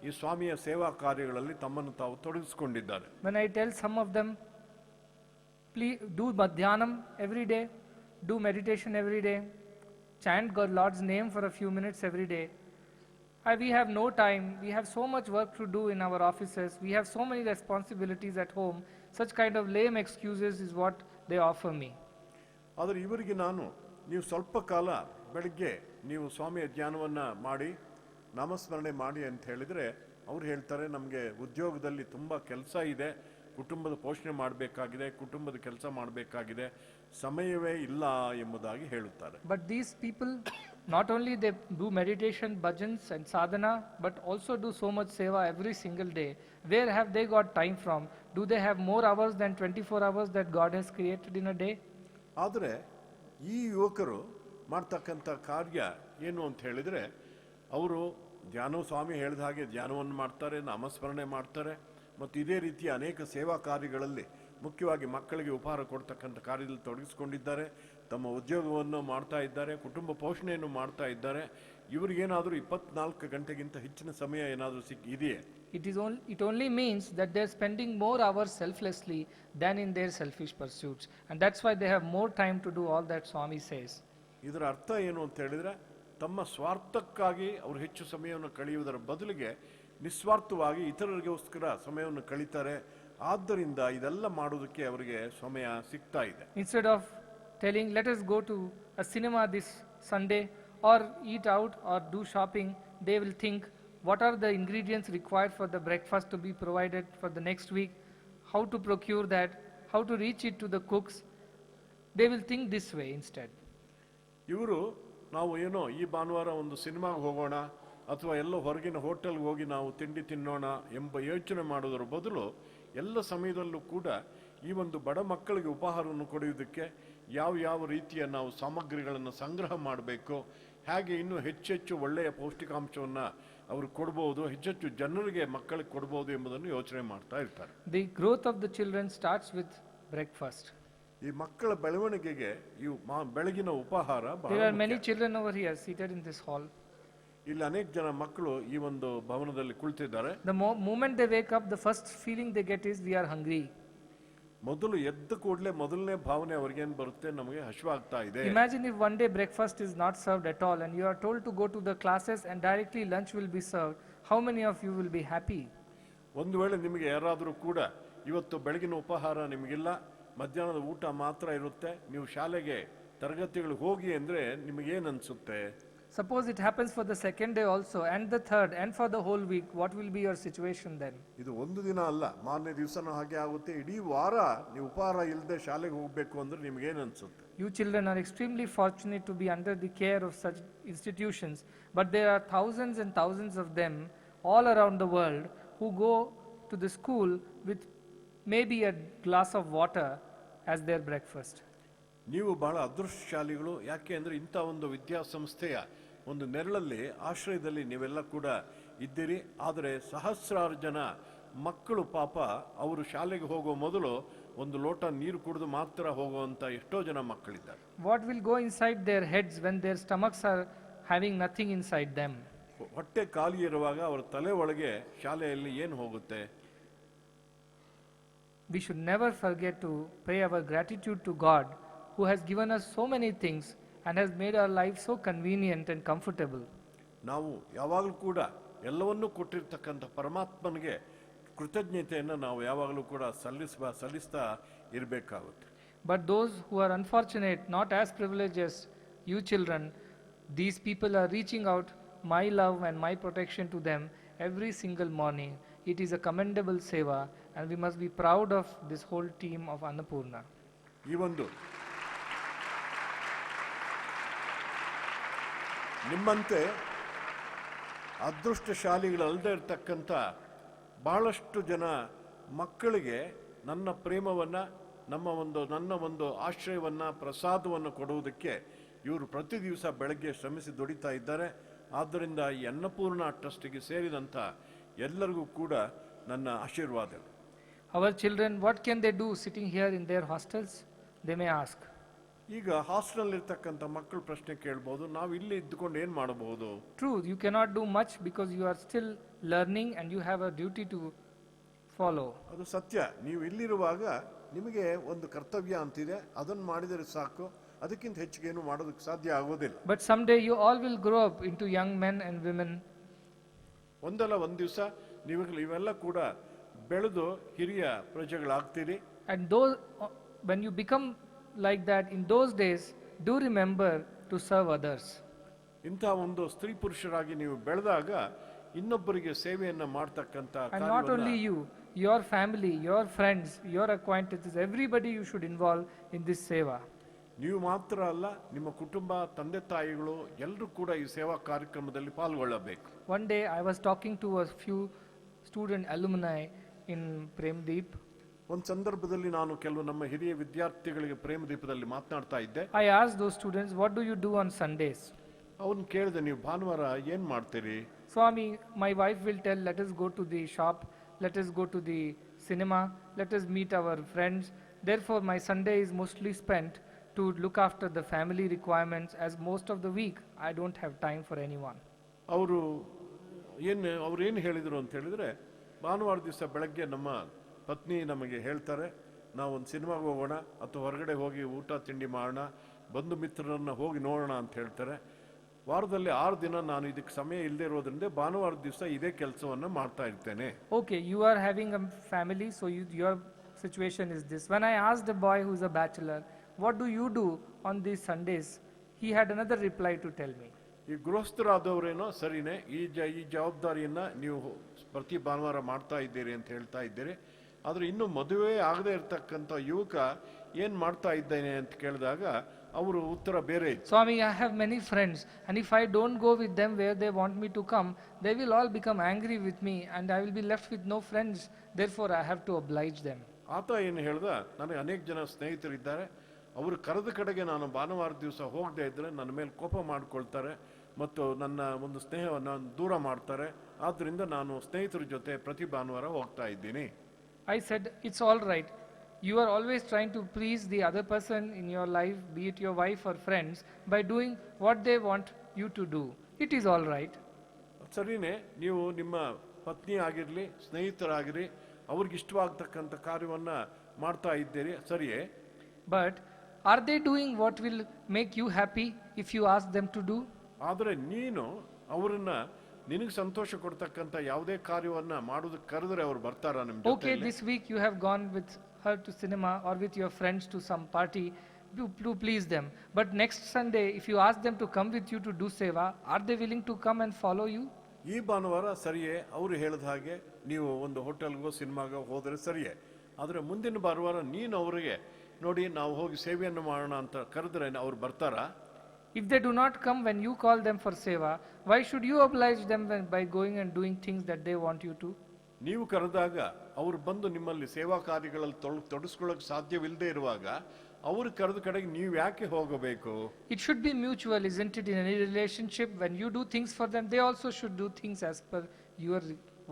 ಈ ಸ್ವಾಮಿಯ ಸೇವಾ ಕಾರ್ಯಗಳಲ್ಲಿ ತಮ್ಮನ್ನು ತಾವು ತೊಡಗಿಸಿಕೊಂಡಿದ್ದಾರೆ. When I tell some of them, please do Madhyanam every day, do meditation every day, chant God Lord's name for a few minutes every day. We have no time, we have so much work to do in our offices, we have so many responsibilities at home. Such kind of lame excuses is what they offer me. ಆದರೆ ಇವರಿಗೆ ನಾನು, ನೀವು ಸ್ವಲ್ಪ ಕಾಲ ಬೆಳಗ್ಗೆ ನೀವು ಸ್ವಾಮಿಯ ಧ್ಯಾನವನ್ನು ಮಾಡಿ ನಾಮಸ್ಮರಣೆ ಮಾಡಿ ಅಂತ ಹೇಳಿದರೆ ಅವ್ರು ಹೇಳ್ತಾರೆ, ನಮಗೆ ಉದ್ಯೋಗದಲ್ಲಿ ತುಂಬ ಕೆಲಸ ಇದೆ, ಕುಟುಂಬದ ಪೋಷಣೆ ಮಾಡಬೇಕಾಗಿದೆ, ಕುಟುಂಬದ ಕೆಲಸ ಮಾಡಬೇಕಾಗಿದೆ, ಸಮಯವೇ ಇಲ್ಲ ಎಂಬುದಾಗಿ ಹೇಳುತ್ತಾರೆ. But these people, not only they do meditation, bhajans and sadhana, but also do so much seva every single day. Where have they got time from? Do they have more hours than 24 hours that God has created in a day? ಆದರೆ ಈ ಯುವಕರು ಮಾಡ್ತಕ್ಕಂಥ ಕಾರ್ಯ ಏನು ಅಂತ ಹೇಳಿದರೆ, ಅವರು ಸ್ವಾಮಿ ಹೇಳಿದ ಹಾಗೆ ಧ್ಯಾನವನ್ನು ಮಾಡ್ತಾರೆ, ನಾಮಸ್ಮರಣೆ ಮಾಡ್ತಾರೆ, ಮತ್ತು ಇದೇ ರೀತಿಯ ಅನೇಕ ಸೇವಾ ಕಾರ್ಯಗಳಲ್ಲಿ ಮುಖ್ಯವಾಗಿ ಮಕ್ಕಳಿಗೆ ಉಪಹಾರ ಕೊಡ್ತಕ್ಕಂಥ ಕಾರ್ಯದಲ್ಲಿ ತೊಡಗಿಸಿಕೊಂಡಿದ್ದಾರೆ. ತಮ್ಮ ಉದ್ಯೋಗವನ್ನು ಮಾಡ್ತಾ ಇದ್ದಾರೆ, ಕುಟುಂಬ ಪೋಷಣೆಯನ್ನು ಮಾಡ್ತಾ ಇದ್ದಾರೆ. ಇವರಿಗೇನಾದರೂ 24 ಗಂಟೆಗಿಂತ ಹೆಚ್ಚಿನ ಸಮಯ ಏನಾದರೂ ಇದೆಯೇ? It only means that they are spending more hours selflessly than in their selfish pursuits, and that's why they have more time to do all that Swami says. ಇದರ ಅರ್ಥ ಏನು ಅಂತ ಹೇಳಿದರೆ, ತಮ್ಮ ಸ್ವಾರ್ಥಕ್ಕಾಗಿ ಅವರು ಹೆಚ್ಚು ಸಮಯವನ್ನು ಕಳೆಯುವುದರ ಬದಲಿಗೆ ನಿಸ್ವಾರ್ಥವಾಗಿ ಇತರರಿಗೋಸ್ಕರ ಸಮಯವನ್ನು ಕಳೀತಾರೆ. ಆದ್ದರಿಂದ ಇದೆಲ್ಲ ಮಾಡೋದಕ್ಕೆ ಅವರಿಗೆ ಸಮಯ ಸಿಗ್ತಾ ಇದೆ. Instead of telling, let us go to a cinema this Sunday or eat out or do shopping, they will think, what are the ingredients required for the breakfast to be provided for the next week, how to procure that, how to reach it to the cooks. They will think this way instead. ಇವರು ನಾವು ಏನೋ ಈ ಭಾನುವಾರ ಒಂದು ಸಿನಿಮಾಗೆ ಹೋಗೋಣ ಅಥವಾ ಎಲ್ಲೋ ಹೊರಗಿನ ಹೋಟೆಲ್ಗೆ ಹೋಗಿ ನಾವು ತಿಂಡಿ ತಿನ್ನೋಣ ಎಂಬ ಯೋಚನೆ ಮಾಡೋದರ ಬದಲು ಎಲ್ಲ ಸಮಯದಲ್ಲೂ ಕೂಡ ಈ ಒಂದು ಬಡ ಮಕ್ಕಳಿಗೆ ಉಪಹಾರವನ್ನು ಕೊಡುವುದಕ್ಕೆ ಯಾವ ರೀತಿಯ ನಾವು ಸಾಮಗ್ರಿಗಳನ್ನು ಸಂಗ್ರಹ ಮಾಡಬೇಕು, ಹೇಗೆ ಇನ್ನೂ ಹೆಚ್ಚೆಚ್ಚು ಒಳ್ಳೆಯ ಪೌಷ್ಟಿಕಾಂಶವನ್ನು ಅವರು ಕೊಡ್ಬೋದು, ಹೆಚ್ಚೆಚ್ಚು ಜನರಿಗೆ ಮಕ್ಕಳಿಗೆ ಕೊಡ್ಬೋದು ಎಂಬುದನ್ನು ಯೋಚನೆ ಮಾಡ್ತಾ ಇರ್ತಾರೆ. The growth of the children starts with breakfast. ಈ ಮಕ್ಕಳ ಬೆಳವಣಿಗೆಗೆ ಈ ಬೆಳಗಿನ ಉಪಹಾರ ಬಹಳ There are many children over here seated in this hall. ಇಲ್ಲಿ ಅನೇಕ ಜನ ಮಕ್ಕಳು ಈ ಒಂದು ಭವನದಲ್ಲಿ ಕುಳಿತಿದ್ದಾರೆ. The moment they wake up, the first feeling they get is we are hungry. ಮೊದಲು ಎದ್ದ ಕೂಡಲೇ ಮೊದಲನೇ ಭಾವನೆ ಅವ್ರಿಗೇನು ಬರುತ್ತೆ, ನಮಗೆ ಹಸಿವಾಗ್ತಾ ಇದೆ. Imagine if one day breakfast is not served at all and you are told to go to the classes and directly lunch will be served. How many of you will be happy? ಒಂದು ವೇಳೆ ನಿಮಗೆ ಯಾರಾದರೂ ಕೂಡ ಇವತ್ತು ಬೆಳಗಿನ ಉಪಹಾರ ನಿಮಗಿಲ್ಲ, ಮಧ್ಯಾಹ್ನದ ಊಟ ಮಾತ್ರ ಇರುತ್ತೆ, ನೀವು ಶಾಲೆಗೆ ತರಗತಿಗಳಿಗೆ ಹೋಗಿ ಅಂದರೆ ನಿಮಗೇನು ಅನಿಸುತ್ತೆ? Suppose it happens for the second day also and the third and for the whole week, what will be your situation then? ಇದು ಒಂದು ದಿನ ಅಲ್ಲ, ಮಾರನೇ ದಿವಸನೂ ಹಾಗೆ ಆಗುತ್ತೆ. ಇಡೀ ವಾರ ನೀವು ಉಪಹಾರ ಇಲ್ಲದೆ ಶಾಲೆಗೆ ಹೋಗಬೇಕು ಅಂದ್ರೆ ನಿಮಗೇನು ಅನಿಸುತ್ತೆ? You children are extremely fortunate to be under the care of such institutions, but there are thousands and thousands of them all around the world who go to the school with maybe a glass of water as their breakfast. ನೀವು ಬಹಳ ಅದೃಷ್ಟಶಾಲಿಗಳು. ಯಾಕೆ ಅಂದರೆ ಇಂಥ ಒಂದು ವಿದ್ಯಾಸಂಸ್ಥೆಯ ಒಂದು ನೆರಳಲ್ಲಿ ಆಶ್ರಯದಲ್ಲಿ ನೀವೆಲ್ಲ ಕೂಡ ಇದ್ದೀರಿ. ಆದರೆ ಸಹಸ್ರಾರು ಜನ ಮಕ್ಕಳು ಪಾಪ ಅವರು ಶಾಲೆಗೆ ಹೋಗೋ ಮೊದಲು ಒಂದು ಲೋಟ ನೀರು ಕುಡಿದು ಮಾತ್ರ ಹೋಗುವಂಥ ಎಷ್ಟೋ ಜನ ಮಕ್ಕಳಿದ್ದಾರೆ. What will go inside their heads when their stomachs are having nothing inside them? ಹೊಟ್ಟೆ ಖಾಲಿ ಇರುವಾಗ ಅವರ ತಲೆ ಒಳಗೆ ಶಾಲೆಯಲ್ಲಿ ಏನು ಹೋಗುತ್ತೆ? We should never forget to pay our gratitude to God who has given us so many things and has made our life so convenient and comfortable. ನಾವು ಯಾವಾಗಲೂ ಕೂಡ ಎಲ್ಲವನ್ನೂ ಕೊಟ್ಟಿರ್ತಕ್ಕಂಥ ಪರಮಾತ್ಮನಿಗೆ ಕೃತಜ್ಞತೆಯನ್ನು ನಾವು ಯಾವಾಗಲೂ ಕೂಡ ಸಲ್ಲಿಸ್ತಾ ಇರಬೇಕಾಗುತ್ತೆ. But those who are unfortunate, not as privileged as you children, These people are reaching out my love and my protection to them every single morning. It is a commendable seva, and we must be proud of this whole team of Annapoorna. ಈ ಒಂದು ನಿಮ್ಮಂತೆ ಅದೃಷ್ಟಶಾಲಿಗಳಲ್ಲದೆ ಇರತಕ್ಕಂಥ ಬಹಳಷ್ಟು ಜನ ಮಕ್ಕಳಿಗೆ ನನ್ನ ಪ್ರೇಮವನ್ನು ನನ್ನ ಒಂದು ಆಶ್ರಯವನ್ನು ಪ್ರಸಾದವನ್ನು ಕೊಡುವುದಕ್ಕೆ ಇವರು ಪ್ರತಿ ದಿವಸ ಬೆಳಗ್ಗೆ ಶ್ರಮಿಸಿ ದುಡಿತಾ ಇದ್ದಾರೆ. ಆದ್ದರಿಂದ ಈ ಅನ್ನಪೂರ್ಣ ಟ್ರಸ್ಟಿಗೆ ಸೇರಿದಂಥ ಎಲ್ಲರಿಗೂ ಕೂಡ ನನ್ನ ಆಶೀರ್ವಾದ. Our children, what can they do sitting here in their hostels? They may ask. ಈಗ ಹಾಸ್ಟೆಲ್ ಇರ್ತಕ್ಕಂಥ ಮಕ್ಕಳು ಪ್ರಶ್ನೆ ಕೇಳ್ಬೋದು, ನಾವು ಇಲ್ಲಿ ಇದ್ದುಕೊಂಡು ಏನು ಮಾಡಬಹುದು? True, you cannot do much because you are still learning and you have a duty to follow. ಅದು ಸತ್ಯ. ನೀವು ಇಲ್ಲಿರುವಾಗ ನಿಮಗೆ ಒಂದು ಕರ್ತವ್ಯ ಅಂತಿದೆ, ಅದನ್ನು ಮಾಡಿದರೆ ಸಾಕು, ಅದಕ್ಕಿಂತ ಹೆಚ್ಚಿಗೆ ಏನು ಮಾಡೋದಕ್ಕೆ ಸಾಧ್ಯ ಆಗೋದಿಲ್ಲ. But someday you all will grow up into young men and women. ಒಂದಲ್ಲ ಒಂದು ದಿವಸ ನೀವೆಲ್ಲ ಕೂಡ ಬೆಳೆದು ಹಿರಿಯ ಪ್ರಜೆಗಳಾಗ್ತೀರಿ. And those, when you become like that, in those days, do remember to serve others. ಇಂಥ ಒಂದು ಸ್ತ್ರೀ ಪುರುಷರಾಗಿ ನೀವು ಬೆಳೆದಾಗ ಇನ್ನೊಬ್ಬರಿಗೆ ಸೇವೆಯನ್ನು ಮಾಡ್ತಕ್ಕಂಥ And not only you, your family, your friends, your acquaintances, everybody you should involve in this seva. ನೀವು ಮಾತ್ರ ಅಲ್ಲ, ನಿಮ್ಮ ಕುಟುಂಬ, ತಂದೆ ತಾಯಿಗಳು ಎಲ್ಲರೂ ಕೂಡ ಈ ಸೇವಾ ಕಾರ್ಯಕ್ರಮದಲ್ಲಿ ಪಾಲ್ಗೊಳ್ಳಬೇಕು. One day I was talking to a few student alumni in Premdeep. ಒಂದು ಸಂದರ್ಭದಲ್ಲಿ ನಾನು ಕೆಲವು ನಮ್ಮ ಹಿರಿಯ ವಿದ್ಯಾರ್ಥಿಗಳಿಗೆ ಪ್ರೇಮದೀಪದಲ್ಲಿ ಮಾತನಾಡ್ತಾ ಇದ್ದೆ. I asked those students, what do you do on Sundays? ಅವನು ಕೇಳಿದೆ, ನೀವು ಭಾನುವಾರ ಏನು ಮಾಡ್ತೀರಿ? Swami, my wife will tell, let us go to the shop, let us go to the cinema, let us meet our friends. Therefore, my Sunday is mostly spent to look after the family requirements, as most of the week I don't have time for anyone. ಅವರು ಏನು ಹೇಳಿದರು ಅಂತ ಹೇಳಿದ್ರೆ, ಭಾನುವಾರ ದಿವಸ ಬೆಳಗ್ಗೆ ನಮ್ಮ ಪತ್ನಿ ನಮಗೆ ಹೇಳ್ತಾರೆ, ನಾವು ಒಂದು ಸಿನಿಮಾಗೆ ಹೋಗೋಣ ಅಥವಾ ಹೊರಗಡೆ ಹೋಗಿ ಊಟ ತಿಂಡಿ ಮಾಡೋಣ, ಬಂಧು ಮಿತ್ರರನ್ನು ಹೋಗಿ ನೋಡೋಣ ಅಂತ ಹೇಳ್ತಾರೆ. ವಾರದಲ್ಲಿ 6 ದಿನ ನಾನು ಇದಕ್ಕೆ ಸಮಯ ಇಲ್ಲದೆ ಇರೋದ್ರಿಂದ ಭಾನುವಾರ ದಿವಸ ಇದೇ ಕೆಲಸವನ್ನು ಮಾಡ್ತಾ ಇರ್ತೇನೆ. Okay, you are having a family, so your situation is this. When I asked a boy who is a bachelor, what do you do on these Sundays? He had another reply to tell me. ಈ ಗೃಹಸ್ಥರಾದವರೇನೋ ಸರಿನೇ, ಈ ಜವಾಬ್ದಾರಿಯನ್ನು ನೀವು ಪ್ರತಿ ಭಾನುವಾರ ಮಾಡ್ತಾ ಇದ್ದೀರಿ ಅಂತ ಹೇಳ್ತಾ ಇದ್ದೀರಿ. ಆದರೆ ಇನ್ನು ಮದುವೆ ಆಗದೆ ಇರತಕ್ಕಂಥ ಯುವಕ ಏನು ಮಾಡ್ತಾ ಇದ್ದೇನೆ ಅಂತ ಕೇಳಿದಾಗ ಅವರು ಉತ್ತರ ಬೇರೆ ಇತ್ತು. Swami, I have many friends, and if I don't go with them where they want me to come, they will all become angry with me and I will be left with no friends. Therefore, I have to oblige them. ಆತ ಏನು ಹೇಳ್ದ, ನನಗೆ ಅನೇಕ ಜನ ಸ್ನೇಹಿತರಿದ್ದಾರೆ, ಅವರು ಕರೆದ ಕಡೆಗೆ ನಾನು ಭಾನುವಾರ ದಿವಸ ಹೋಗದೆ ಇದ್ದರೆ ನನ್ನ ಮೇಲೆ ಕೋಪ ಮಾಡಿಕೊಳ್ತಾರೆ ಮತ್ತು ನನ್ನ ಒಂದು ಸ್ನೇಹವನ್ನು ದೂರ ಮಾಡ್ತಾರೆ. ಆದ್ದರಿಂದ ನಾನು ಸ್ನೇಹಿತರ ಜೊತೆ ಪ್ರತಿ ಭಾನುವಾರ ಹೋಗ್ತಾ ಇದ್ದೀನಿ. I said, it's all right. You are always trying to please the other person in your life, be it your wife or friends, by doing what they want you to do. It is all right. ಸರಿನೇ, ನೀವು ನಿಮ್ಮ ಪತ್ನಿ ಆಗಿರಲಿ, ಸ್ನೇಹಿತರಾಗಿರಲಿ, ಅವ್ರಿಗೆ ಇಷ್ಟವಾಗ್ತಕ್ಕಂಥ ಕಾರ್ಯವನ್ನು ಮಾಡ್ತಾ ಇದ್ದೀರಿ, ಸರಿಯೇ. But are they doing what will make you happy if you ask them to do? ಆದರೆ ನೀನು ಅವರನ್ನ ನಿನಗೆ ಸಂತೋಷ ಕೊಡ್ತಕ್ಕಂಥ ಯಾವುದೇ ಕಾರ್ಯವನ್ನ ಮಾಡೋದಕ್ಕೆ ಕರೆದ್ರೆ ಅವ್ರು ಬರ್ತಾರಾ ನಿಮ್ಮ ಜೊತೆ? Okay, this week you have gone with her to cinema or with your friends to some party to please them. But next Sunday, if you ask them to come with you to do seva, are they willing to come and follow you? ಈ ಭಾನುವಾರ ಸರಿಯೇ, ಅವರು ಹೇಳಿದ ಹಾಗೆ ನೀವು ಒಂದು ಹೋಟೆಲ್ಗೋ ಸಿನಿಮಾಗೋ ಹೋದರೆ ಸರಿಯೇ. ಆದರೆ ಮುಂದಿನ ಭಾನುವಾರ ನೀನು ಅವರಿಗೆ ನೋಡಿ ನಾವು ಹೋಗಿ ಸೇವೆಯನ್ನು ಮಾಡೋಣ ಅಂತ ಕರೆದ್ರೆ ಅವ್ರು ಬರ್ತಾರಾ? If they do not come when you call them for seva, why should you oblige them by going and doing things that they want you to? ನೀವು ಕರೆದಾಗ ಅವರು ಬಂದು ನಿಮ್ಮಲ್ಲಿ ಸೇವಾ ಕಾರ್ಯಗಳಲ್ಲಿ ತೊಡಗಿಸ್ಕೊಳ್ಳೋಕೆ ಸಾಧ್ಯವಿಲ್ಲದೆ ಇರುವಾಗ ಅವರು ಕರೆದ ಕಡೆಗೆ ನೀವು ಯಾಕೆ ಹೋಗಬೇಕು? It should be mutual, isn't it? In any relationship, when you do things for them, they also should do things as per your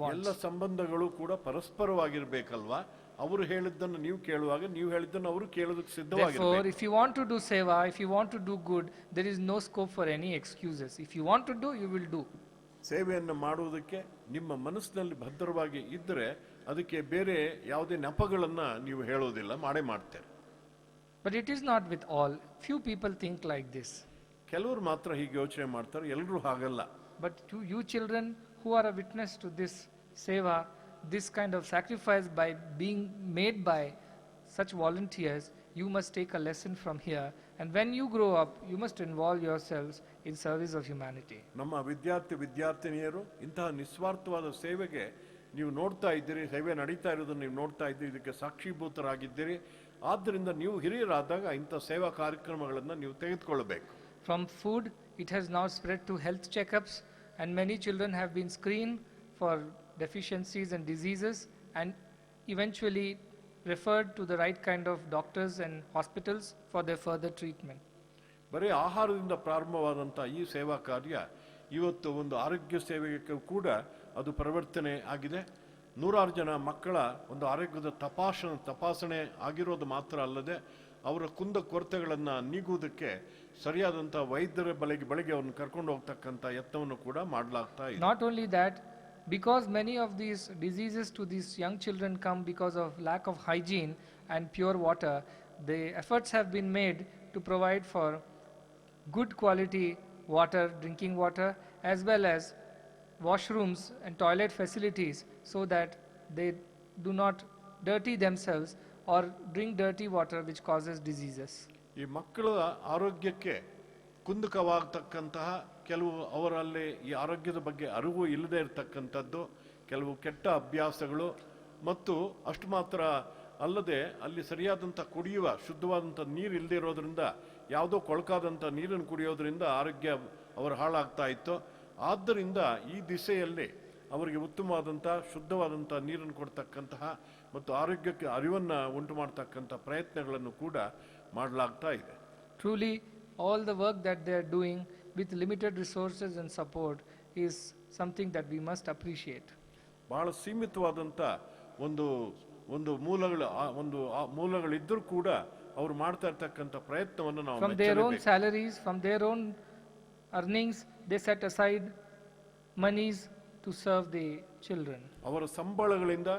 wants. ಎಲ್ಲ ಸಂಬಂಧಗಳು ಕೂಡ ಪರಸ್ಪರವಾಗಿರಬೇಕಲ್ವಾ? ಅವರು ಹೇಳಿದ್ದನ್ನು ನೀವು ಕೇಳುವಾಗ ನೀವು ಹೇಳಿದ್ದನ್ನು ಅವರು ಕೇಳೋದಕ್ಕೆ ಸಿದ್ಧವಾಗಿರಬೇಕು. Therefore, if you want to do seva, if you want to do good, there is no scope for any excuses. If you want to do, you will do. ಸೇವೆಯನ್ನು ಮಾಡುವುದಕ್ಕೆ ನಿಮ್ಮ ಮನಸ್ಸಿನಲ್ಲಿ ಭದ್ರವಾಗಿ ಇದ್ದರೆ ಅದಕ್ಕೆ ಬೇರೆ ಯಾವುದೇ ನೆಪಗಳನ್ನು ನೀವು ಹೇಳೋದಿಲ್ಲ, ಮಾಡೇ ಮಾಡ್ತಾರೆ. But it is not with all. Few people think like this. ಕೆಲವರು ಮಾತ್ರ ಹೀಗೆ ಯೋಚನೆ ಮಾಡ್ತಾರೆ, ಎಲ್ಲರೂ ಹಾಗಲ್ಲ. But to you children who are a witness to this seva, this kind of sacrifice by being made by such volunteers, you must take a lesson from here, and when you grow up, you must involve yourselves in service of humanity. ನಮ್ಮ ವಿದ್ಯಾರ್ಥಿನಿಯರು ಇಂತಹ ನಿಸ್ವಾರ್ಥವಾದ ಸೇವೆಗೆ ನೀವು ನೋಡ್ತಾ ಇದ್ದೀರಿ, ಸೇವೆ ನಡೀತಾ ಇರೋದನ್ನು ನೀವು ನೋಡ್ತಾ ಇದ್ದೀರಿ, ಇದಕ್ಕೆ ಸಾಕ್ಷೀಭೂತರಾಗಿದ್ದೀರಿ. ಆದ್ದರಿಂದ ನೀವು ಹಿರಿಯರಾದಾಗ ಇಂಥ ಸೇವಾ ಕಾರ್ಯಕ್ರಮಗಳನ್ನು ನೀವು ತೆಗೆದುಕೊಳ್ಳಬೇಕು. From food, it has now spread to health checkups, and many children have been screened for deficiencies and diseases and eventually referred to the right kind of doctors and hospitals for their further treatment. ಬರೀ ಆಹಾರದಿಂದ ಪ್ರಾರಂಭವಾದಂಥ ಈ ಸೇವಾ ಕಾರ್ಯ ಇವತ್ತು ಒಂದು ಆರೋಗ್ಯ ಸೇವೆಗೆ ಕೂಡ ಅದು ಪರಿವರ್ತನೆ ಆಗಿದೆ. ನೂರಾರು ಜನ ಮಕ್ಕಳ ಒಂದು ಆರೋಗ್ಯದ ತಪಾಸಣೆ ಆಗಿರೋದು ಮಾತ್ರ ಅಲ್ಲದೆ ಅವರ ಕೊರತೆಗಳನ್ನು ನೀಗುವುದಕ್ಕೆ ಸರಿಯಾದಂಥ ವೈದ್ಯರ ಬಳಿಗೆ ಅವ್ರನ್ನ ಕರ್ಕೊಂಡು ಹೋಗ್ತಕ್ಕಂಥ ಯತ್ನವನ್ನು ಕೂಡ ಮಾಡಲಾಗ್ತಾ ಇದೆ. Not only that, because many of these diseases to these young children come because of lack of hygiene and pure water, the efforts have been made to provide for good quality water, drinking water, as well as washrooms and toilet facilities, so that they do not dirty themselves or drink dirty water which causes diseases. ಈ ಮಕ್ಕಳ ಆರೋಗ್ಯಕ್ಕೆ ಕುಂದಕವಾಗತಕ್ಕಂತಹ ಕೆಲವು ಅವರಲ್ಲಿ ಈ ಆರೋಗ್ಯದ ಬಗ್ಗೆ ಅರಿವು ಇಲ್ಲದೆ ಇರತಕ್ಕಂಥದ್ದು, ಕೆಲವು ಕೆಟ್ಟ ಅಭ್ಯಾಸಗಳು, ಮತ್ತು ಅಷ್ಟು ಮಾತ್ರ ಅಲ್ಲದೆ ಅಲ್ಲಿ ಸರಿಯಾದಂಥ ಕುಡಿಯುವ ಶುದ್ಧವಾದಂಥ ನೀರು ಇಲ್ಲದೆ ಇರೋದ್ರಿಂದ ಯಾವುದೋ ಕೊಳಕಾದಂಥ ನೀರನ್ನು ಕುಡಿಯೋದ್ರಿಂದ ಆರೋಗ್ಯ ಅವರ ಹಾಳಾಗ್ತಾ ಇತ್ತು. ಆದ್ದರಿಂದ ಈ ದಿಸೆಯಲ್ಲಿ ಅವರಿಗೆ ಉತ್ತಮವಾದಂಥ ಶುದ್ಧವಾದಂಥ ನೀರನ್ನು ಕೊಡ್ತಕ್ಕಂತಹ ಮತ್ತು ಆರೋಗ್ಯಕ್ಕೆ ಅರಿವನ್ನು ಉಂಟು ಮಾಡ್ತಕ್ಕಂಥ ಪ್ರಯತ್ನಗಳನ್ನು ಕೂಡ ಮಾಡಲಾಗ್ತಾ ಇದೆ. Truly, all the work that they are doing with limited resources and support is something that we must appreciate. ಬಹಳ ಸೀಮಿತವಾದಂಥ ಒಂದು ಮೂಲಗಳಿದ್ದರೂ ಕೂಡ ಅವರು ಮಾಡ್ತಾ ಇರ್ತಕ್ಕಂಥ ಪ್ರಯತ್ನವನ್ನು ನಾವು from their own salaries, from their own earnings, they set aside monies to serve the children. ಅವರ ಸಂಬಳಗಳಿಂದ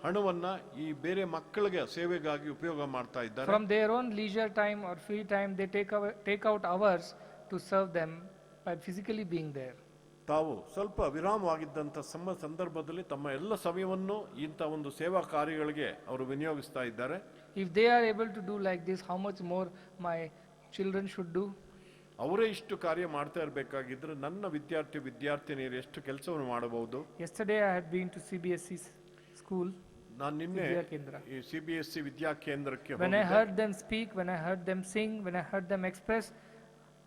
ಹಣವನ್ನ ಈ ಬೇರೆ ಮಕ್ಕಳಿಗೆ ಸೇವೆಗಾಗಿ ಉಪಯೋಗ ಮಾಡ್ತಾ ಇದ್ದಾರೆ. From their own leisure time or free time, they take out hours to serve them by physically being there. ತಾವು ಸ್ವಲ್ಪ ವಿರಾಮವಾಗಿದ್ದಂಥ ಸಂದರ್ಭದಲ್ಲಿ ತಮ್ಮ ಎಲ್ಲ ಸಮಯವನ್ನು ಇಂಥ ಒಂದು ಸೇವಾ ಕಾರ್ಯಗಳಿಗೆ ಅವರು ವಿನಿಯೋಗಿಸ್ತಾ ಇದ್ದಾರೆ. If they are able to do like this, how much more my children should do? ಅವರೇ ಇಷ್ಟು ಕಾರ್ಯ ಮಾಡ್ತಾ ಇರಬೇಕಾಗಿದ್ರೆ ನನ್ನ ವಿದ್ಯಾರ್ಥಿನಿಯರು ಎಷ್ಟು ಕೆಲಸವನ್ನು ಮಾಡಬಹುದು. Yesterday I had been to CBSE school. ನಾನು ನಿನ್ನೆ ಈ CBSE ವಿದ್ಯಾಕೇಂದ್ರಕ್ಕೆ When I heard them speak, when I heard them sing, when I heard them express,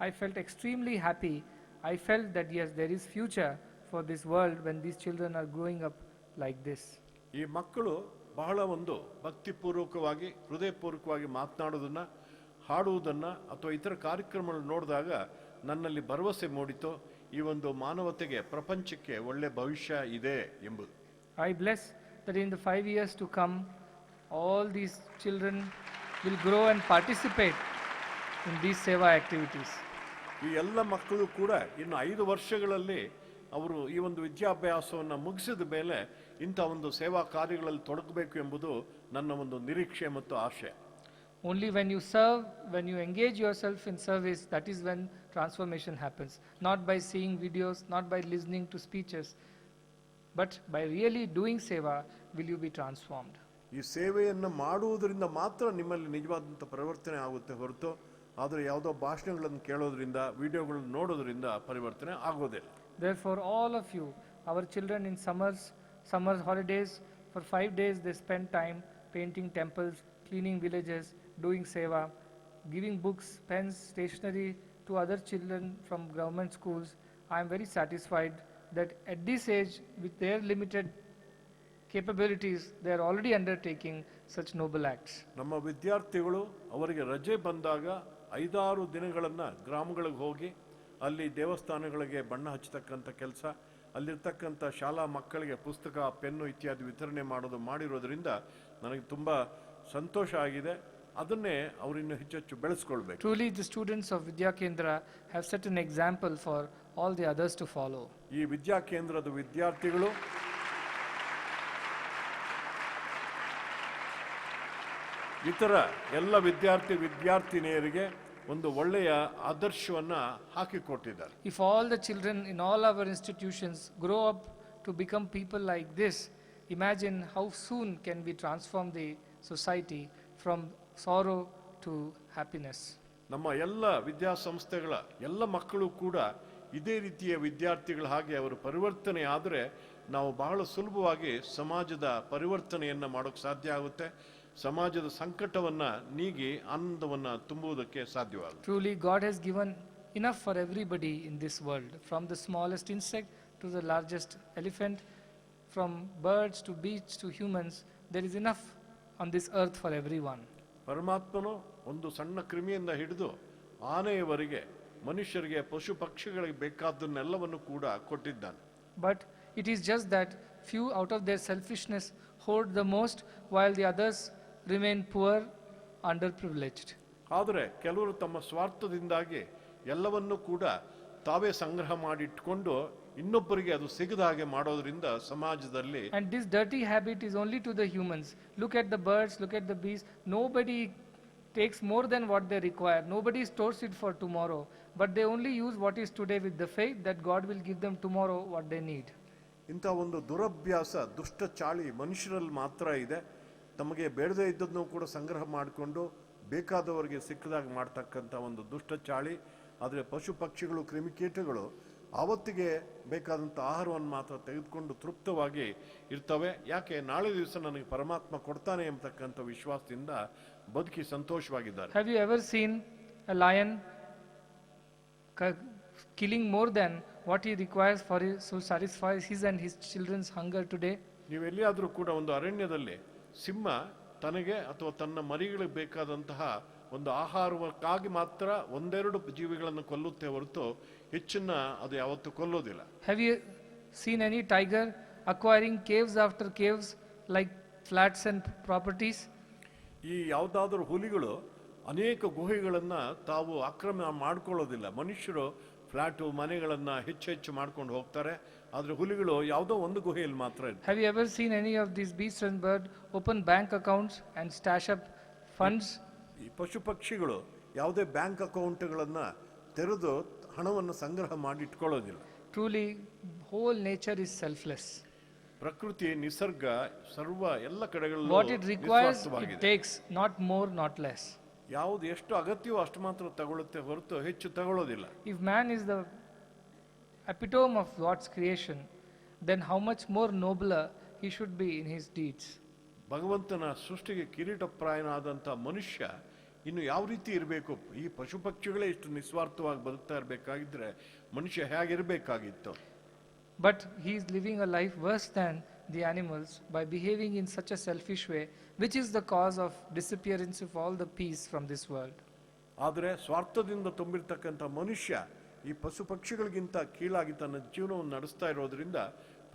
I felt extremely happy. I felt that yes, there is future for this world when these children are growing up like this. ಈ ಮಕ್ಕಳು ಬಹಳ ಒಂದು ಭಕ್ತಿಪೂರ್ವಕವಾಗಿ ಹೃದಯಪೂರ್ವಕವಾಗಿ ಮಾತನಾಡೋದನ್ನ, ಹಾಡುವುದನ್ನ ಅಥವಾ ಇತರ ಕಾರ್ಯಕ್ರಮಗಳು ನೋಡಿದಾಗ ನನ್ನಲ್ಲಿ ಭರವಸೆ ಮೂಡಿತು, ಈ ಒಂದು ಮಾನವತೆಗೆ ಪ್ರಪಂಚಕ್ಕೆ ಒಳ್ಳೆ ಭವಿಷ್ಯ ಇದೆ ಎಂಬುದು. I bless that in the 5 years to come, all these children will grow and participate in these seva activities. ಈ ಎಲ್ಲ ಮಕ್ಕಳು ಕೂಡ ಇನ್ನು 5 ವರ್ಷಗಳಲ್ಲಿ ಅವರು ಈ ಒಂದು ವಿದ್ಯಾಭ್ಯಾಸವನ್ನು ಮುಗಿಸಿದ ಮೇಲೆ ಇಂಥ ಒಂದು ಸೇವಾ ಕಾರ್ಯಗಳಲ್ಲಿ ತೊಡಗಬೇಕು ಎಂಬುದು ನನ್ನ ಒಂದು ನಿರೀಕ್ಷೆ ಮತ್ತು ಆಶೆ. Only when you serve, when you engage yourself in service, that is when transformation happens. Not by seeing videos, not by listening to speeches, but by really doing seva will you be transformed. ಈ ಸೇವೆಯನ್ನು ಮಾಡುವುದರಿಂದ ಮಾತ್ರ ನಿಮ್ಮಲ್ಲಿ ನಿಜವಾದಂಥ ಪರಿವರ್ತನೆ ಆಗುತ್ತೆ ಹೊರತು ಆದರೆ ಯಾವುದೋ ಭಾಷಣಗಳನ್ನು ಕೇಳೋದ್ರಿಂದ, ವಿಡಿಯೋಗಳನ್ನು ನೋಡೋದ್ರಿಂದ ಪರಿವರ್ತನೆ ಆಗೋದಿಲ್ಲ. Therefore, all of you, our children in summer holidays, for 5 days they spend time painting temples, cleaning villages, doing seva, giving books, pens, stationery to other children from government schools. I am very satisfied that at this age, with their limited capabilities, they are already undertaking such noble acts. ನಮ್ಮ ವಿದ್ಯಾರ್ಥಿಗಳು ಅವರಿಗೆ ರಜೆ ಬಂದಾಗ 5-6 ದಿನಗಳನ್ನು ಗ್ರಾಮಗಳಿಗೆ ಹೋಗಿ ಅಲ್ಲಿ ದೇವಸ್ಥಾನಗಳಿಗೆ ಬಣ್ಣ ಹಚ್ಚತಕ್ಕಂಥ ಕೆಲಸ, ಅಲ್ಲಿರ್ತಕ್ಕಂಥ ಶಾಲಾ ಮಕ್ಕಳಿಗೆ ಪುಸ್ತಕ, ಪೆನ್ನು ಇತ್ಯಾದಿ ವಿತರಣೆ ಮಾಡಿರೋದ್ರಿಂದ ನನಗೆ ತುಂಬ ಸಂತೋಷ ಆಗಿದೆ. ಅದನ್ನೇ ಅವರಿನ್ನು ಹೆಚ್ಚೆಚ್ಚು ಬೆಳೆಸ್ಕೊಳ್ಬೇಕು. Truly the students of Vidya Kendra have set an example for all the others to follow. ಈ ವಿದ್ಯಾಕೇಂದ್ರದ ವಿದ್ಯಾರ್ಥಿಗಳು ಇತರ ಎಲ್ಲ ವಿದ್ಯಾರ್ಥಿನಿಯರಿಗೆ ಒಂದು ಒಳ್ಳೆಯ ಆದರ್ಶವನ್ನ ಹಾಕಿಕೊಟ್ಟಿದ್ದಾರೆ. If all the children in all our institutions grow up to become people like this, imagine how soon can we transform the society from sorrow to happiness. ನಮ್ಮ ಎಲ್ಲ ವಿದ್ಯಾಸಂಸ್ಥೆಗಳ ಎಲ್ಲ ಮಕ್ಕಳು ಕೂಡ ಇದೇ ರೀತಿಯ ವಿದ್ಯಾರ್ಥಿಗಳ ಹಾಗೆ ಅವರು ಪರಿವರ್ತನೆ ಆದರೆ ನಾವು ಬಹಳ ಸುಲಭವಾಗಿ ಸಮಾಜದ ಪರಿವರ್ತನೆಯನ್ನು ಮಾಡೋಕ್ಕೆ ಸಾಧ್ಯ ಆಗುತ್ತೆ. ಸಮಾಜದ ಸಂಕಟವನ್ನ ನೀಗಿ ಆನಂದವನ್ನ ತುಂಬುವುದಕ್ಕೆ ಸಾಧ್ಯವಾಗುತ್ತೆ. Truly God has given enough for everybody in this world, from the smallest insect to the largest elephant, from birds to beasts to humans. There is enough on this earth for everyone. ಪರಮಾತ್ಮನು ಒಂದು ಸಣ್ಣ ಕ್ರಿಮಿಯಿಂದ ಹಿಡಿದು ಆನೆಯವರೆಗೆ ಮನುಷ್ಯರಿಗೆ ಪಶು ಪಕ್ಷಿಗಳಿಗೆ ಬೇಕಾದ್ದನ್ನೆಲ್ಲವನ್ನು ಕೂಡ ಕೊಟ್ಟಿದ್ದಾನೆ. But it is just that few out of their selfishness hoard the most while the others remain poor, underprivileged. ಆದರೆ ಕೆಲವರು ತಮ್ಮ ಸ್ವಾರ್ಥದಿಂದಾಗಿ ಎಲ್ಲವನ್ನೂ ಕೂಡ ತಾವೇ ಸಂಗ್ರಹ ಮಾಡಿಟ್ಕೊಂಡು ಇನ್ನೊಬ್ಬರಿಗೆ ಅದು ಸಿಗದ ಹಾಗೆ ಮಾಡೋದ್ರಿಂದ ಸಮಾಜದಲ್ಲಿ. And this dirty habit is only to the humans. Look at the birds, look at the bees. Nobody takes more than what they require. Nobody stores it for tomorrow. But they only use what is today with the faith that God will give them tomorrow what they need. ಇಂಥ ಒಂದು ದುರಭ್ಯಾಸ ದುಷ್ಟ ಚಾಳಿ ಮನುಷ್ಯರಲ್ಲಿ ಮಾತ್ರ ಇದೆ. ತಮಗೆ ಬೇಡದೇ ಇದ್ದದನ್ನು ಕೂಡ ಸಂಗ್ರಹ ಮಾಡಿಕೊಂಡು ಬೇಕಾದವರಿಗೆ ಸಿಕ್ಕದಾಗ ಮಾಡ್ತಕ್ಕಂಥ ಒಂದು ದುಷ್ಟ ಚಾಳಿ. ಆದರೆ ಪಶು ಪಕ್ಷಿಗಳು ಕ್ರಿಮಿಕೀಟಗಳು ಆವತ್ತಿಗೆ ಬೇಕಾದಂಥ ಆಹಾರವನ್ನು ಮಾತ್ರ ತೆಗೆದುಕೊಂಡು ತೃಪ್ತವಾಗಿ ಇರ್ತವೆ. ಯಾಕೆ ನಾಳೆ ದಿವಸ ನನಗೆ ಪರಮಾತ್ಮ ಕೊಡ್ತಾನೆ ಎಂಬತಕ್ಕಂಥ ವಿಶ್ವಾಸದಿಂದ ಬದುಕಿ ಸಂತೋಷವಾಗಿದ್ದಾರೆ. Have you ever seen a lion killing more than what he requires for his, to satisfy his and his children's hunger today? ನೀವು ಎಲ್ಲಿಯಾದರೂ ಕೂಡ ಒಂದು ಅರಣ್ಯದಲ್ಲಿ ಸಿಂಹ ತನಗೆ ಅಥವಾ ತನ್ನ ಮರಿಗಳಿಗೆ ಬೇಕಾದಂತಹ ಒಂದು ಆಹಾರಕ್ಕಾಗಿ ಮಾತ್ರ ಒಂದೆರಡು ಜೀವಿಗಳನ್ನು ಕೊಲ್ಲುತ್ತೆ ಹೊರತು ಹೆಚ್ಚನ್ನ ಅದು ಯಾವತ್ತೂ ಕೊಲ್ಲೋದಿಲ್ಲ. Have you seen any tiger acquiring caves after caves like flats and properties? ಈ ಯಾವುದಾದ್ರೂ ಹುಲಿಗಳು ಅನೇಕ ಗುಹೆಗಳನ್ನ ತಾವು ಆಕ್ರಮಣ ಮಾಡ್ಕೊಳ್ಳೋದಿಲ್ಲ. ಮನುಷ್ಯರು ಫ್ಲಾಟು ಮನೆಗಳನ್ನ ಹೆಚ್ಚು ಮಾಡ್ಕೊಂಡು ಹೋಗ್ತಾರೆ, ಆದ್ರೆ ಹುಲಿಗಳು ಯಾವುದೋ ಒಂದು ಗುಹೆಯಲ್ಲಿ ಮಾತ್ರ ಇರ್ತವೆ. Have you ever seen any of these beasts and birds open bank accounts and stash up funds? ಈ ಪಶು ಪಕ್ಷಿಗಳು ಯಾವುದೇ ಬ್ಯಾಂಕ್ ಅಕೌಂಟ್ಗಳನ್ನ ತೆರೆದು ಹಣವನ್ನು ಸಂಗ್ರಹ ಮಾಡಿ ಇಟ್ಕೊಳ್ಳೋದಿಲ್ಲ. Truly, whole nature is selfless. ಪ್ರಕೃತಿ ನಿಸರ್ಗ ಸರ್ವ ಎಲ್ಲ ಕಡೆಗಳಲ್ಲೂ What it requires, it takes, not more, not less. ಯಾವುದು ಎಷ್ಟು ಅಗತ್ಯವೋ ಅಷ್ಟು ಮಾತ್ರ ತಗೊಳ್ಳುತ್ತೆ ಹೊರತು ಹೆಚ್ಚು ತಗೊಳ್ಳೋದಿಲ್ಲ. If man is the epitome of God's creation, then how much more nobler he should be in his deeds. ಭಗವಂತನ ಸೃಷ್ಟಿಗೆ ಕಿರೀಟಪ್ರಾಯನಾದಂಥ ಮನುಷ್ಯ ಇನ್ನು ಯಾವ ರೀತಿ ಇರಬೇಕು? ಈ ಪಶು ಪಕ್ಷಿಗಳೇ ಇಷ್ಟು ನಿಸ್ವಾರ್ಥವಾಗಿ ಬದುಕ್ತಾ ಇರಬೇಕಾಗಿದ್ರೆ ಮನುಷ್ಯ ಹೇಗಿರಬೇಕಾಗಿತ್ತು? But he is living a life worse than the animals by behaving in such a selfish way, which is the cause of disappearance of all the peace from this world. ಆದರೆ ಸ್ವಾರ್ಥದಿಂದ ತುಂಬಿರ್ತಕ್ಕಂಥ ಮನುಷ್ಯ ಈ ಪಶು ಪಕ್ಷಿಗಳಿಗಿಂತ ಕೀಳಾಗಿ ತನ್ನ ಜೀವನವನ್ನು ನಡೆಸ್ತಾ ಇರೋದ್ರಿಂದ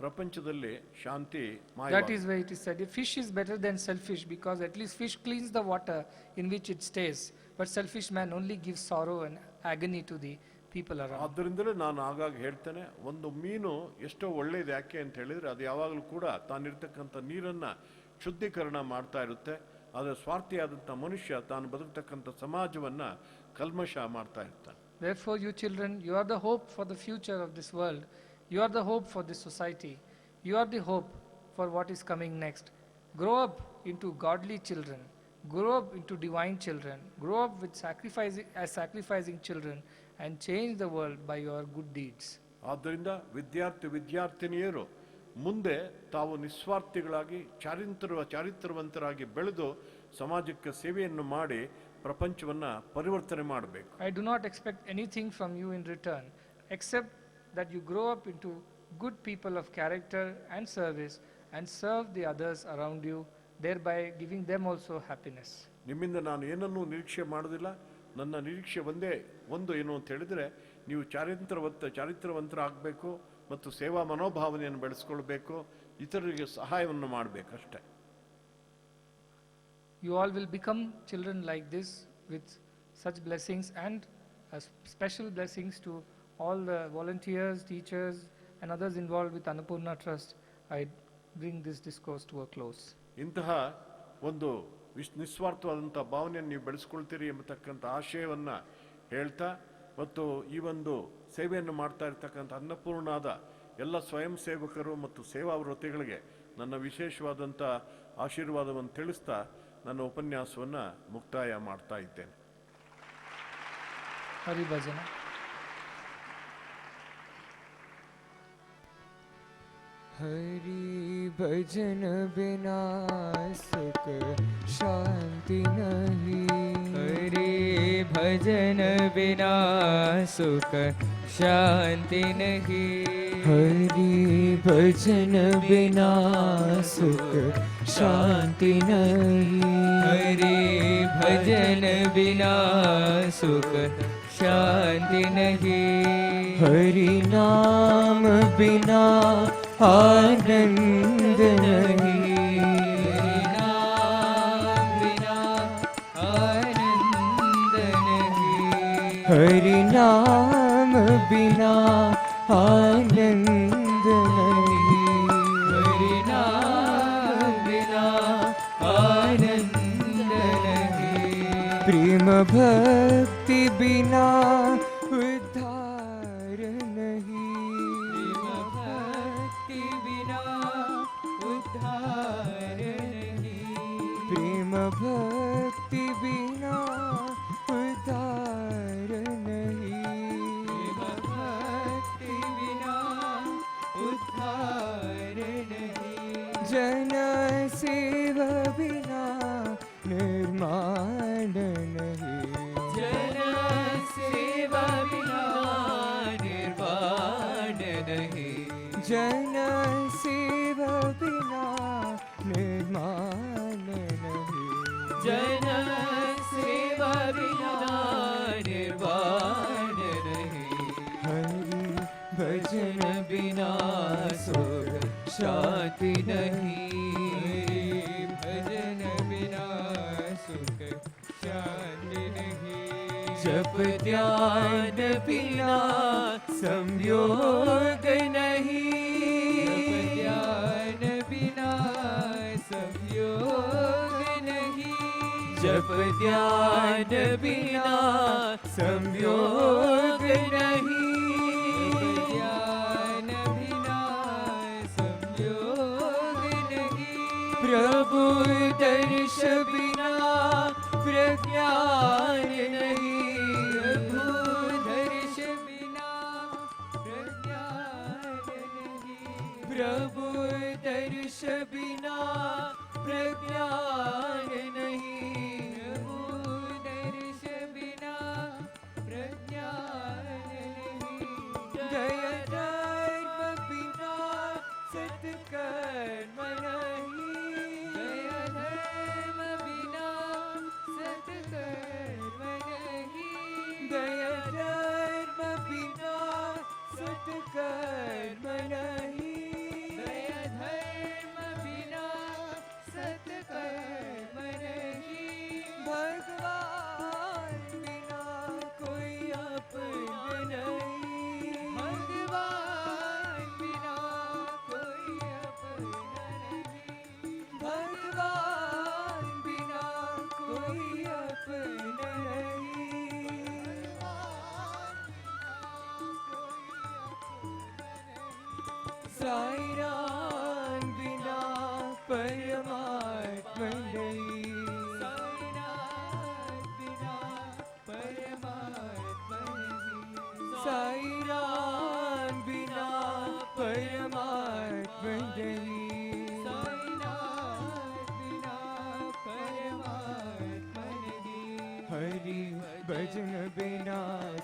ಪ್ರಪಂಚದಲ್ಲಿ ಶಾಂತಿ ಮಾಯ. That is why it is said, a fish is better than selfish, because at least fish cleans the water in which it stays, but selfish man only gives sorrow and agony to the people around. ಆದ್ದರಿಂದಲೇ ನಾನು ಆಗಾಗ ಹೇಳ್ತೇನೆ, ಒಂದು ಮೀನು ಎಷ್ಟೋ ಒಳ್ಳೇದು ಯಾಕೆ ಅಂತ ಹೇಳಿದ್ರೆ ಅದು ಯಾವಾಗಲೂ ಕೂಡ ತಾನಿರ್ತಕ್ಕಂಥ ನೀರನ್ನ ಶುದ್ಧೀಕರಣ ಮಾಡ್ತಾ ಇರುತ್ತೆ. ಆದರೆ ಸ್ವಾರ್ಥಿಯಾದಂಥ ಮನುಷ್ಯ ತಾನು ಬದುಕ್ತಕ್ಕಂಥ ಸಮಾಜವನ್ನ ಕಲ್ಮಶ ಮಾಡ್ತಾ ಇರ್ತಾನೆ. Therefore, you children, you are the hope for the future of this world. You are the hope for this society. You are the hope for what is coming next. Grow up into godly children. Grow up into divine children. Grow up with sacrificing children and change the world by your good deeds. ಆದ್ದರಿಂದ ವಿದ್ಯಾರ್ಥಿನಿಯರು ಮುಂದೆ ತಾವು ನಿಸ್ವಾರ್ಥಿಗಳಾಗಿ ಚಾರಿತ್ರವಂತರಾಗಿ ಬೆಳೆದು ಸಮಾಜಕ್ಕೆ ಸೇವೆಯನ್ನು ಮಾಡಿ ಪ್ರಪಂಚವನ್ನ ಪರಿವರ್ತನೆ ಮಾಡಬೇಕು. I do not expect anything from you in return, except that you grow up into good people of character and service and serve the others around you, thereby giving them also happiness. ನಿಮ್ಮಿಂದ ನಾನು ಏನನ್ನೂ ನಿರೀಕ್ಷೆ ಮಾಡೋದಿಲ್ಲ. ನನ್ನ ನಿರೀಕ್ಷೆ ಒಂದು ಏನು ಅಂತ ಹೇಳಿದ್ರೆ, ನೀವು ಚಾರಿತ್ರವಂತರಾಗಬೇಕು ಮತ್ತು ಸೇವಾ ಮನೋಭಾವನೆಯನ್ನು ಬೆಳೆಸ್ಕೊಳ್ಬೇಕು, ಇತರರಿಗೆ ಸಹಾಯವನ್ನು ಮಾಡಬೇಕಷ್ಟೇ. You all will become children like this with such blessings, and special blessings to all the volunteers, teachers and others involved with Annapoorna Trust. I bring this discourse to a close. ಇಂತಹ ಒಂದು ನಿಸ್ವಾರ್ಥವಾದಂಥ ಭಾವನೆಯನ್ನು ನೀವು ಬೆಳೆಸ್ಕೊಳ್ತೀರಿ ಎಂಬತಕ್ಕಂಥ ಆಶಯವನ್ನ ಹೇಳ್ತಾ, ಮತ್ತು ಈ ಒಂದು ಸೇವೆಯನ್ನು ಮಾಡ್ತಾ ಇರ್ತಕ್ಕಂಥ ಅನ್ನಪೂರ್ಣಾದ ಎಲ್ಲ ಸ್ವಯಂ ಸೇವಕರು ಮತ್ತು ಸೇವಾ ವೃತ್ತಿಗಳಿಗೆ ನನ್ನ ವಿಶೇಷವಾದಂಥ ಆಶೀರ್ವಾದವನ್ನು ತಿಳಿಸ್ತಾ ನನ್ನ ಉಪನ್ಯಾಸವನ್ನು ಮುಕ್ತಾಯ ಮಾಡ್ತಾ ಇದ್ದೇನೆ. ಹರಿಭಜನ. हरि भजन बिना सुख शांति नहीं. हरि भजन बिना सुख शांति नहीं. हरि भजन बिना सुख शांति नहीं. हरि भजन बिना सुख शांति नहीं. हरि नाम बिना आनंद नहीं. हरि नाम बिना आनंद नहीं. हरि नाम बिना आनंद नहीं. हरि नाम बिना आनंद नहीं. प्रेम भक्ति बिना उद्धार नहीं. प्रेम भक्ति बिना उद्धार नहीं. प्रेम भक्ति बिना उद्धार नहीं. प्रेम भक्ति बिना उद्धार नहीं. जन सेवा बिना निर्माण नहीं. जन सेवा बिना निर्वाण नहीं. जन सेवा बिना निर्माण नहीं. जन सेवा बिना निर्वाण नहीं. हरि भजन बिना सुख शांति नहीं. हरि भजन बिना सुख शांति नहीं. जप ध्यान बिना संयोग नहीं. ज्ञान बिना संयोग नहीं. जप ध्यान बिना संयोग नहीं. ज्ञान बिना संयोग नहीं. प्रभु दर्श बिना प्रज्ञान नहीं. प्रभु दर्श बिना प्रज्ञान नहीं. प्रभु दर्श बिना प्रज्ञान नहीं. प्रभु दर्श बिना प्रज्ञान नहीं. दया धर्म बिना सत्कर्म नहीं. दया धर्म बिना सत्कर्म नहीं. दया धर्म बिना सत्कर्म नहीं. दया धर्म बिना सत्कर्म नहीं. भगवान बिना कोई अपना नहीं. भगवान बिना कोई अपना नहीं. भगवान बिना कोई अपना नहीं. साईं राम बिना परमात्मा नहीं. साईं राम बिना परमात्मा नहीं. साईं राम बिना परमात्मा नहीं. साईं राम बिना परमात्मा नहीं. हरि भजन बिना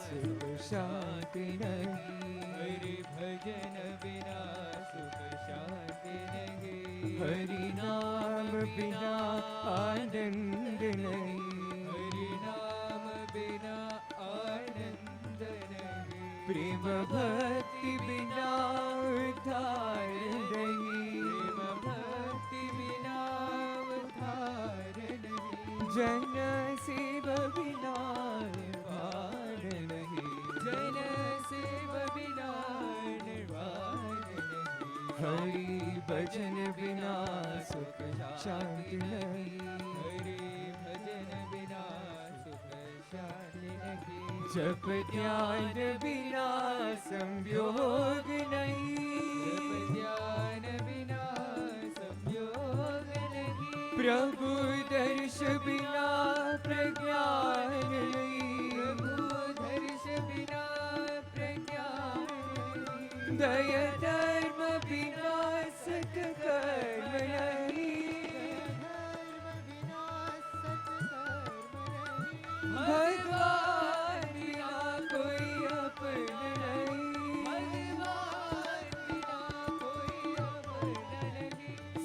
सुख शांति नहीं. हरि भजन बिना सुख शांति नहीं. हरि नाम बिना आनंद नहीं. हरि नाम बिना आनंद नहीं. प्रेम भक्ति बिना उद्धार नहीं. प्रेम भक्ति बिना उद्धार नहीं. जन सेवा बिना निर्वाण नहीं. जन सेव बिना निर्वाण नहीं. हरि भजन बिना सुख शांति नहीं. हरि भजन बिना सुख शांति नहीं. जप ध्यान बिना संयोग नहीं. जप ध्यान बिना संयोग नहीं. प्रभु दर्श बिना प्रज्ञान नहीं, प्रभु दर्श बिना प्रज्ञान नहीं, दय धर्म बिना सत्कर्म नहीं, भगवान बिना कोई अपन नहीं,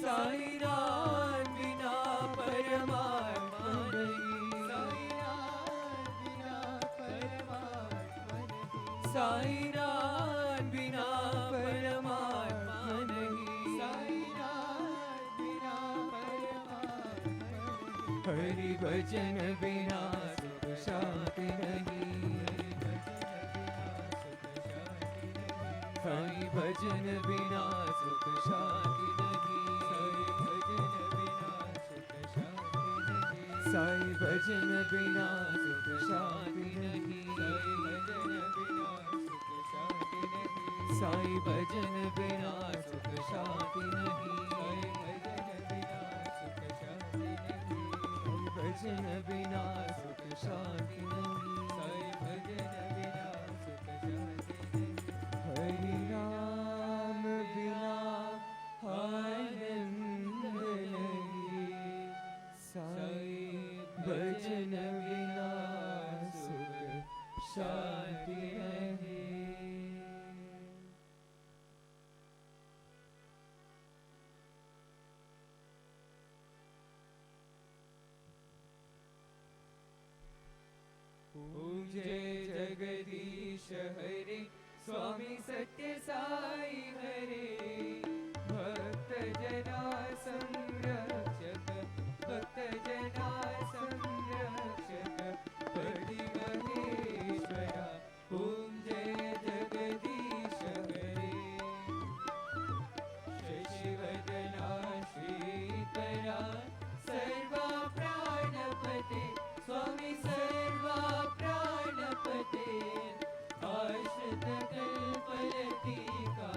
साईं नाम बिना परमात्मा नहीं, साईं नाम बिना परमात्मा नहीं, हरि भजन बिना सुख शांति नहीं, हरि भजन बिना सुख शांति नहीं, साईं भजन बिना सुख शांति नहीं, साईं भजन बिना सुख शांति नहीं, भजन बिना सुख शांति नहीं, हरि नाम बिना आनंद नहीं, साईं भजन बिना सुख शांति नहीं। ओम जय जगदीश हरे, स्वामी सत्य साई हरे, भक्त जना संरक्षक, भक्त जना संरक्षक, पति महेश्वरा। ओम जय जगदीश हरे, शशिवदना श्रीकरा, सर्वा प्राणपते, स्वामी सर्वा प्राणपते, आश्रित कल्पलतिका,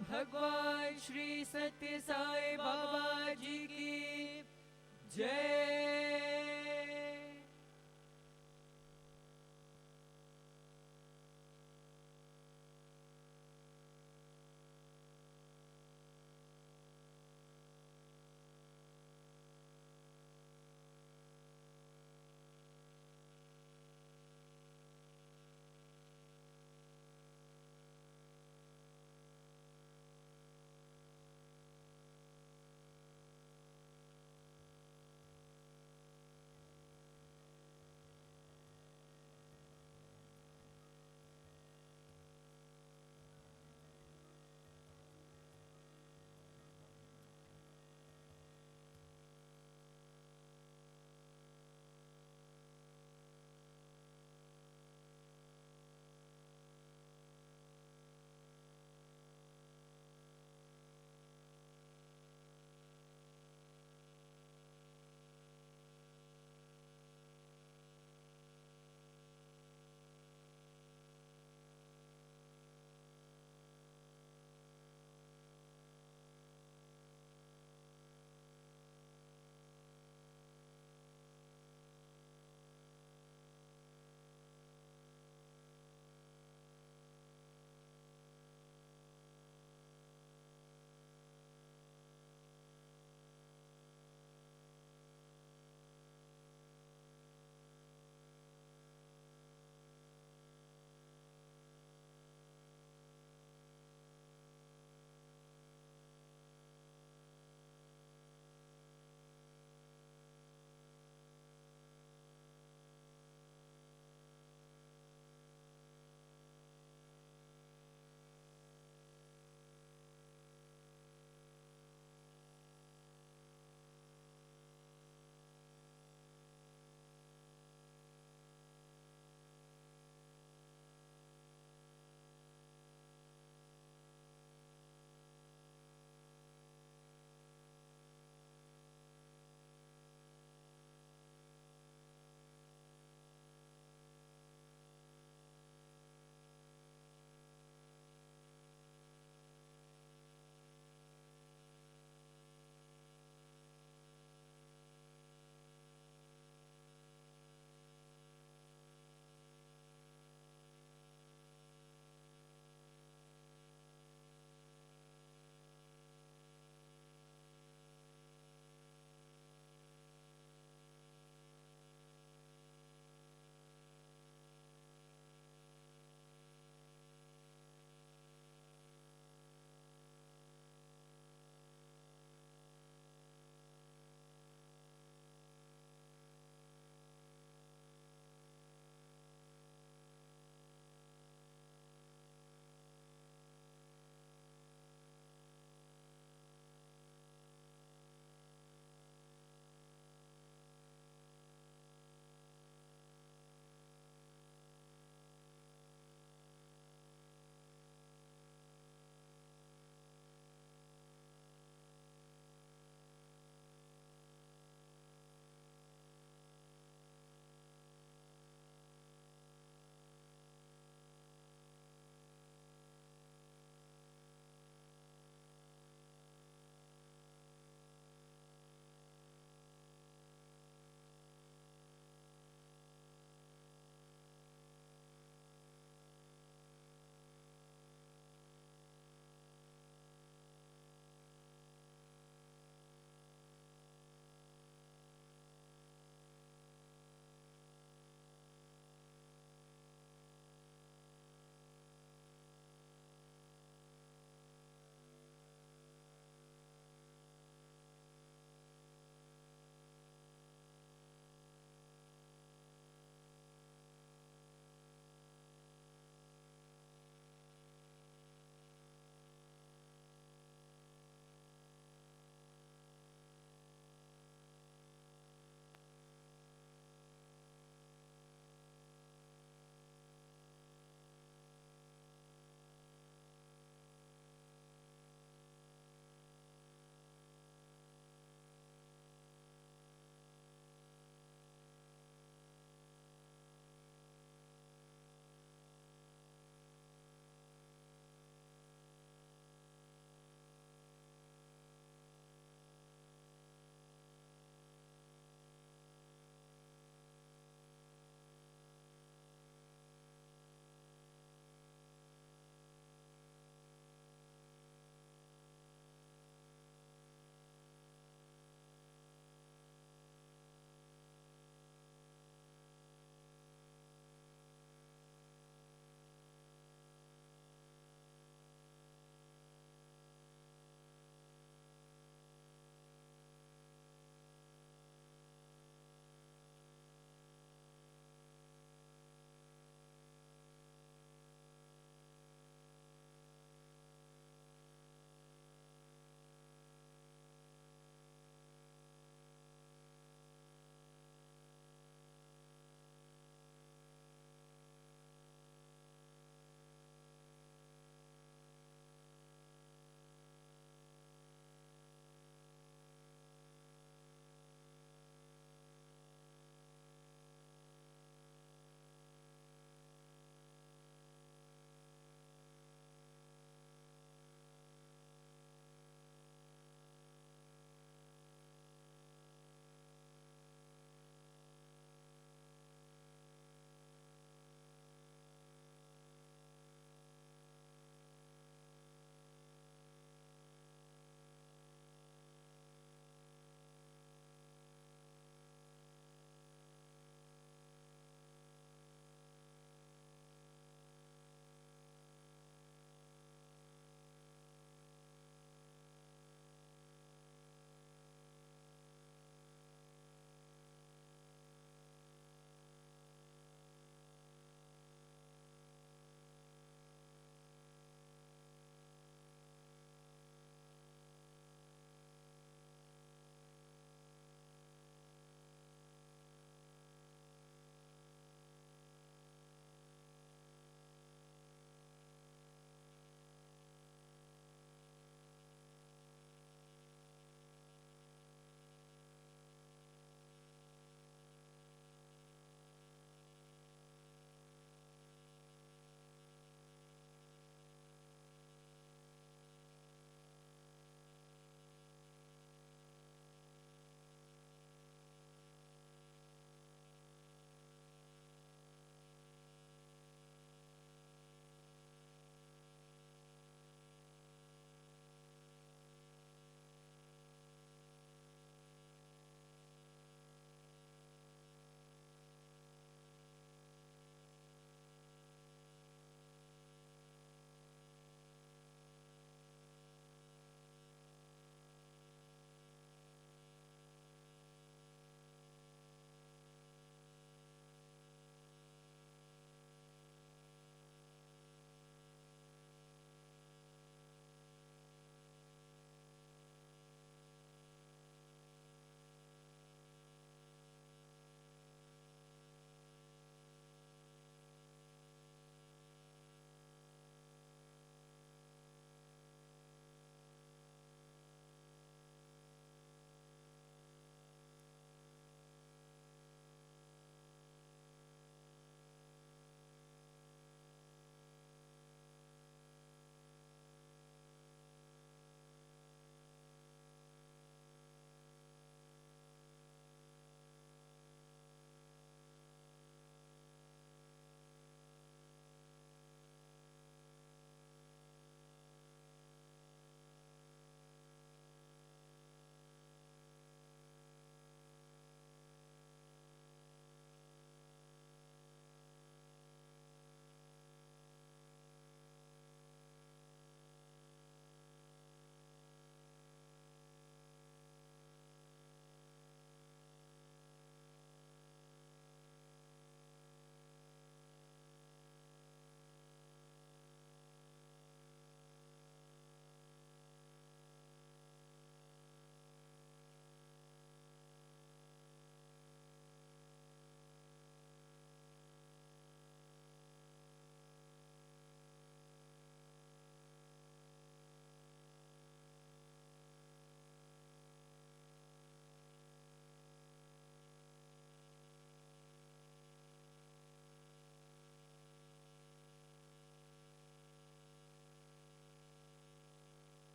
भगवान श्री सत्य साई बाबा जी की जय।